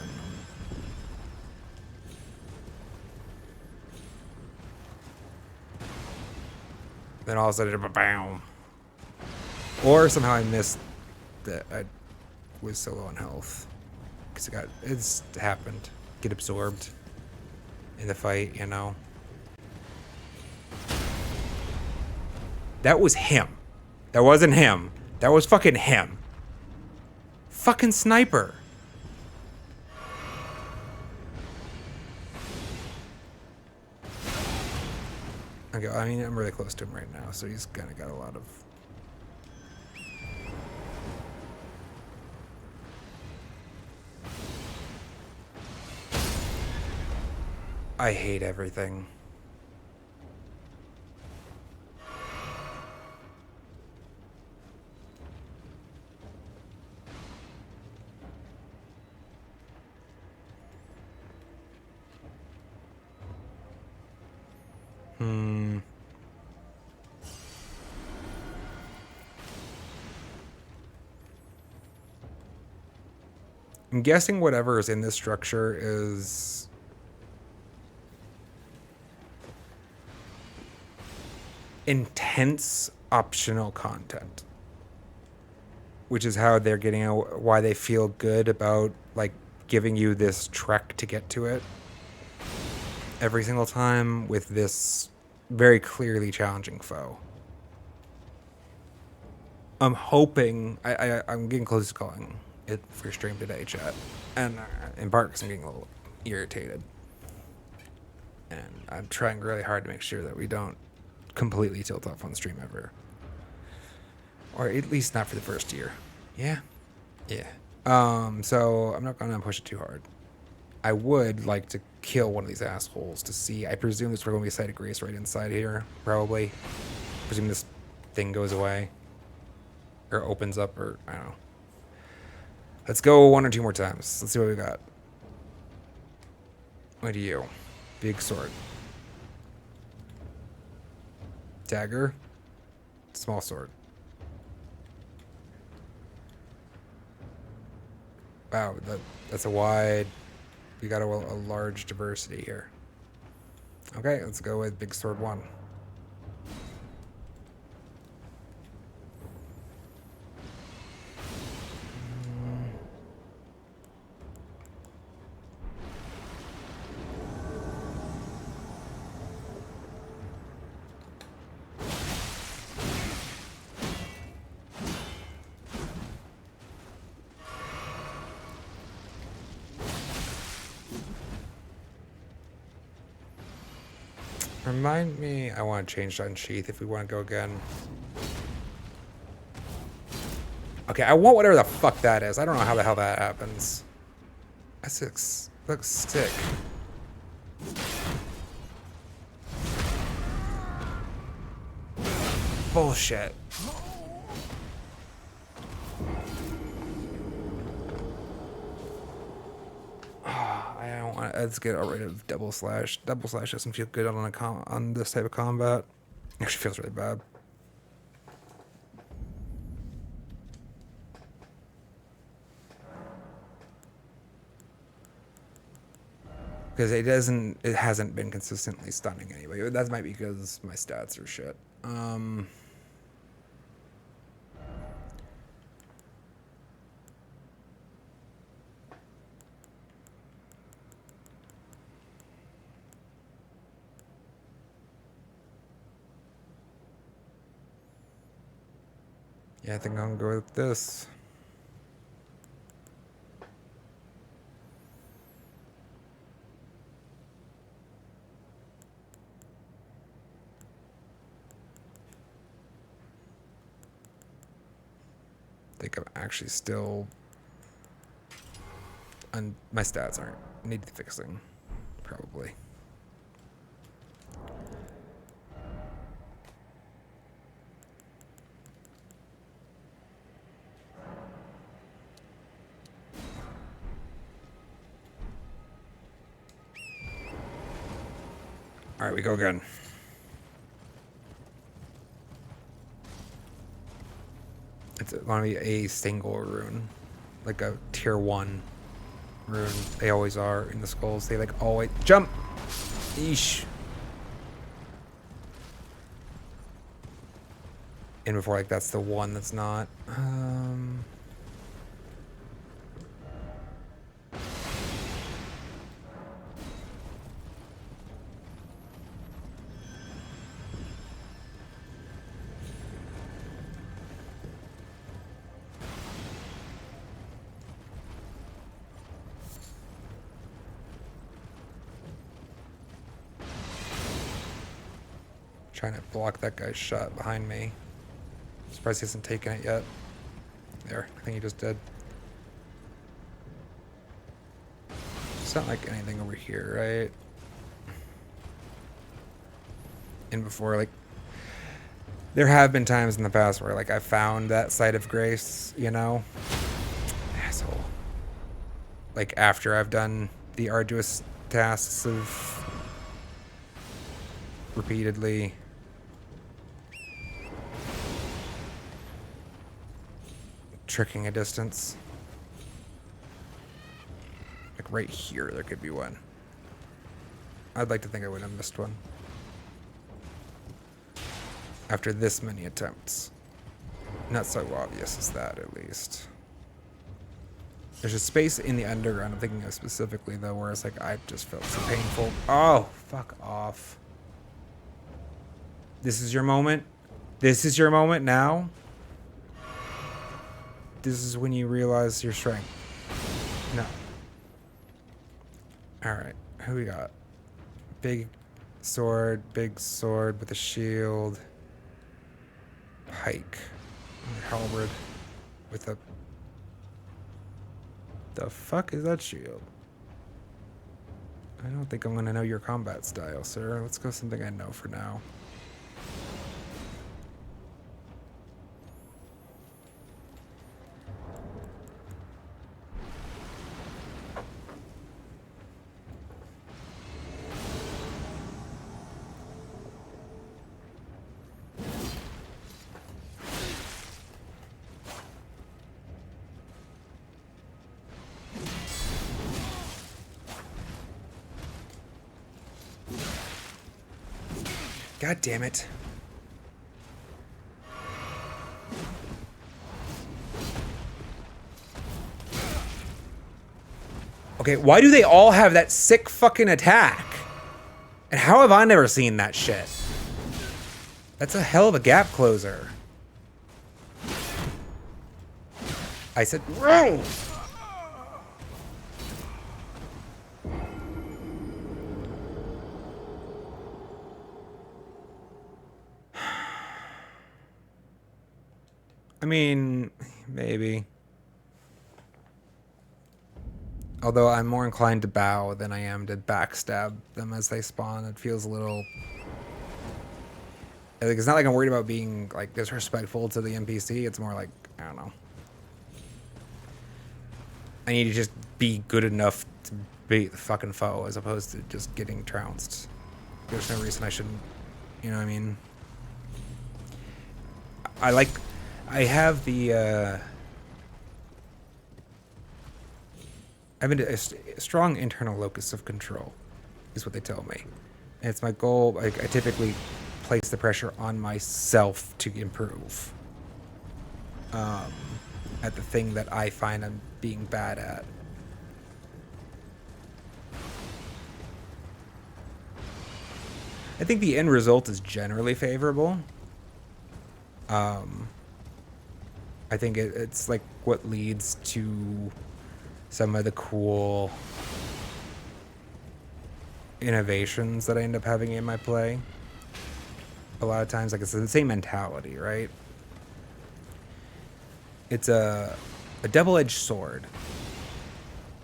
Speaker 1: Then all of a sudden, bam! Or somehow I missed that I was so low on health, because it's happened. Get absorbed in the fight, you know. That was him. That wasn't him. That was fucking him. Fucking sniper. Okay, I mean, I'm really close to him right now, so he's kind of got a lot of... I hate everything. I'm guessing whatever is in this structure is intense optional content, which is how they're getting out, why they feel good about like giving you this trek to get to it every single time with this very clearly challenging foe. I'm hoping I'm getting close to calling it for stream today, chat, and in part because I'm getting a little irritated, and I'm trying really hard to make sure that we don't completely tilt off on the stream ever, or at least not for the first year. Yeah. So I'm not gonna push it too hard. I would like to kill one of these assholes to see. I presume there's going to be a site of grace right inside here, probably. I presume this thing goes away or opens up, or I don't know. Let's go one or two more times. Let's see what we got. What do you? Big sword. Dagger. Small sword. Wow, that's a wide... We got a large diversity here. Okay, let's go with big sword 1. Remind me, I want to change to Unsheath if we want to go again. Okay, I want whatever the fuck that is. I don't know how the hell that happens. That looks sick. Bullshit. I don't want to. Let's get rid of double slash. Double slash doesn't feel good on this type of combat. It actually feels really bad. Because it hasn't been consistently stunning anyway. That might be because my stats are shit. Yeah, I think I'm gonna go with this. I think I'm actually still... my stats aren't... need fixing. Probably. Alright, we go again. It's going to be a single rune. Like a tier 1 rune. They always are in the skulls. They like always... Jump! Eesh. And before, like, that's the one that's not. Trying to block that guy's shot behind me. Surprised he hasn't taken it yet. There, I think he just did. It's not like anything over here, right? And before, like, there have been times in the past where, like, I found that site of grace, you know? Asshole. Like, after I've done the arduous tasks of repeatedly tricking a distance. Like right here, there could be one. I'd like to think I would have missed one. After this many attempts. Not so obvious as that, at least. There's a space in the underground I'm thinking of specifically, though, where it's like, I just felt so painful. Oh, fuck off. This is your moment? This is your moment now? This is when you realize your strength. No. Alright, who we got? Big sword with a shield. Pike. Halberd with a... The fuck is that shield? I don't think I'm gonna know your combat style, sir. Let's go something I know for now. God damn it. Okay, why do they all have that sick fucking attack? And how have I never seen that shit? That's a hell of a gap closer. I said, roll! I mean, maybe. Although I'm more inclined to bow than I am to backstab them as they spawn. It feels a little... Like, it's not like I'm worried about being like disrespectful to the NPC. It's more like, I don't know. I need to just be good enough to beat the fucking foe as opposed to just getting trounced. There's no reason I shouldn't, you know what I mean? I have the, I have a strong internal locus of control, is what they tell me. And it's my goal. I typically place the pressure on myself to improve at the thing that I find I'm being bad at. I think the end result is generally favorable. I think it's like what leads to some of the cool innovations that I end up having in my play. A lot of times, like, it's the same mentality, right? It's a double-edged sword,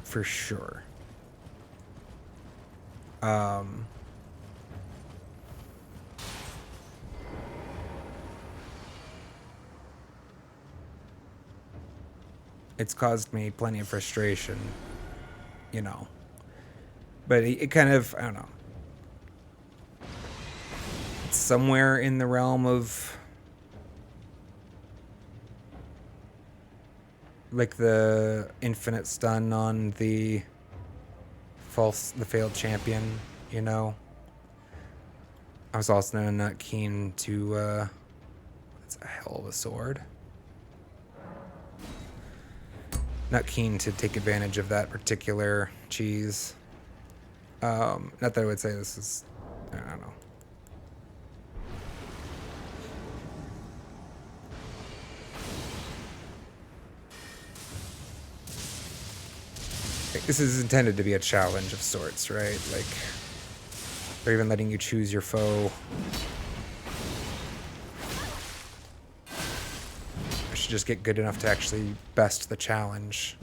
Speaker 1: for sure. It's caused me plenty of frustration, you know. But it kind of, I don't know. It's somewhere in the realm of like the infinite stun on the failed champion, you know. I was also not keen to that's a hell of a sword. Not keen to take advantage of that particular cheese. Not that I would say this is, I don't know. This is intended to be a challenge of sorts, right? Like, they're even letting you choose your foe. I should just get good enough to actually best the challenge.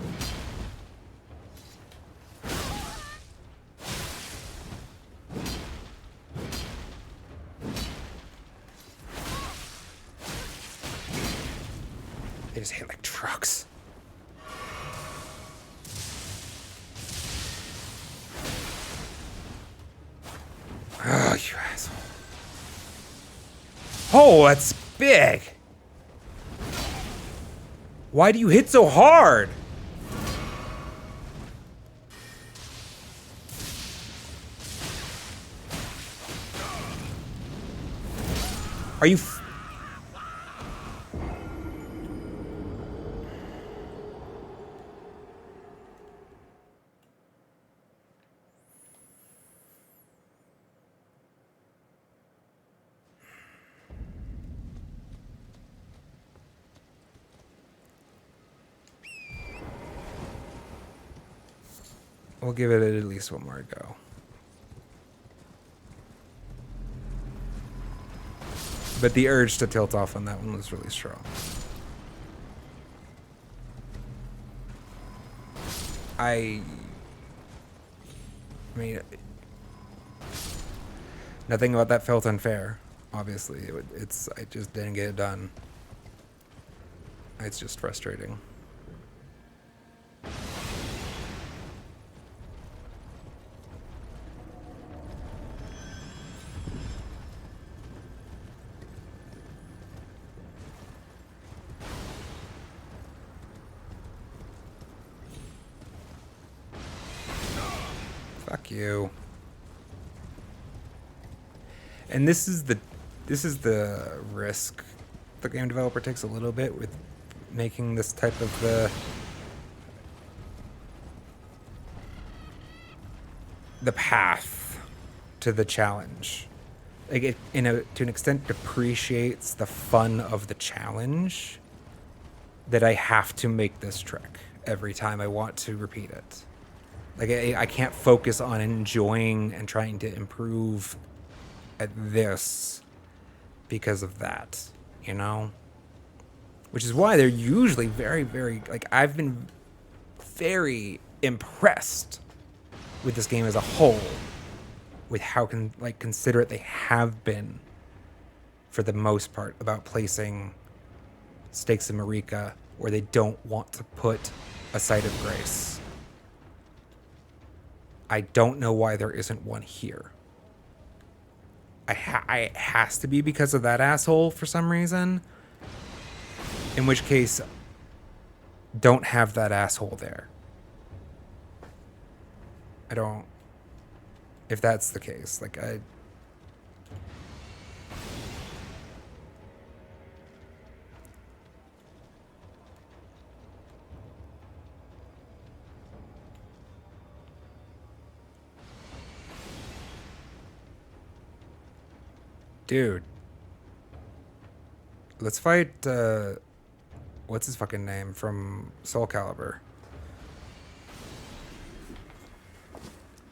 Speaker 1: They just hit like trucks. Oh, you asshole. Oh, that's big. Why do you hit so hard? Are you... We'll give it at least one more go. But the urge to tilt off on that one was really strong. I mean, nothing about that felt unfair. Obviously, I just didn't get it done. It's just frustrating. Fuck you. And this is the risk the game developer takes a little bit with making this type of the path to the challenge. Like it, to an extent, depreciates the fun of the challenge. That I have to make this trick every time I want to repeat it. Like, I can't focus on enjoying and trying to improve at this because of that, you know? which is why they're usually very, very, like, I've been very impressed with this game as a whole, with how considerate they have been for the most part about placing stakes in Marika where they don't want to put a site of grace. I don't know why there isn't one here. It has to be because of that asshole for some reason. In which case, don't have that asshole there. I don't... If that's the case, like, dude. Let's fight, what's his fucking name from Soul Calibur?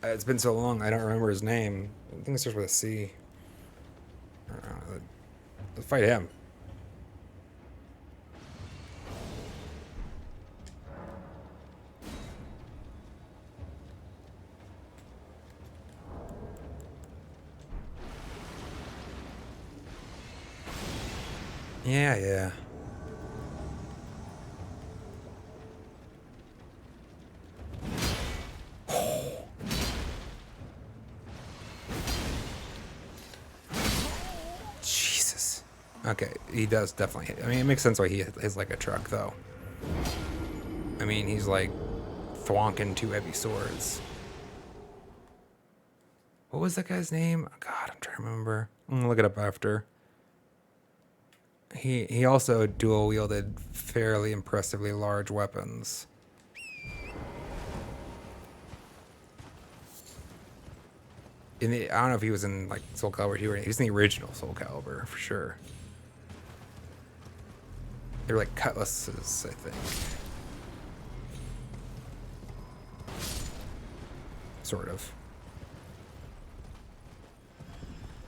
Speaker 1: It's been so long, I don't remember his name. I think it starts with a C. Let's fight him. Yeah. Jesus. Okay, he does definitely hit. I mean, it makes sense why he is like a truck, though. I mean, he's like thwonking two heavy swords. What was that guy's name? Oh, God, I'm trying to remember. I'm gonna look it up after. He also dual wielded fairly impressively large weapons. I don't know if he was in like Soul Calibur 2 or he was in the original Soul Calibur for sure. They were like cutlasses, I think. Sort of.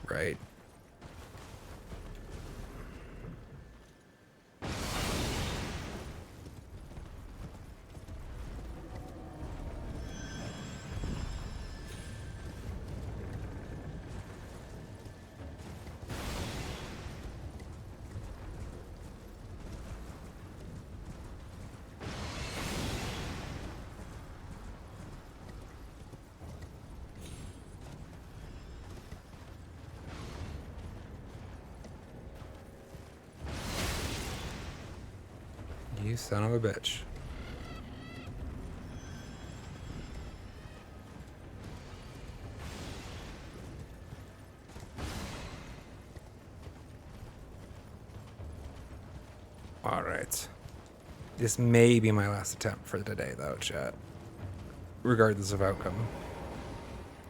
Speaker 1: Right. You son of a bitch. All right. This may be my last attempt for today, though, chat. Regardless of outcome.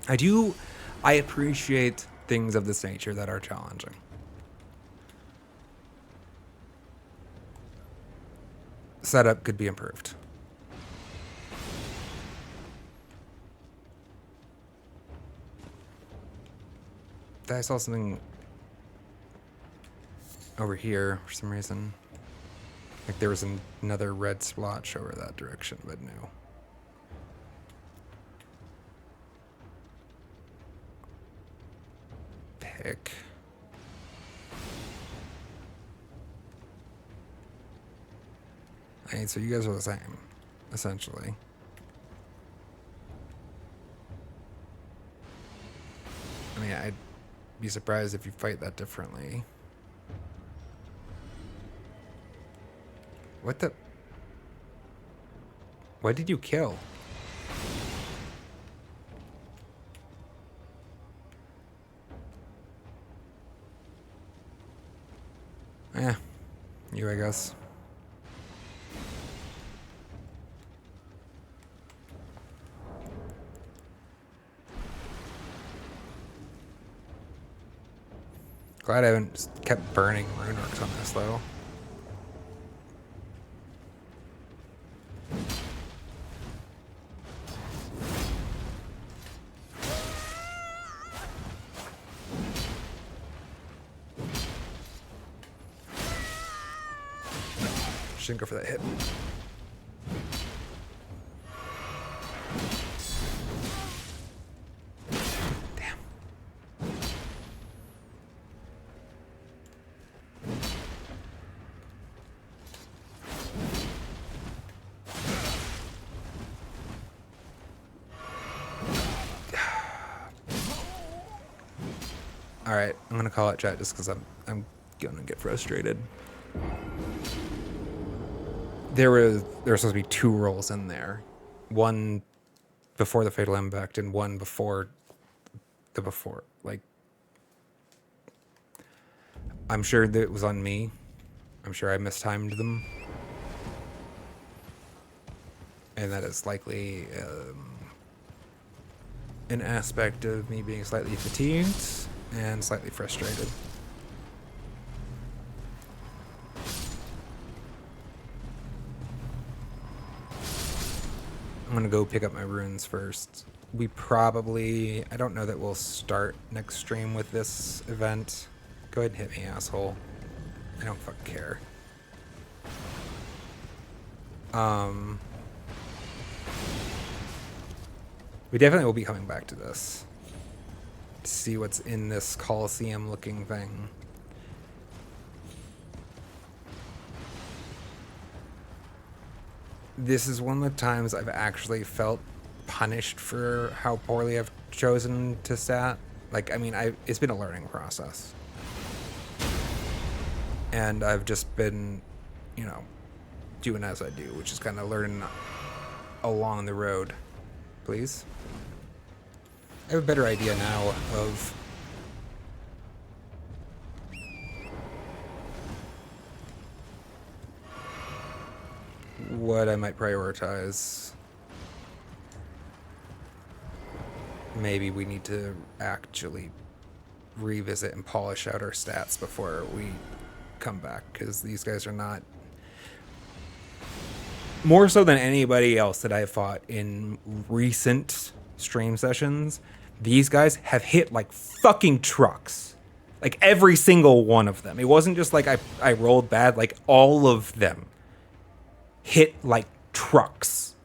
Speaker 1: I appreciate things of this nature that are challenging. Setup could be improved. I saw something over here for some reason. Like there was another red splotch over that direction, but no. Pick. Hey, so you guys are the same, essentially. I mean, I'd be surprised if you fight that differently. What the? What did you kill? Yeah, you, I guess. Glad I haven't just kept burning runeworks on this, though. shouldn't go for that hit. Damn. All right, I'm gonna call it chat just because I'm gonna get frustrated. There were supposed to be 2 rolls in there, one before the fatal impact and one before the before. Like, I'm sure that it was on me. I'm sure I mistimed them, and that is likely an aspect of me being slightly fatigued and slightly frustrated. I'm gonna go pick up my runes first. We probably, I don't know that we'll start next stream with this event. Go ahead and hit me, asshole. I don't fucking care. We definitely will be coming back to this. To see what's in this Coliseum looking thing. This is one of the times I've actually felt punished for how poorly I've chosen to stat. Like, I mean, it's been a learning process. And I've just been, you know, doing as I do, which is kind of learning along the road. Please? I have a better idea now of what I might prioritize. Maybe we need to actually revisit and polish out our stats before we come back, because these guys are not, more so than anybody else that I've fought in recent stream sessions, these guys have hit like fucking trucks. Like every single one of them. It wasn't just like I rolled bad, like all of them hit like trucks.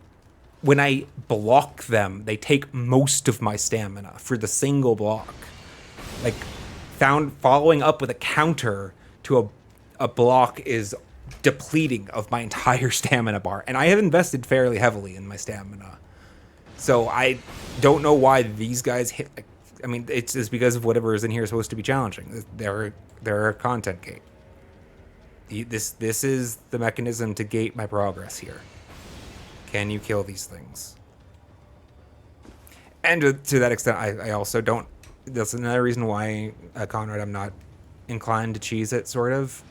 Speaker 1: When I block them, they take most of my stamina for the single block. Like, following up with a counter to a block is depleting of my entire stamina bar. And I have invested fairly heavily in my stamina. So I don't know why these guys hit, like, I mean, it's just because of whatever is in here is supposed to be challenging. They're a content gate. This is the mechanism to gate my progress here. Can you kill these things? And to that extent, I also don't, that's another reason why, Conrad, I'm not inclined to cheese it, sort of.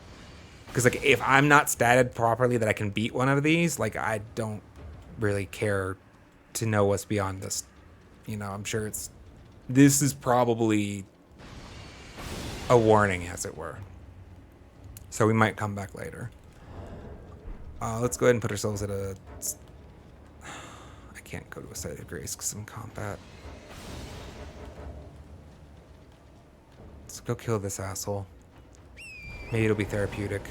Speaker 1: Because, like, if I'm not statted properly that I can beat one of these, like, I don't really care to know what's beyond this. You know, I'm sure this is probably a warning, as it were. So we might come back later. Let's go ahead and put ourselves at a... I can't go to a site of grace because I'm in combat. Let's go kill this asshole. Maybe it'll be therapeutic.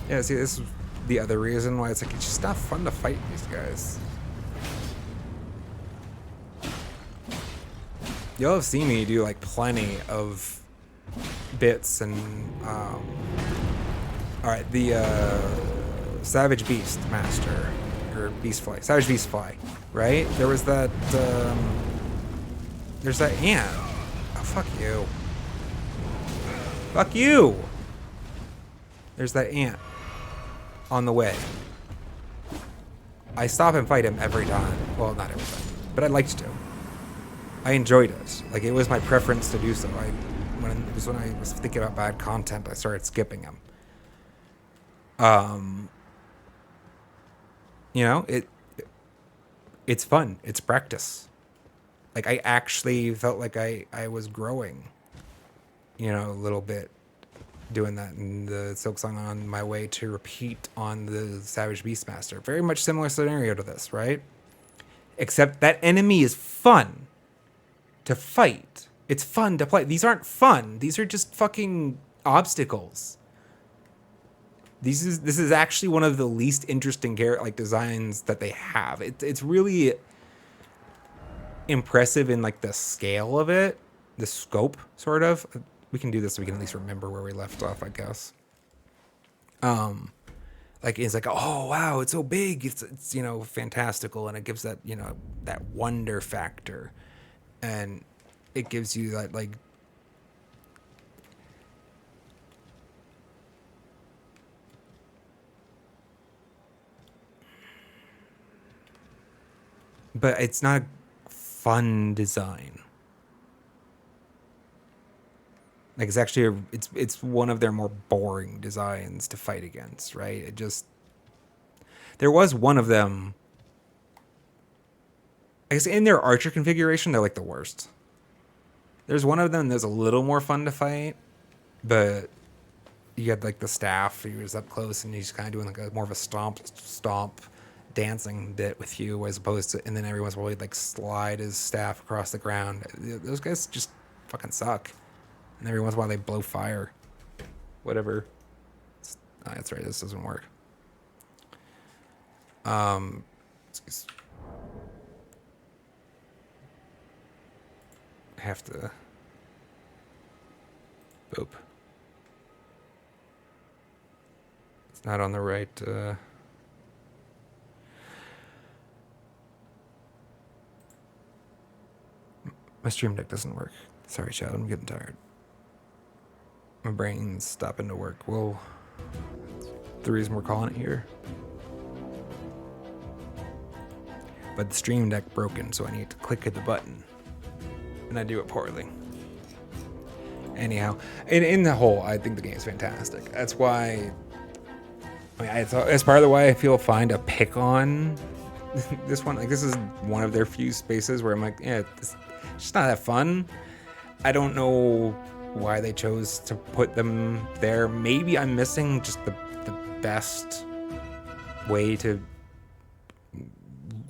Speaker 1: Yeah, see, this is the other reason why it's like, it's just not fun to fight these guys. You'll have seen me do like plenty of bits and alright, the Savage Beast Master, or Beast Fly, Savage Beast Fly, right? There was that there's that ant. Oh, fuck you. Fuck you! There's that ant on the way. I stop and fight him every time. Well, not every time, but I liked to. I enjoyed it. Like, it was my preference to do so. When I was thinking about bad content, I started skipping him. You know, it's fun. It's practice. Like, I actually felt like I was growing, you know, a little bit doing that in the Silk Song on my way to repeat on the Savage Beastmaster. Very much similar scenario to this, right? Except that enemy is fun to fight. It's fun to play. These aren't fun. These are just fucking obstacles. This is actually one of the least interesting like designs that they have. It's really impressive in like the scale of it, the scope, sort of. We can do this so we can at least remember where we left off, I guess. Like, it's like, oh wow, it's so big, it's you know, fantastical, and it gives that, you know, that wonder factor, and it gives you that, like, but it's not a fun design. Like, it's actually it's one of their more boring designs to fight against, right? It just, there was one of them, I guess in their archer configuration, they're like the worst. There's one of them that's a little more fun to fight, but you had like the staff, he was up close and he's kind of doing like a more of a stomp dancing bit with you, as opposed to, and then every once in a while he'd like slide his staff across the ground. Those guys just fucking suck. And every once in a while they blow fire. Whatever. Oh, that's right, this doesn't work. Excuse. I have to. Boop. It's not on the right. My stream deck doesn't work. Sorry, chat. I'm getting tired. My brain's stopping to work. Well, the reason we're calling it here. But the stream deck broken, so I need to click the button. And I do it poorly. Anyhow, in the whole, I think the game's fantastic. That's why, I mean, it's part of the why I feel fine to pick on this one. Like, this is one of their few spaces where I'm like, yeah, it's just not that fun. I don't know why they chose to put them there. Maybe I'm missing just the best way to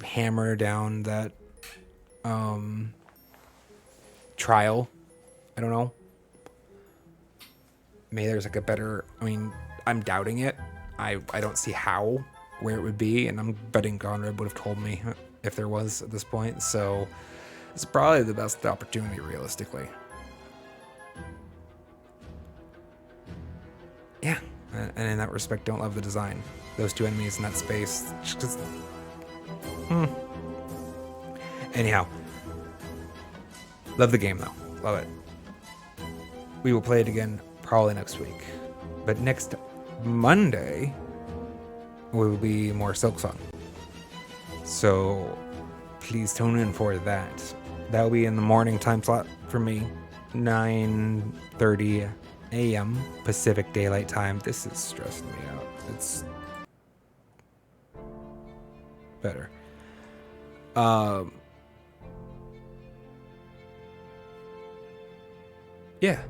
Speaker 1: hammer down that trial. I don't know. Maybe there's like a better, I mean, I'm doubting it. I don't see how, where it would be, and I'm betting Conrad would have told me if there was at this point, so it's probably the best opportunity realistically. Yeah, and in that respect, don't love the design. Those two enemies in that space, just Anyhow, love the game though, love it. We will play it again probably next week, but next Monday will be more Silksong. So please tune in for that. That'll be in the morning time slot for me, 9:30 a.m. Pacific Daylight Time. This is stressing me out. It's better. Yeah.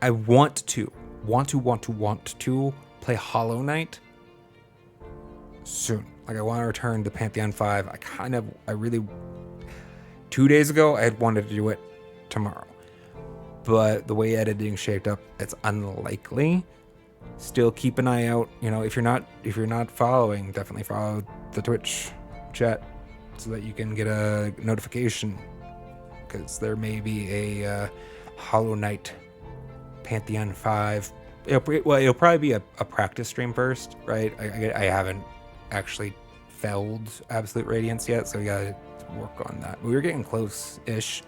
Speaker 1: I want to play Hollow Knight soon. Like, I want to return to Pantheon 5. I really, 2 days ago, I had wanted to do it tomorrow. But the way editing shaped up, it's unlikely. Still keep an eye out. You know, if you're not following, definitely follow the Twitch chat so that you can get a notification, because there may be a Hollow Knight Pantheon 5. It'll probably be a practice stream first, right? I haven't actually felled Absolute Radiance yet, so we gotta work on that. We were getting close-ish.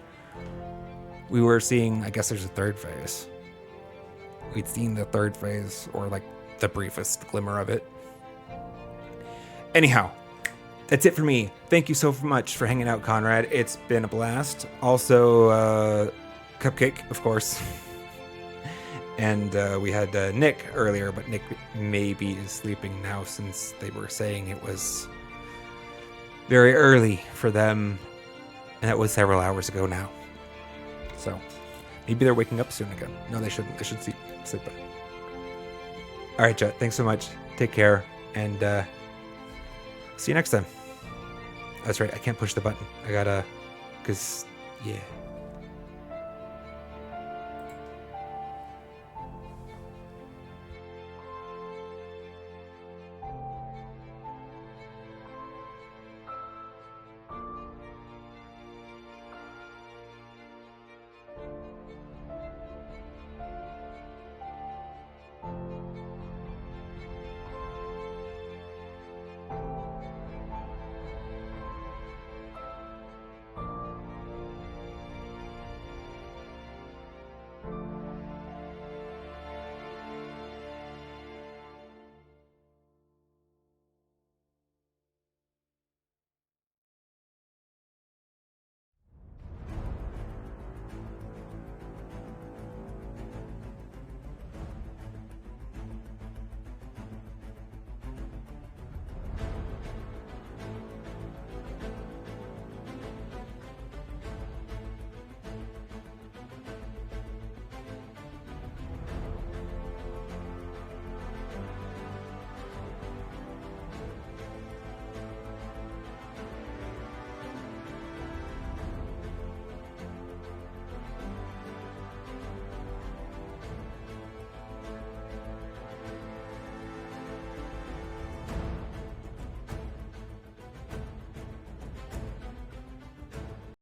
Speaker 1: We were seeing, I guess there's a third phase. We'd seen the third phase, or like the briefest glimmer of it. Anyhow, that's it for me. Thank you so much for hanging out, Conrad. It's been a blast. Also, Cupcake, of course. And we had Nick earlier, but Nick maybe is sleeping now since they were saying it was very early for them. And that was several hours ago now. So maybe they're waking up soon again. No, they shouldn't. They should sleep better. All right, chat. Thanks so much. Take care. And see you next time. That's right. I can't push the button. I gotta, because, yeah.